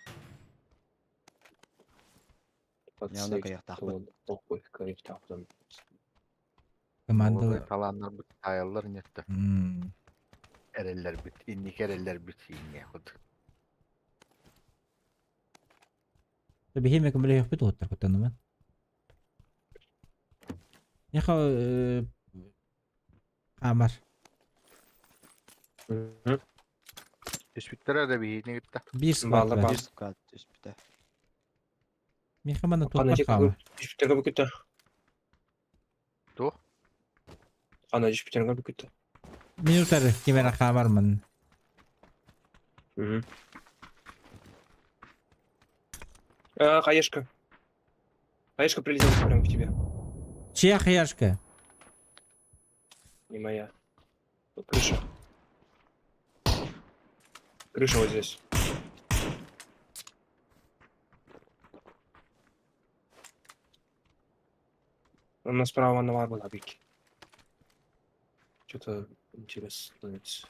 Yanında kayak takma. Ой, kayak takma. Команда... Falanlar bit, ayarlar nette. Ereller bit, indik ereller bit yine kod. Бихемия көмілі еқпет оғыттар көттені мен. Неқа... Амар. Üspitler de bir yine gitti. Bir Bağlar, сквад bağlar. бар. Bir squat üspüte. Меха мана Қана тоқпар қамы. Жіптерге бүкітті. Tuh. Қана жіптерге бүкітті. Минутары кемера қамармын. Хаешка. Хаешка прилетела прямо к тебе. Чья хаяшка? Не моя. Вот крыша. Крыша вот здесь. Она справа на варвар набики. Что-то интересно становится.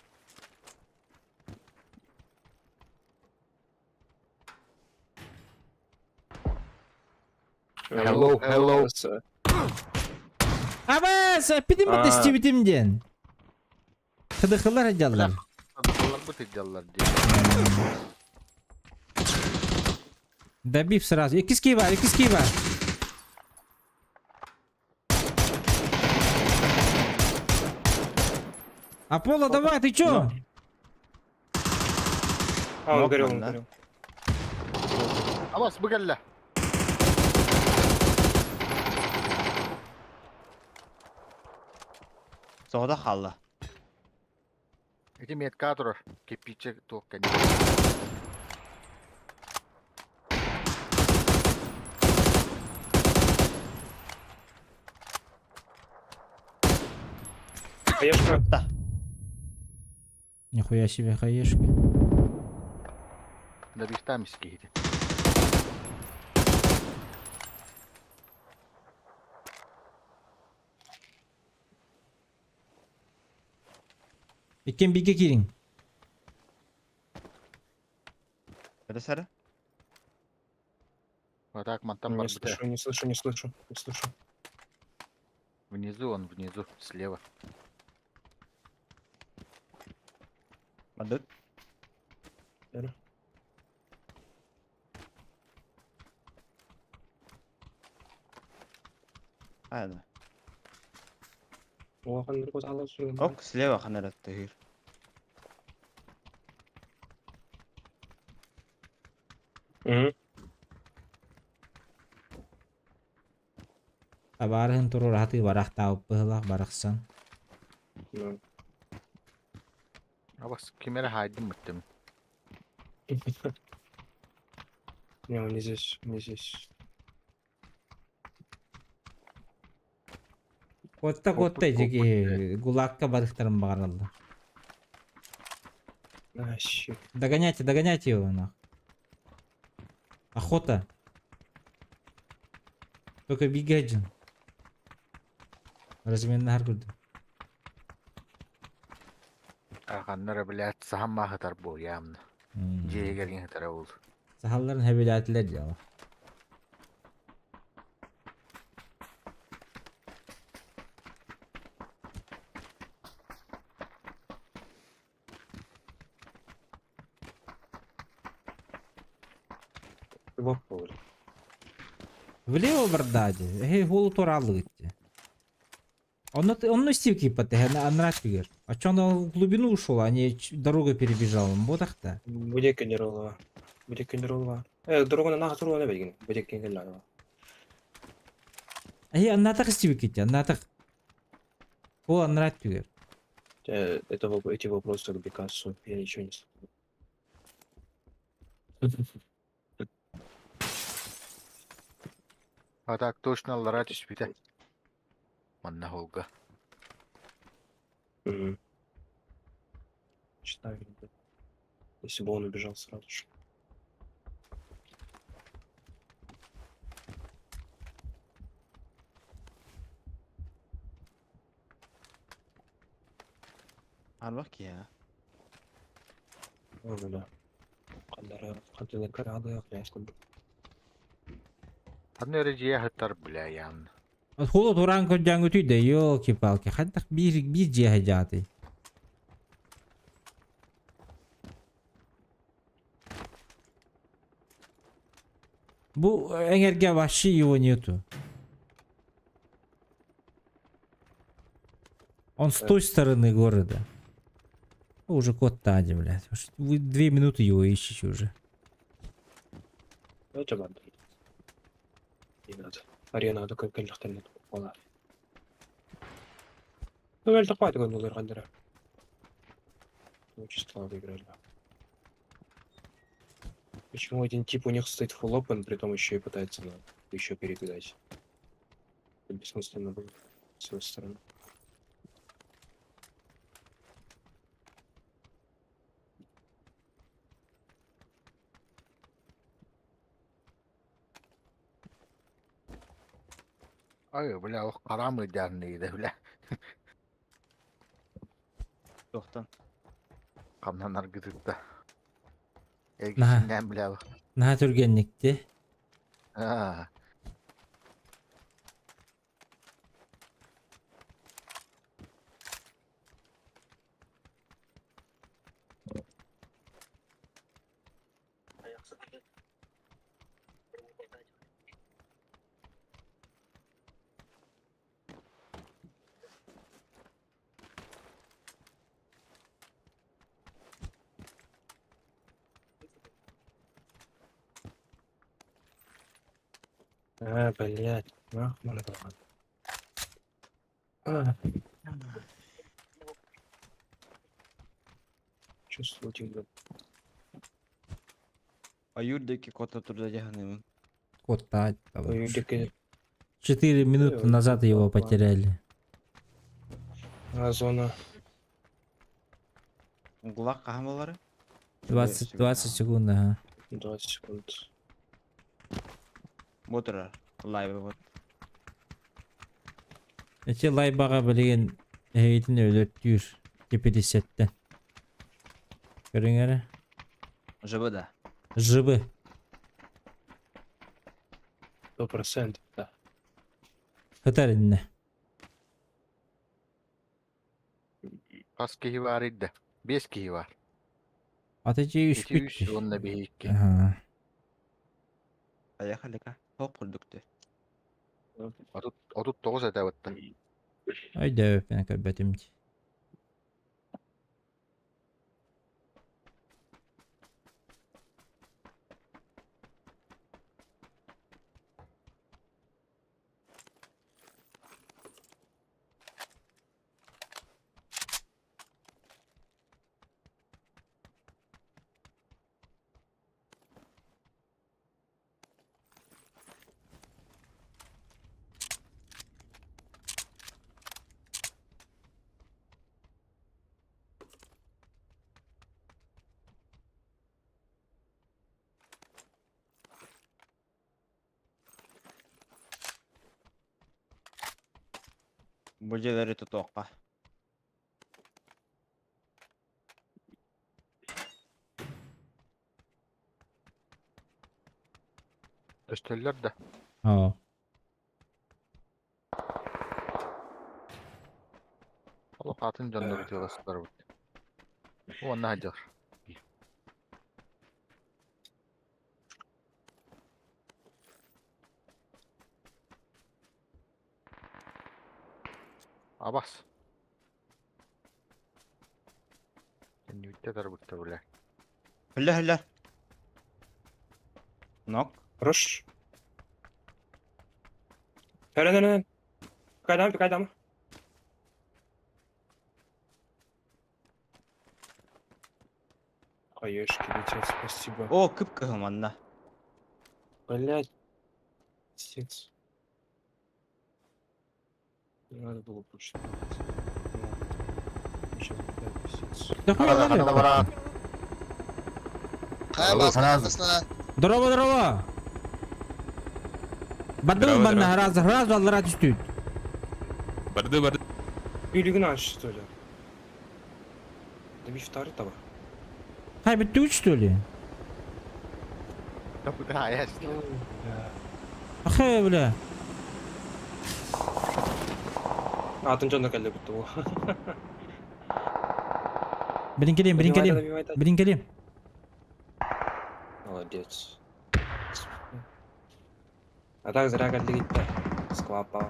Hello, hello. Aba sepidin mi Aa. testi bitimden? Kıdıklılar hacallar. Adamlar bu ticallar diye. Добив сразу. Ikisi var, ikisi var. Аполло, давай, ты чё? А, он Ног горел, нам, он да? горел. Abbas bu gelle. Soğuda kaldı. İki metka durur. Kepiçe tokken. Хаешка. Да. Нихуя себе хаешки. Da bir tane miskiydi. Ekken bir kirin. Это сэр? Вот так мантам Не бар слышу, не слышу, не слышу, не слышу. Внизу он, внизу, слева. Мадут. Ver. Айда. Оған бір көз алып жүрген. Ок, слева ханарат тагир. Мгм. Tabarın turu rahatı barak tavıp bıhlak baraksan. Ну. Abbas kimere haydi muttum. Не, он не здесь, не здесь. Kotta kotta jeki gulakka barıktarım bağırıldı. А, щит. Догоняйте его нах. Охота. Только бегать же. Разменный hargurdu. Ağanlara bile sahan mı hatar bu yamını. C'ye gelin hatar oldu. Sahalların hebelatler ya. Его поле. Влево бардади. Голу туралы gitti. Он стив кипати, анрат фигер. А чё он в глубину ушел, а не дорогу перебежал? Ботах-то. Будет генералова. Будет генералова. Дороганы наға тұру не бәйген. Будет генералова. Аннатах стив китти, аннатах. Ол анрат фигер. Эти вопросы к Бекасу я ничего не слышу. А так точно ларать испита. Манна холга. Мгм. Читаю. Если бы он убежал сразу же. Albak ya. Öyle. Kadınlar karadı yok ya. Anne C'ye hatar bile yamını. Холо туран көдөн өтүйдө, ёлки-палки. Хаддак bir жеhe жаты. Bu энерге вообще его нету. Он с той стороны города. Уже кот Тади, блядь. Вы 2 минуты его ищете уже. Давайте ладно. Не надо. Арена только көллөхтен ола. Ну, эль тапайды ғой олар қандыра. Чисто выиграли. Почему один тип у них стоит full open, при том еще и пытается еще перекидать? Это бессмысленно было с его стороны. Ay bile o kara mı derniydi bile. Тоқтан. Kamdanlar gıdıkta. Nah. Elgisinden bile o. Naha türgenlikti. Ha. Блядь. Нахуй надо. Чувствуете, блядь. А Юрдеки кота туда тягнем. Кота. Ой, дикие 4 минуты Ой, назад ой, его ладно. потеряли. зона. Гулак кахамалары? 20 секунд, ага. 20 секунд. Ботыра. Лайвы вот. Эти лайбаға білген әйетін өлөттүйір. Кепелесеттен. Көріңері? Жабы да. Жыбы. 100%. Да. Хытар инне. Kas kihi var idde? 5 kihi var. Атачы 3 2 3 бітті. onunla bir 2. Ага. Поехали-ка. Хоп, курдукты. 39 edevatta. Айда өпен кәлбәтімді. Бөжелері тұтуаққа. Üsteller de. Aa. Allah atın canını bitiyor lasıkları bitti. O ne hacar? Abbas. Sen bitti der bitti bile. Hülle. Нок. Хорош. Пикайдан. Пикайдан. Хаешки летят, спасибо. О, кып кығыманна. Блядь. Пиздец. Не надо было больше. Сейчас, блядь, пиздец. Hadi var. Ha basına. Дрова. Бадыл банна раз аллара түстүт. Барды. Юлигін аш, что ли? Да bir второй табар. Хай бітті үч, что ли? Bu da ayaş. Ахай, бля. Атын жонда келді бітті ол. Бірін келем. Молодец. А так зря келді кетті. Склапа.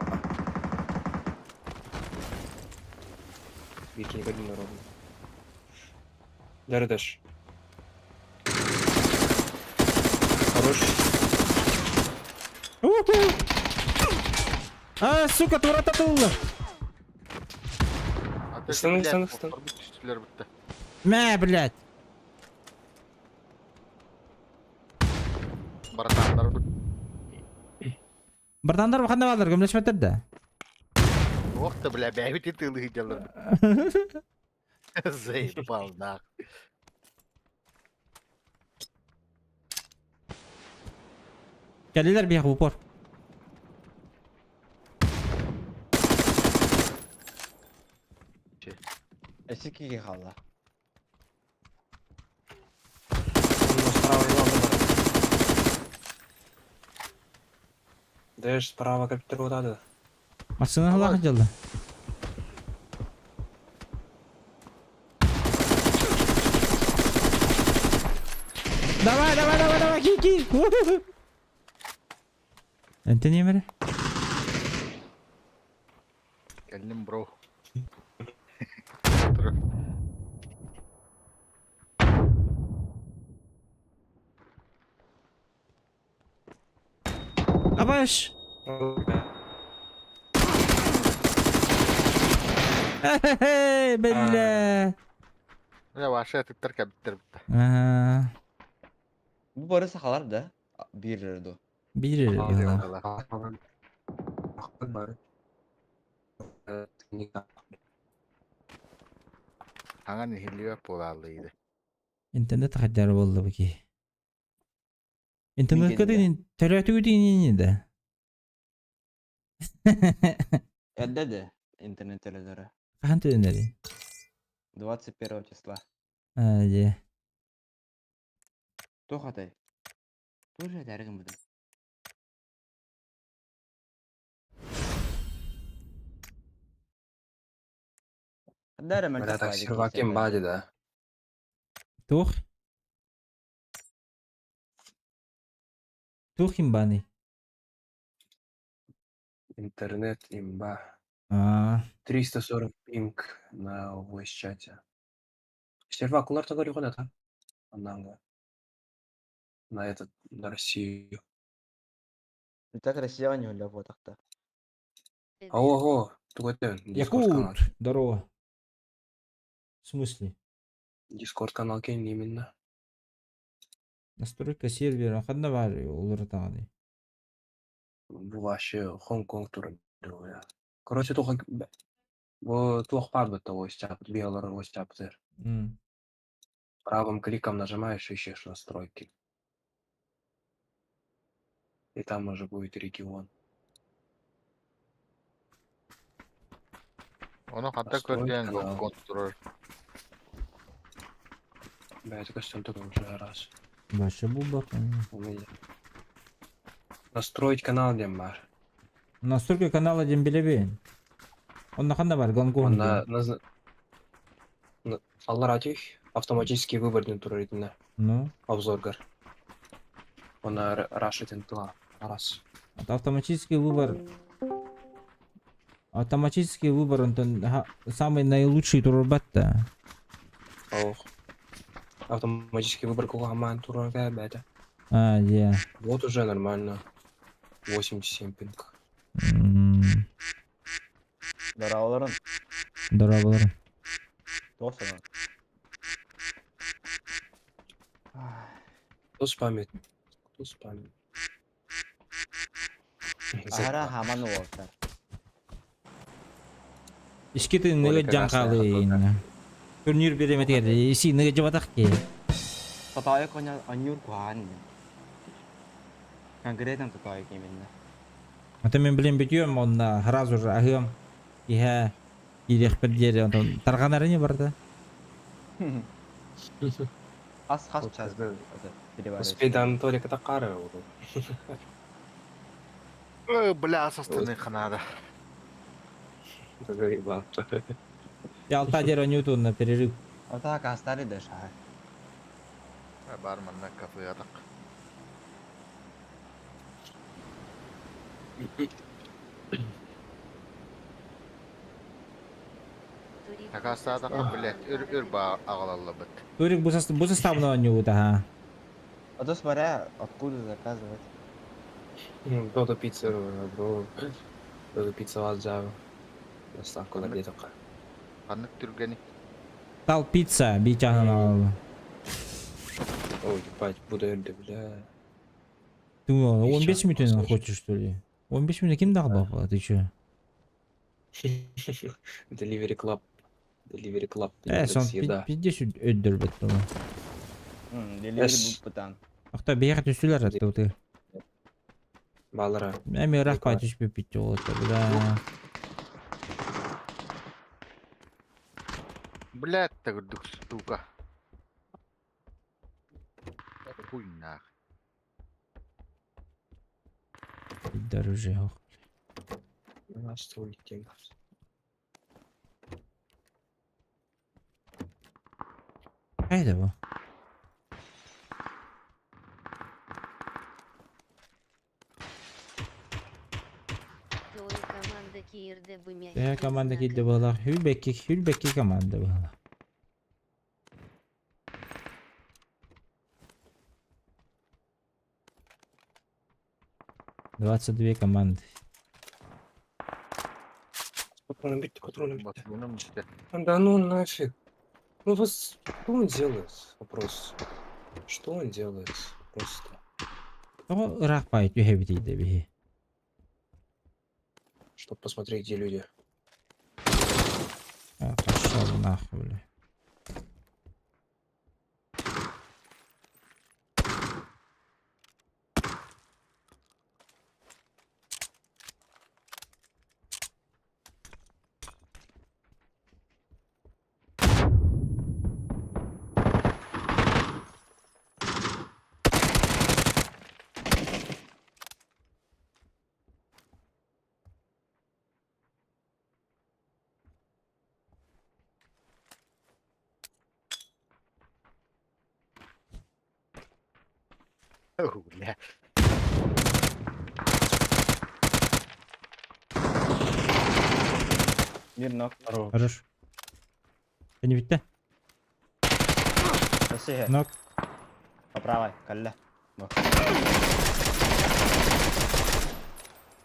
Викинг один ровно. Дәрдеш. Хорош. А, сука, тура татылды. Islanın. Üstler bitti. Мә, блядь. Baratanlar bitti. Бартандар бақанда балдар, көмлешметтерді. Оқты бля, бәйбіт етілі хителер. Заебал, нах. Келелер бияқ упор. Эсикеге қалды. Дэш справа капитер отады. Масына халақы жалды. Давай, ки. Энте немері? Geldim bro. Абай, Yavaş. Bella. Ne başa tıktır kabittir bitti. Aa, Bu barı sakalar da bir lirdı. bilir ya. Hangi nihiliyor polarlıydı. İnternet hakkari oldu bu ki. İnternet Bilgin de. kadar terörü ödeyini de. Elde de internet teleleri. Kahan töneri? 21 числа. Hadi. Тоқатай. Тоже дәрігім бұдым. Дәрі мәлі Бля, так серваким бади, да. Тух? Тух имбани. Интернет имба. Aa, 340 пинг на voice чате. Сервакулар-то говорю, куда то на этот, на Россию. Так Россияға не өлі бұдақта. Ого, туготен, Дискорд канал. Якут. Здорово. В смысле? Дискорд канал кейн именно. Настройка сервера. Қанда бар олар тағады. Бұл вообще Хонконг туры. Короче, только вот тух падает voice чат, белый voice чат. Правым кликом нажимаешь, ищешь настройки. И там уже будет регион. Onu hatta Настрой körgen канал. yok kontrol. Да, это костюм только уже раз. Başı bu bak. У меня. Настроить канал где бар. Настройка канала дем билебен. Он қанда бар? Он Гонконг. Аллар атих автоматический выборный туры Ну, обзоргар. Он рашитен тыла. Раз. это автоматический выбор. Автоматический выбор, он самый наилучший турбатта. Ох. Автоматический выбор кугаман тура бета. А, я. Вот уже нормально. 87 пинг. Дарауларын. Здорово. Тоқсана. Кто спамит? Кто спамит? Ара хаман уолтар. İşketi nıgı can kalıyın. Турнир беремет ерді. Isi nıgı cıvataq ki. Татайы коня анюр куан. Конкретно татайы кеменно. Ата мен білем бетиyorum onda harazur ahım. Иха ирек bir yeri ondan. Tarğanары не бар да? Хас Вот час. когда Спидан Толика Такары. Bля со стороны Канада. Заебал. Ya 6 дер Ньютон на перерыв. Ата кастары да шахар. Barmanla kafaya tak. Takasla tak bilet ür ba ağlalla bit. Турик bu составного Ньюта, ha. Ата смотря откуда заказывать. Додо пицца, бро. Додо пицца вас Java. Доставка на где-то. Kanık Türgeni. Tal pizza bir canını al. Ой, ебать, буду öldü бля. Ты 15 Сейчас минут послушай. хочешь, что ли? 15 минут kim dağ baba? Ты чё? Delivery Club. Delivery Club. Son Еда. piddes öldür bet baba. Деливери Эс. бұттан. Aqta beyaq düştüler hatta bu tı. Балара. Әме рахпа düşüp bitti o da bla. Блядь, так дух штука. Хуй нах. Дороже yok. Настройки. Haydi bu. Твой команда Киирде бымя. Ya komanda kildi bala. Hülbekki komanda bala. 22 команды. Патроны бить, патроны бить. Батуным işte. Да ну нафиг. Ну вас, что он делает? Вопрос. Что он делает? Просто. О, Irak bayit yuhebitiydi bihi. Чтобы посмотреть, где люди. Пошел нахуй, бля. Бля. Bir nok. Хорош. Seni bitti. Россия. Нок. По правой. Калля. Nok.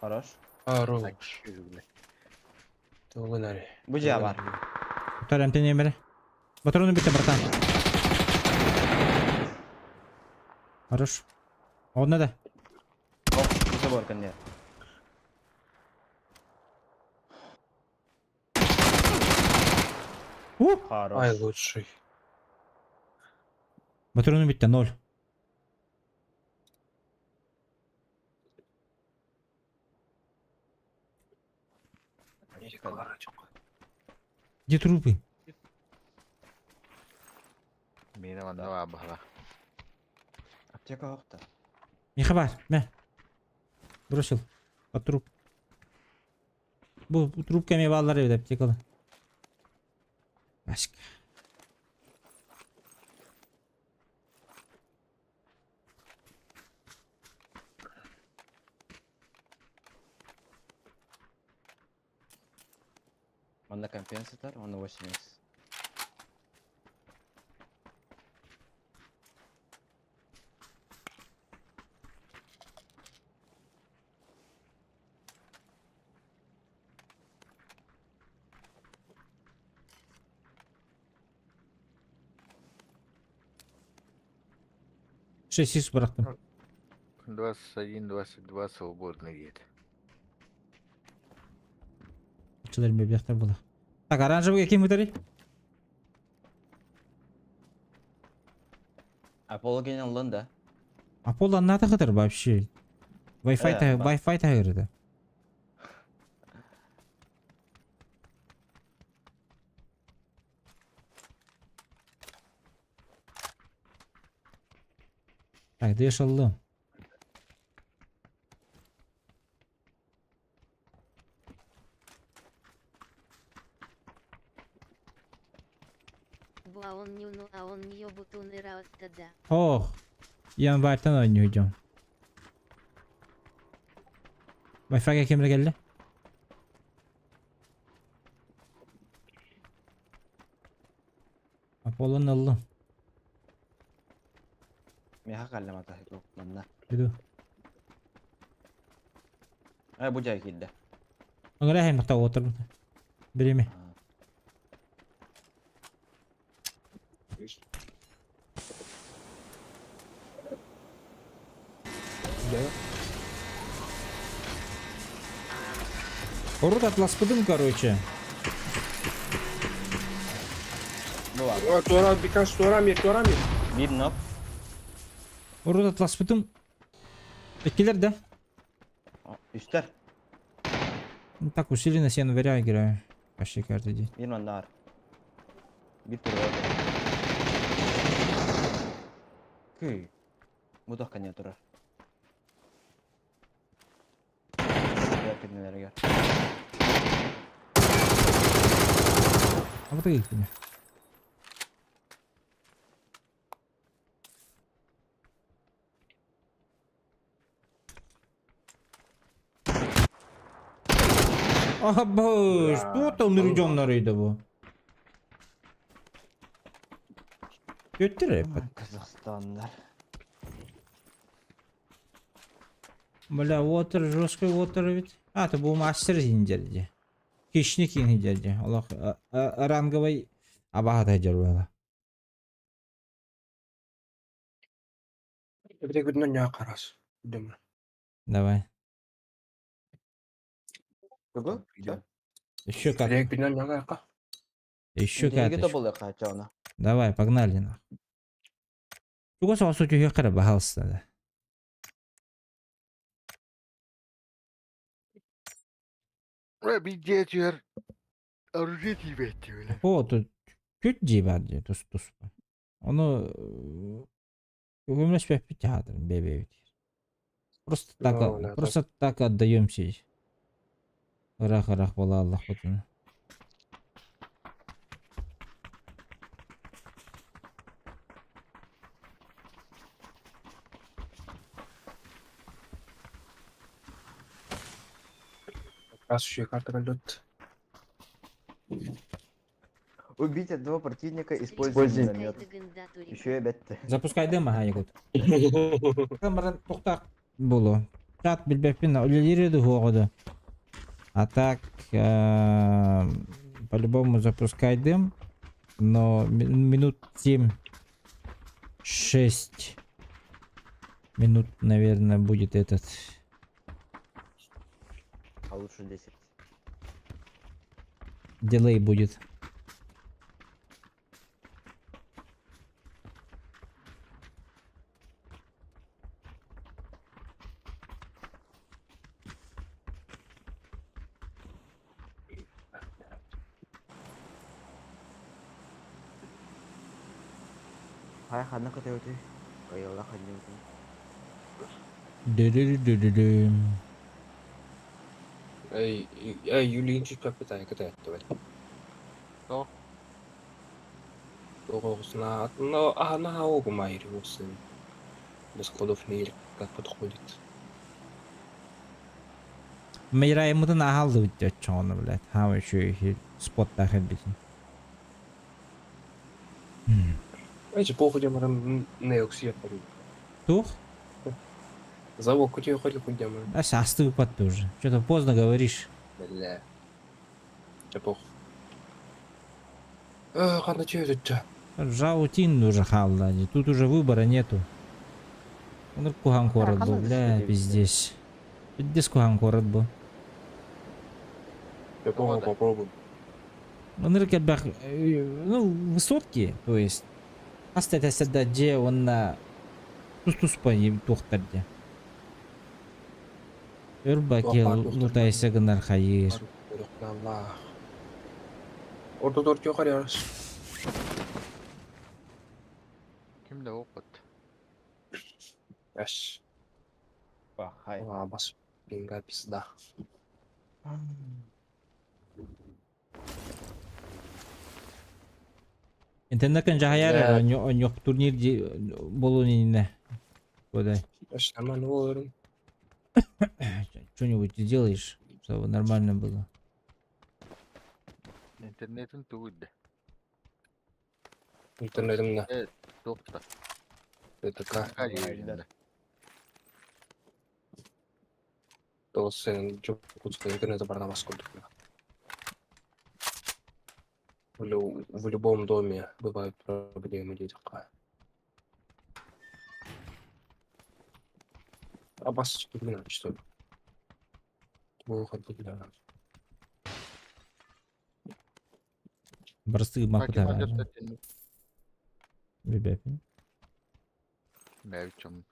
Хорош. Хорош. Bля. Толынари. Buca var. Tutar emten yemere. Батароны bitti братан. Хорош. Он надо. Hop. Bu sefer kan ya. Хорош. Ай, лучший. Батароны bitti 0. Где трупы? Benim anda var bala. Аптека yoktu. Михабар, мя. Бросил. Под труп. Bu трубками баллар evde аптекалы. Başka. Onda компенсатор, он 80. Шесть bıraktım. 21-22 свободный вид. Çılırım bebekler bu da. Так, оранжевый какие мутари? Apollo alındı. Apollo надо kadar вообще. Wi-Fi та бак. Wi-Fi тагырды. Так, да yaşaldım. А он не ну, а он не бутуны тогда. Oh. Yanvardan oynayacağım. Wi-Fi'ye kimle geldi? Apollo'nun aldım. Meha kallam atah yok bunda. Dedi. Ay bu cahilde. Ona hem hatta otur. Biri mi? Да? Orada atlaspıdım короче. Bu var. О, Туара, Бикаш, Туарами. Bir nok. Orada atlaspıdım. Etkiler de. Üster. Так усиленно с января играю. Почти каждый день. Bir manda var. Bir tur var. Köy. Bu da kanya durar. Diğer teknelere gel. А вот и их меня. Abo, что там наряженный bu? Götür hep. Kazakistanlar. Бля, water, жесткий water ведь. А, это был мастер индерди. Хищник индерди. Аллах, ранговый абахат хajар была. Эбитек бүтүнөн жаа карас. Демэ. Давай. Кого? Чё? Еще как. Эбитек бүтүнөн жаа каракка. Еще Деньги то каточку. был хотя Давай, погнали нахуй. Чего сразу суть ее хара бахался, да? Bir geçiyor. Arıcı tibetti öyle. О, тут чуть дебарди, тус. Оно умеешь пять театр, бебе. Просто так, Ну, да, просто так отдаемся. Рах, была Аллах хоть. Раз еще и карта галет. Убить одного противника, используя Используй. миномет. Еще и бетте. Запускай дым, ага, ягод. Камера тухтак было. Чат бильбепин, улилирует года. А так, по-любому запускай дым. Но минут 7-6 минут, наверное, будет этот. А лучше 10. Дилей будет. Хай хана ката өте. Кайла ханю. Ду-ду-ду-ду-ду. Эй, Юлиинчик как питание катает, давай. Кто? Тоғысына на оба майри осы. Без ходов не как подходит. Мейра ему-то нахал уйдет, что он, блядь. Хава еще и спот так битин. Эти походе мы не оксия пару. Тух? Завод кутью ходил кудем. А сейчас ты выпад тоже. Что-то поздно говоришь. Бля. Че пох. Хана че это? Жаутин уже халда. Тут уже выбора нету. Он кухан корот был, бля, пиздец. Пиздец кухан корот был. Я попробую. Он рыкербах, ну, высотки, то есть. Остается сюда, где он на тус по ним тухтарде. Өрбаке лутайся гынар хайыр. Allah. Orada dört yok arıyoruz. Kimde okut? Яш. Хай. Бас. Пинга пизда. Интернеттен жахаяр, он yok турнир болу не. Кодай. Яш, нормально olur. Что-нибудь сделаешь, чтобы нормально было. İnternetin tuğuydu. İnternetimde. Yoktu. ТТК. Her yerinde. То senin çok kutsu интернета барнамас курдук. В любом доме бывают проблемы детка. А бас блин, что ли? Выход для Барсты Hakim махутара. Hazretleri Бебепин. mevcum.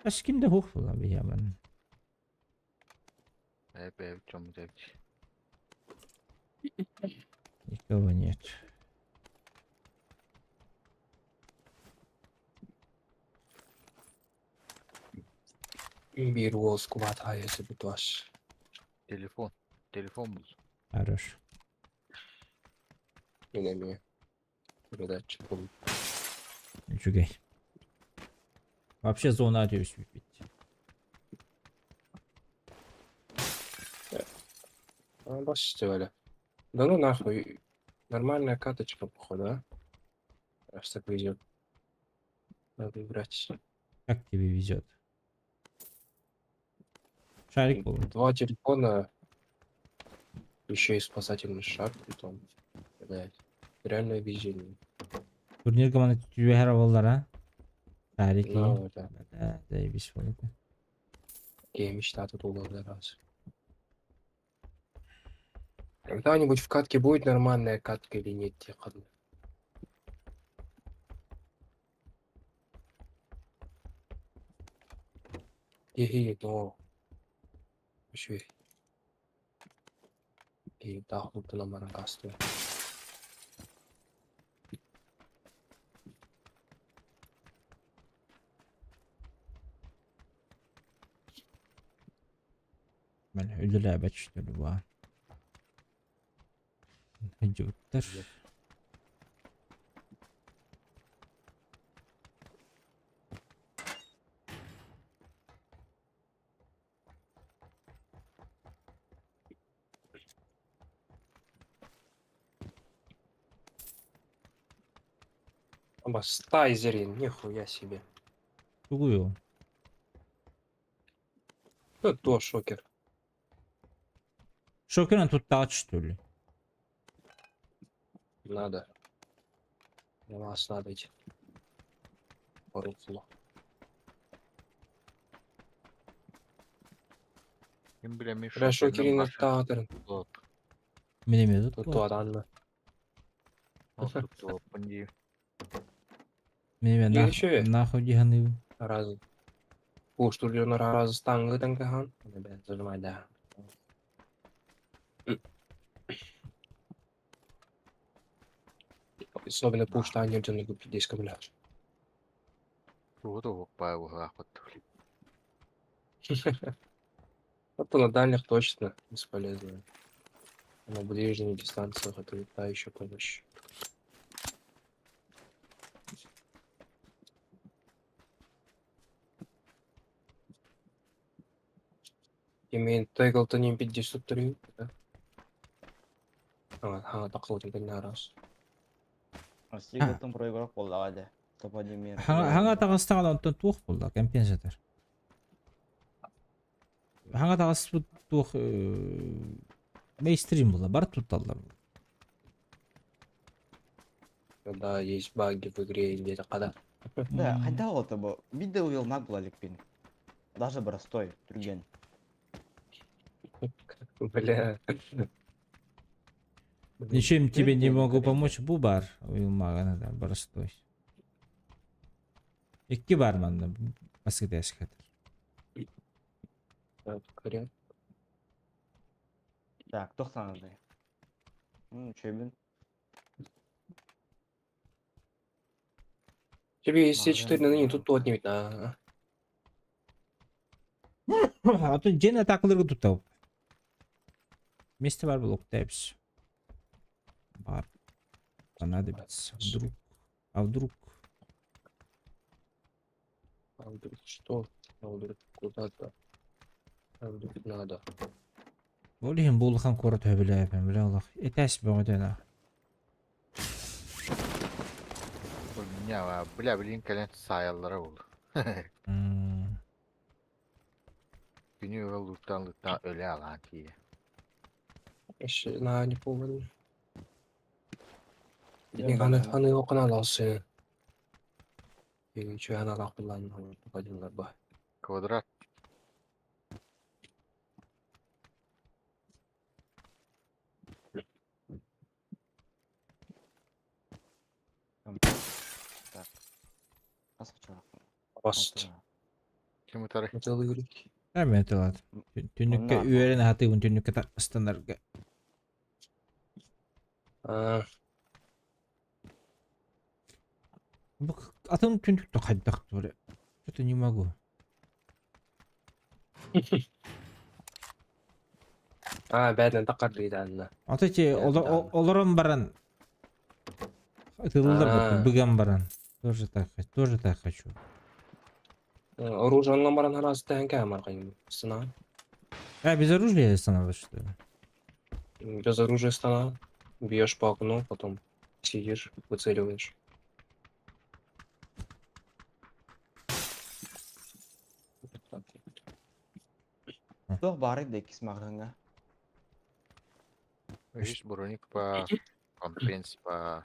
Ашкинде хух была бы яман. Mevcum devci. Никого нет. bir voz kuvat hayesi butaş. Telefon. Telefon bul. Хорош. Yine передатчик был. Ничугай. Вообще зона одевись выпить. Бас öyle. Да ну нахуй. Нормальная каточка, походу, а? Раз так везет. Надо играть. Как тебе везет? Шарик болот. 2 телефона, еще и спасательный шар, притом. Блядь. Реальное везение. Турнирге мана түбәһәр болар, а? Шарик. Ну, да. Да, заебись болот. Я мечта тут уголовный раз. Когда-нибудь в катке будет нормальная катка или нет, тихо. Еги, но... Еще и дохлуты на маракасту. Мен ödül бәчтәр була. Хәҗүттер. Оба стайзерин, нихуя себе. Тугую. То шокер. Шокерен тут тач түлі. Надо. Я вас надо идти. Поруфло. Kim bilemiş Бля, шокерин başı тағдырын. tot. Менеме Тут тут. аданны. Tutup topun diye. Менеме Ел еще нахуй диханы. раз. Уж тут он раз станга танкахан. Бля, зажимай, да. Особенно пуш они не купить здесь камля. Tuğu da hoppa bu hakut. Это на дальних точно бесполезно. На ближних дистанциях это та еще помощь. Имеет тегл-то не 53, да? Такой вот раз. Сигурдың проигрок болды ағады. Топодемир. Хаңа тағыстаған онтон туық болды, компенсатор. Хаңа тағыс туық мейстрим болды, бар тутталдар. Да, есть баги в игре где-то когда. Да, қайда олды бұл? Бидде уйылмақ бұл әлікпен. Даже простой, түрген. Бля. Ничем тебе не могу помочь, бу бар. Уйылмағаны да, простой. Екке бар манда, басқыда әскәтір. Коррект. Так, 90-ды. Чөбін. Тебе есть все 4 на ныне тут тот не видно. А то жен атақлырғы тұтау. Месте бар бұл оқытайбыз. Бар. Понадобится. Вдруг. А вдруг? А вдруг что? А вдруг куда-то? А вдруг надо? Олейін болыған қоры төбілі әпен, біле олақ. Етәсі бөңі дөна. Ne var? Bilin kalen sayallara oldu. Günü luttan öyle alan diye. Еще на не поводу. Не ханы окна ласы. И че она лахла на попадил на ба. Kvadrat. Қасық чорақпын. Баст. Kimi tarih? Это лырик. Әмін әтілады. Түнікке Онда үйерін атығын түнікке тақыстандарға. Атың түнікті қайдақты бәрі. Что-то не могу. бәрінен тақар дейді әнна. Аты те да. оларым баран. Атылылар бұты, бүгін баран. Тоже так хочу. Оружие баран арасы тәңке амарғайым. Стана. Без оружия становилось, что ли? Без оружия стана. Бьешь по окну, потом сидишь, выцеливаешь. Tuh bari da ikis mağranga. Hiç Bronik var. Kompens var.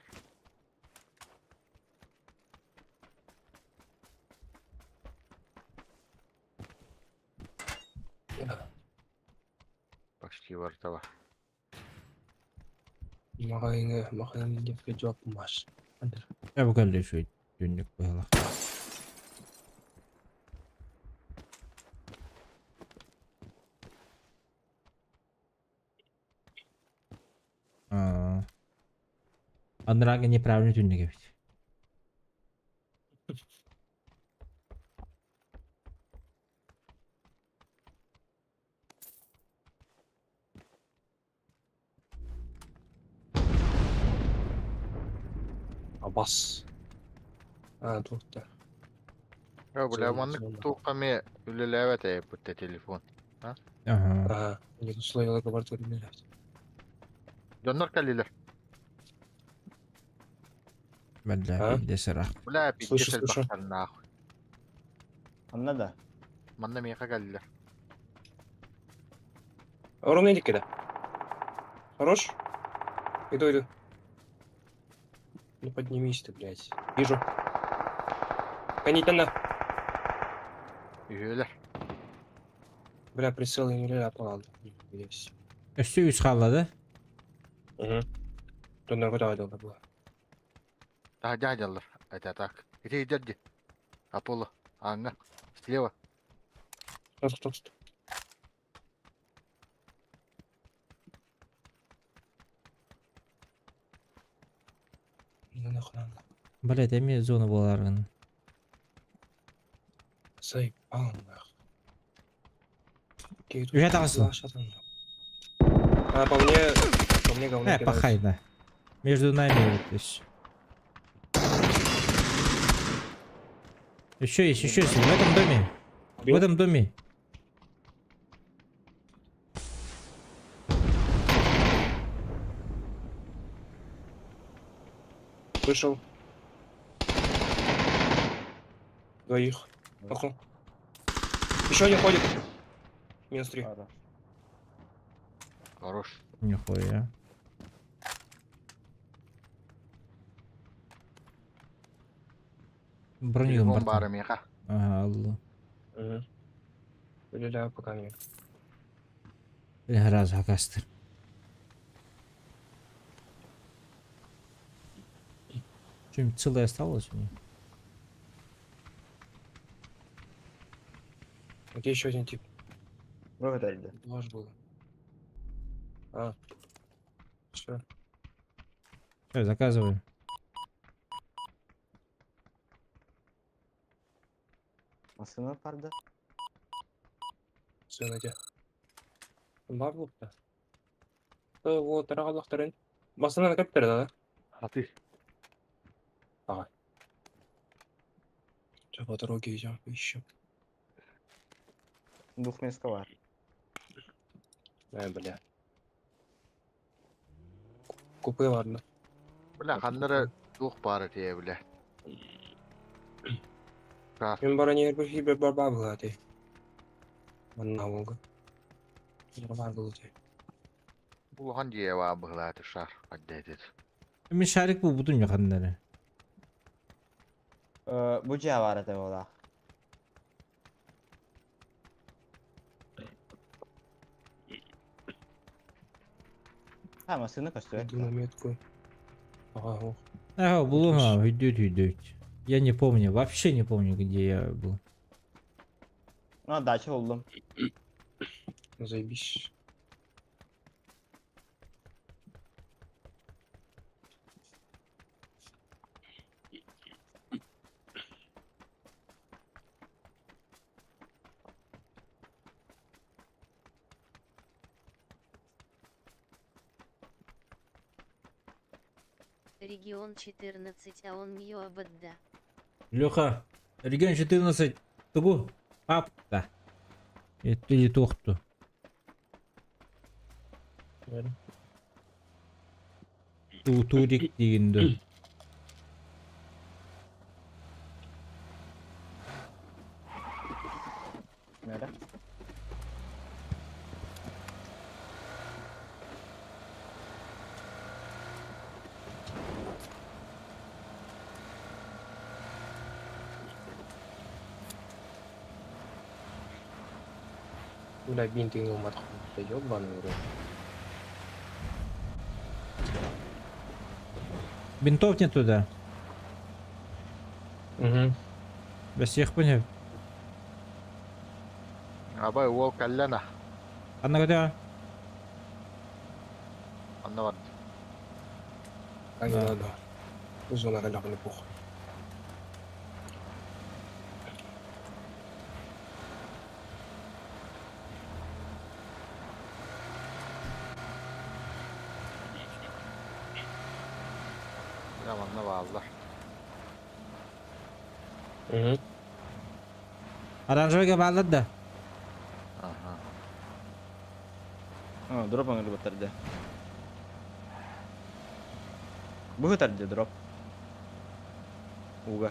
Почти вартова. Махайыңа депке жооп маш. Ya bu geldi şu günlük böyle. Однако неправильно тюнинг ведь. Бас. Туукта. Ya bu Zor, lamanlık zor. tuğkami ülelevete yapıtta telefon. Ага. Неге слойларга бар көрүнүп эле. Dönler kalliler. Бәллә, А? билде сырақ. Bula Слышу, piddesel слышу. baktar nahуй. Anla da. Manna meyka kalliler. Ровно иди кида. Хорош? Иду. Ну поднимись ты, блядь. Вижу. Канитана. Üyeler. Бля, прицел и не апал. Есть. Üstü 3 қалады. Донор куда было. Daha cacalar. Это так. Где идет? Аполло. Анна. Слева. Стоп. Ну нахуй. Бәлә, деме зона боларын. Заебал нахуй. Уже атасың. По мне говно кидается. Пахайна. Между нами вот есть. Еще есть. В этом доме. В Убил? этом доме. Вышел. Двоих. Оху. Еще один ходит. Минус 3. Хорош. Нихуя. Бронюем Телефон братан. бары мeyka. Ага, алло. Выделяю пока нет. Раз хакастер. Что-нибудь целое осталось у меня? Где еще один тип? Burada elde. Ваш был. Все. Все, заказываю. Masını parda. Все, найди. Бар болыпты. Вот, тарағалақтарын. Басынан кәптер, да? Atı. Сейчас по дороге идем, ищем. Двухместка var. Бля. Купе ладно. Bula kanlara tuğ bары diye bile. Мен бара не бір бар была ты. Мына олга. Бар был ты. Bu han diye var bıgılatı şar. Addedir. Мешарик bu budun yakınları. Bu civarı da ola. Ha masını kaçtı. Динамитку. Ага, Ага, был, ага, идет. Я не помню, вообще не помню, где я был. Ha daça buldum. заебись. Регион 14, а он Мьюабадда. Леха, регион 14, тугу, папта. Это или тохту. Турик дегенді. Nerede? Бля, бинты не умат. Да ёбаный в рот. Бинтов нет туда. Угу. Я всех понял. Абай ол калляна. Одна куда? Онна бар. А не Да. надо. Зона роляк не похуй. Прям онна баалар. Угу. Оранжевыйга bağladı da. Ага. Дроп аңыр батырды. Бұғы тәрді дроп. Уға.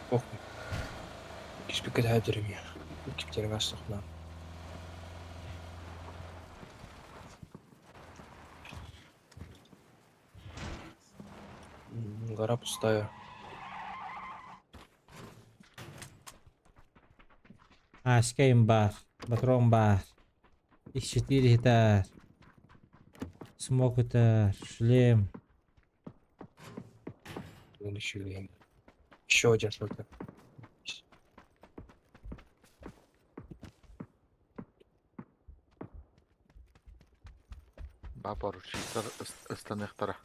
Похуй. Кишпи кет хәдерим я. Киптерин астықна. Гора пустая. Аскейм бар. Патрон бар. X4 гитар. Смок гитар. Шлем. Следующий время. Еще один что-то. Ба поручиктар ыстаныктара.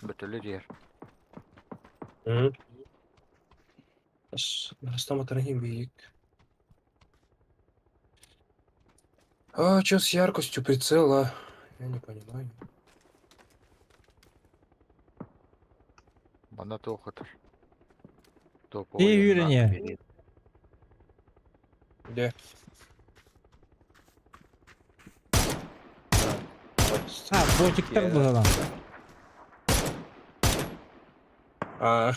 Бөтөлөр жер. Стоматология бейик. А, что с яркостью прицела? Я не понимаю. Бана тоқытыр. İyi yürünüyor. Где? Ha, ботиктар bu lan. А,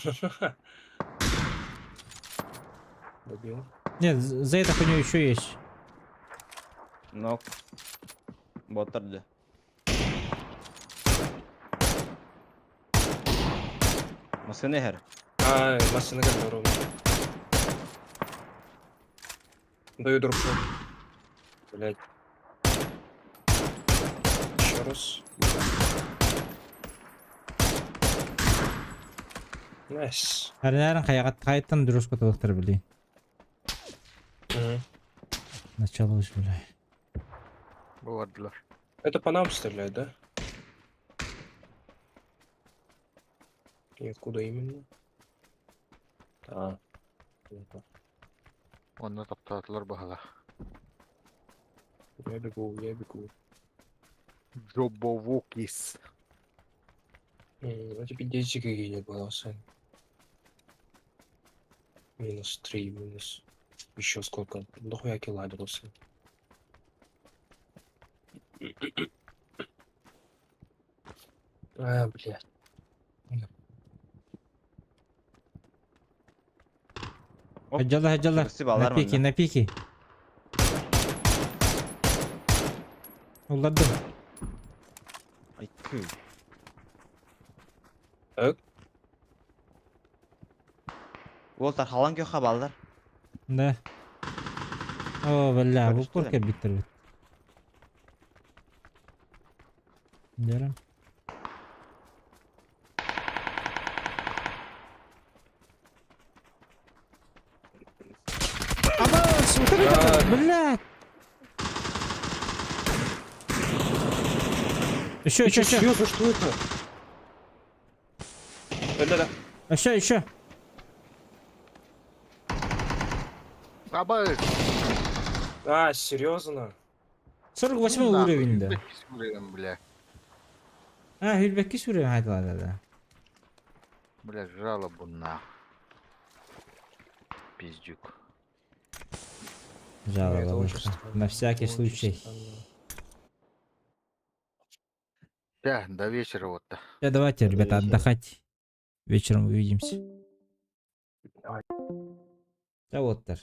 добил. Нет, за это у него еще есть. Нок. Батырды. Масыны хәр. А, массаны готовы. Даю дропшу. Блять. Еще раз. Найс. Әрін қайттан дұрыс көтіліктір білейін. Начало уж, бля. Бардылар. Это по нам стреляет, да? И откуда именно? А. понятно. Онна таптатылар баһала. Я бегу, я бегу. Джобовукис. А теперь 10 гигей не было, Сань. Минус 3, минус. Еще сколько? Дохуя килла дросы. А, блядь. Haccalar. Şurası bağlar mı На пике. Ulladım. Ay kü. Так? Ол тархалан кö хабалдар. Да. О, бля, bu Karıştı porka bitir bit. Diyorum. Aba, смотри, блядь. Еще. Серьезно, что это? Да. Еще. Абай. А, серьезно? 48 уровень, да. Уровень, бля. Ha, Hülbek'i sürüyor hadi da. Бля, жалобу на. Пиздюк. Это Жалоба очень вышла. странно. На всякий Очень случай. странно. Да, до вечера вот-то. Все, давайте, ребята, вечера. отдыхать. Вечером увидимся. Давай. Да вот так.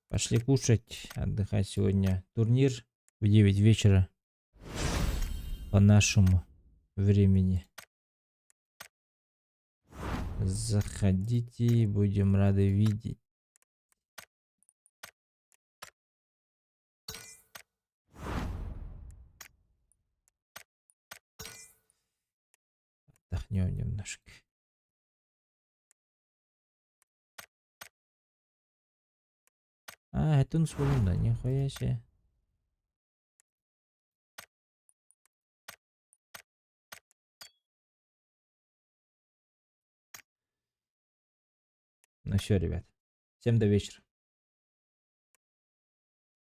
Пошли кушать, отдыхать сегодня. Турнир в 9 вечера по нашему времени. Заходите, будем рады видеть. Отдохнем немножко. А, это да, нихуя себе. Ну все, ребят. Всем до вечера.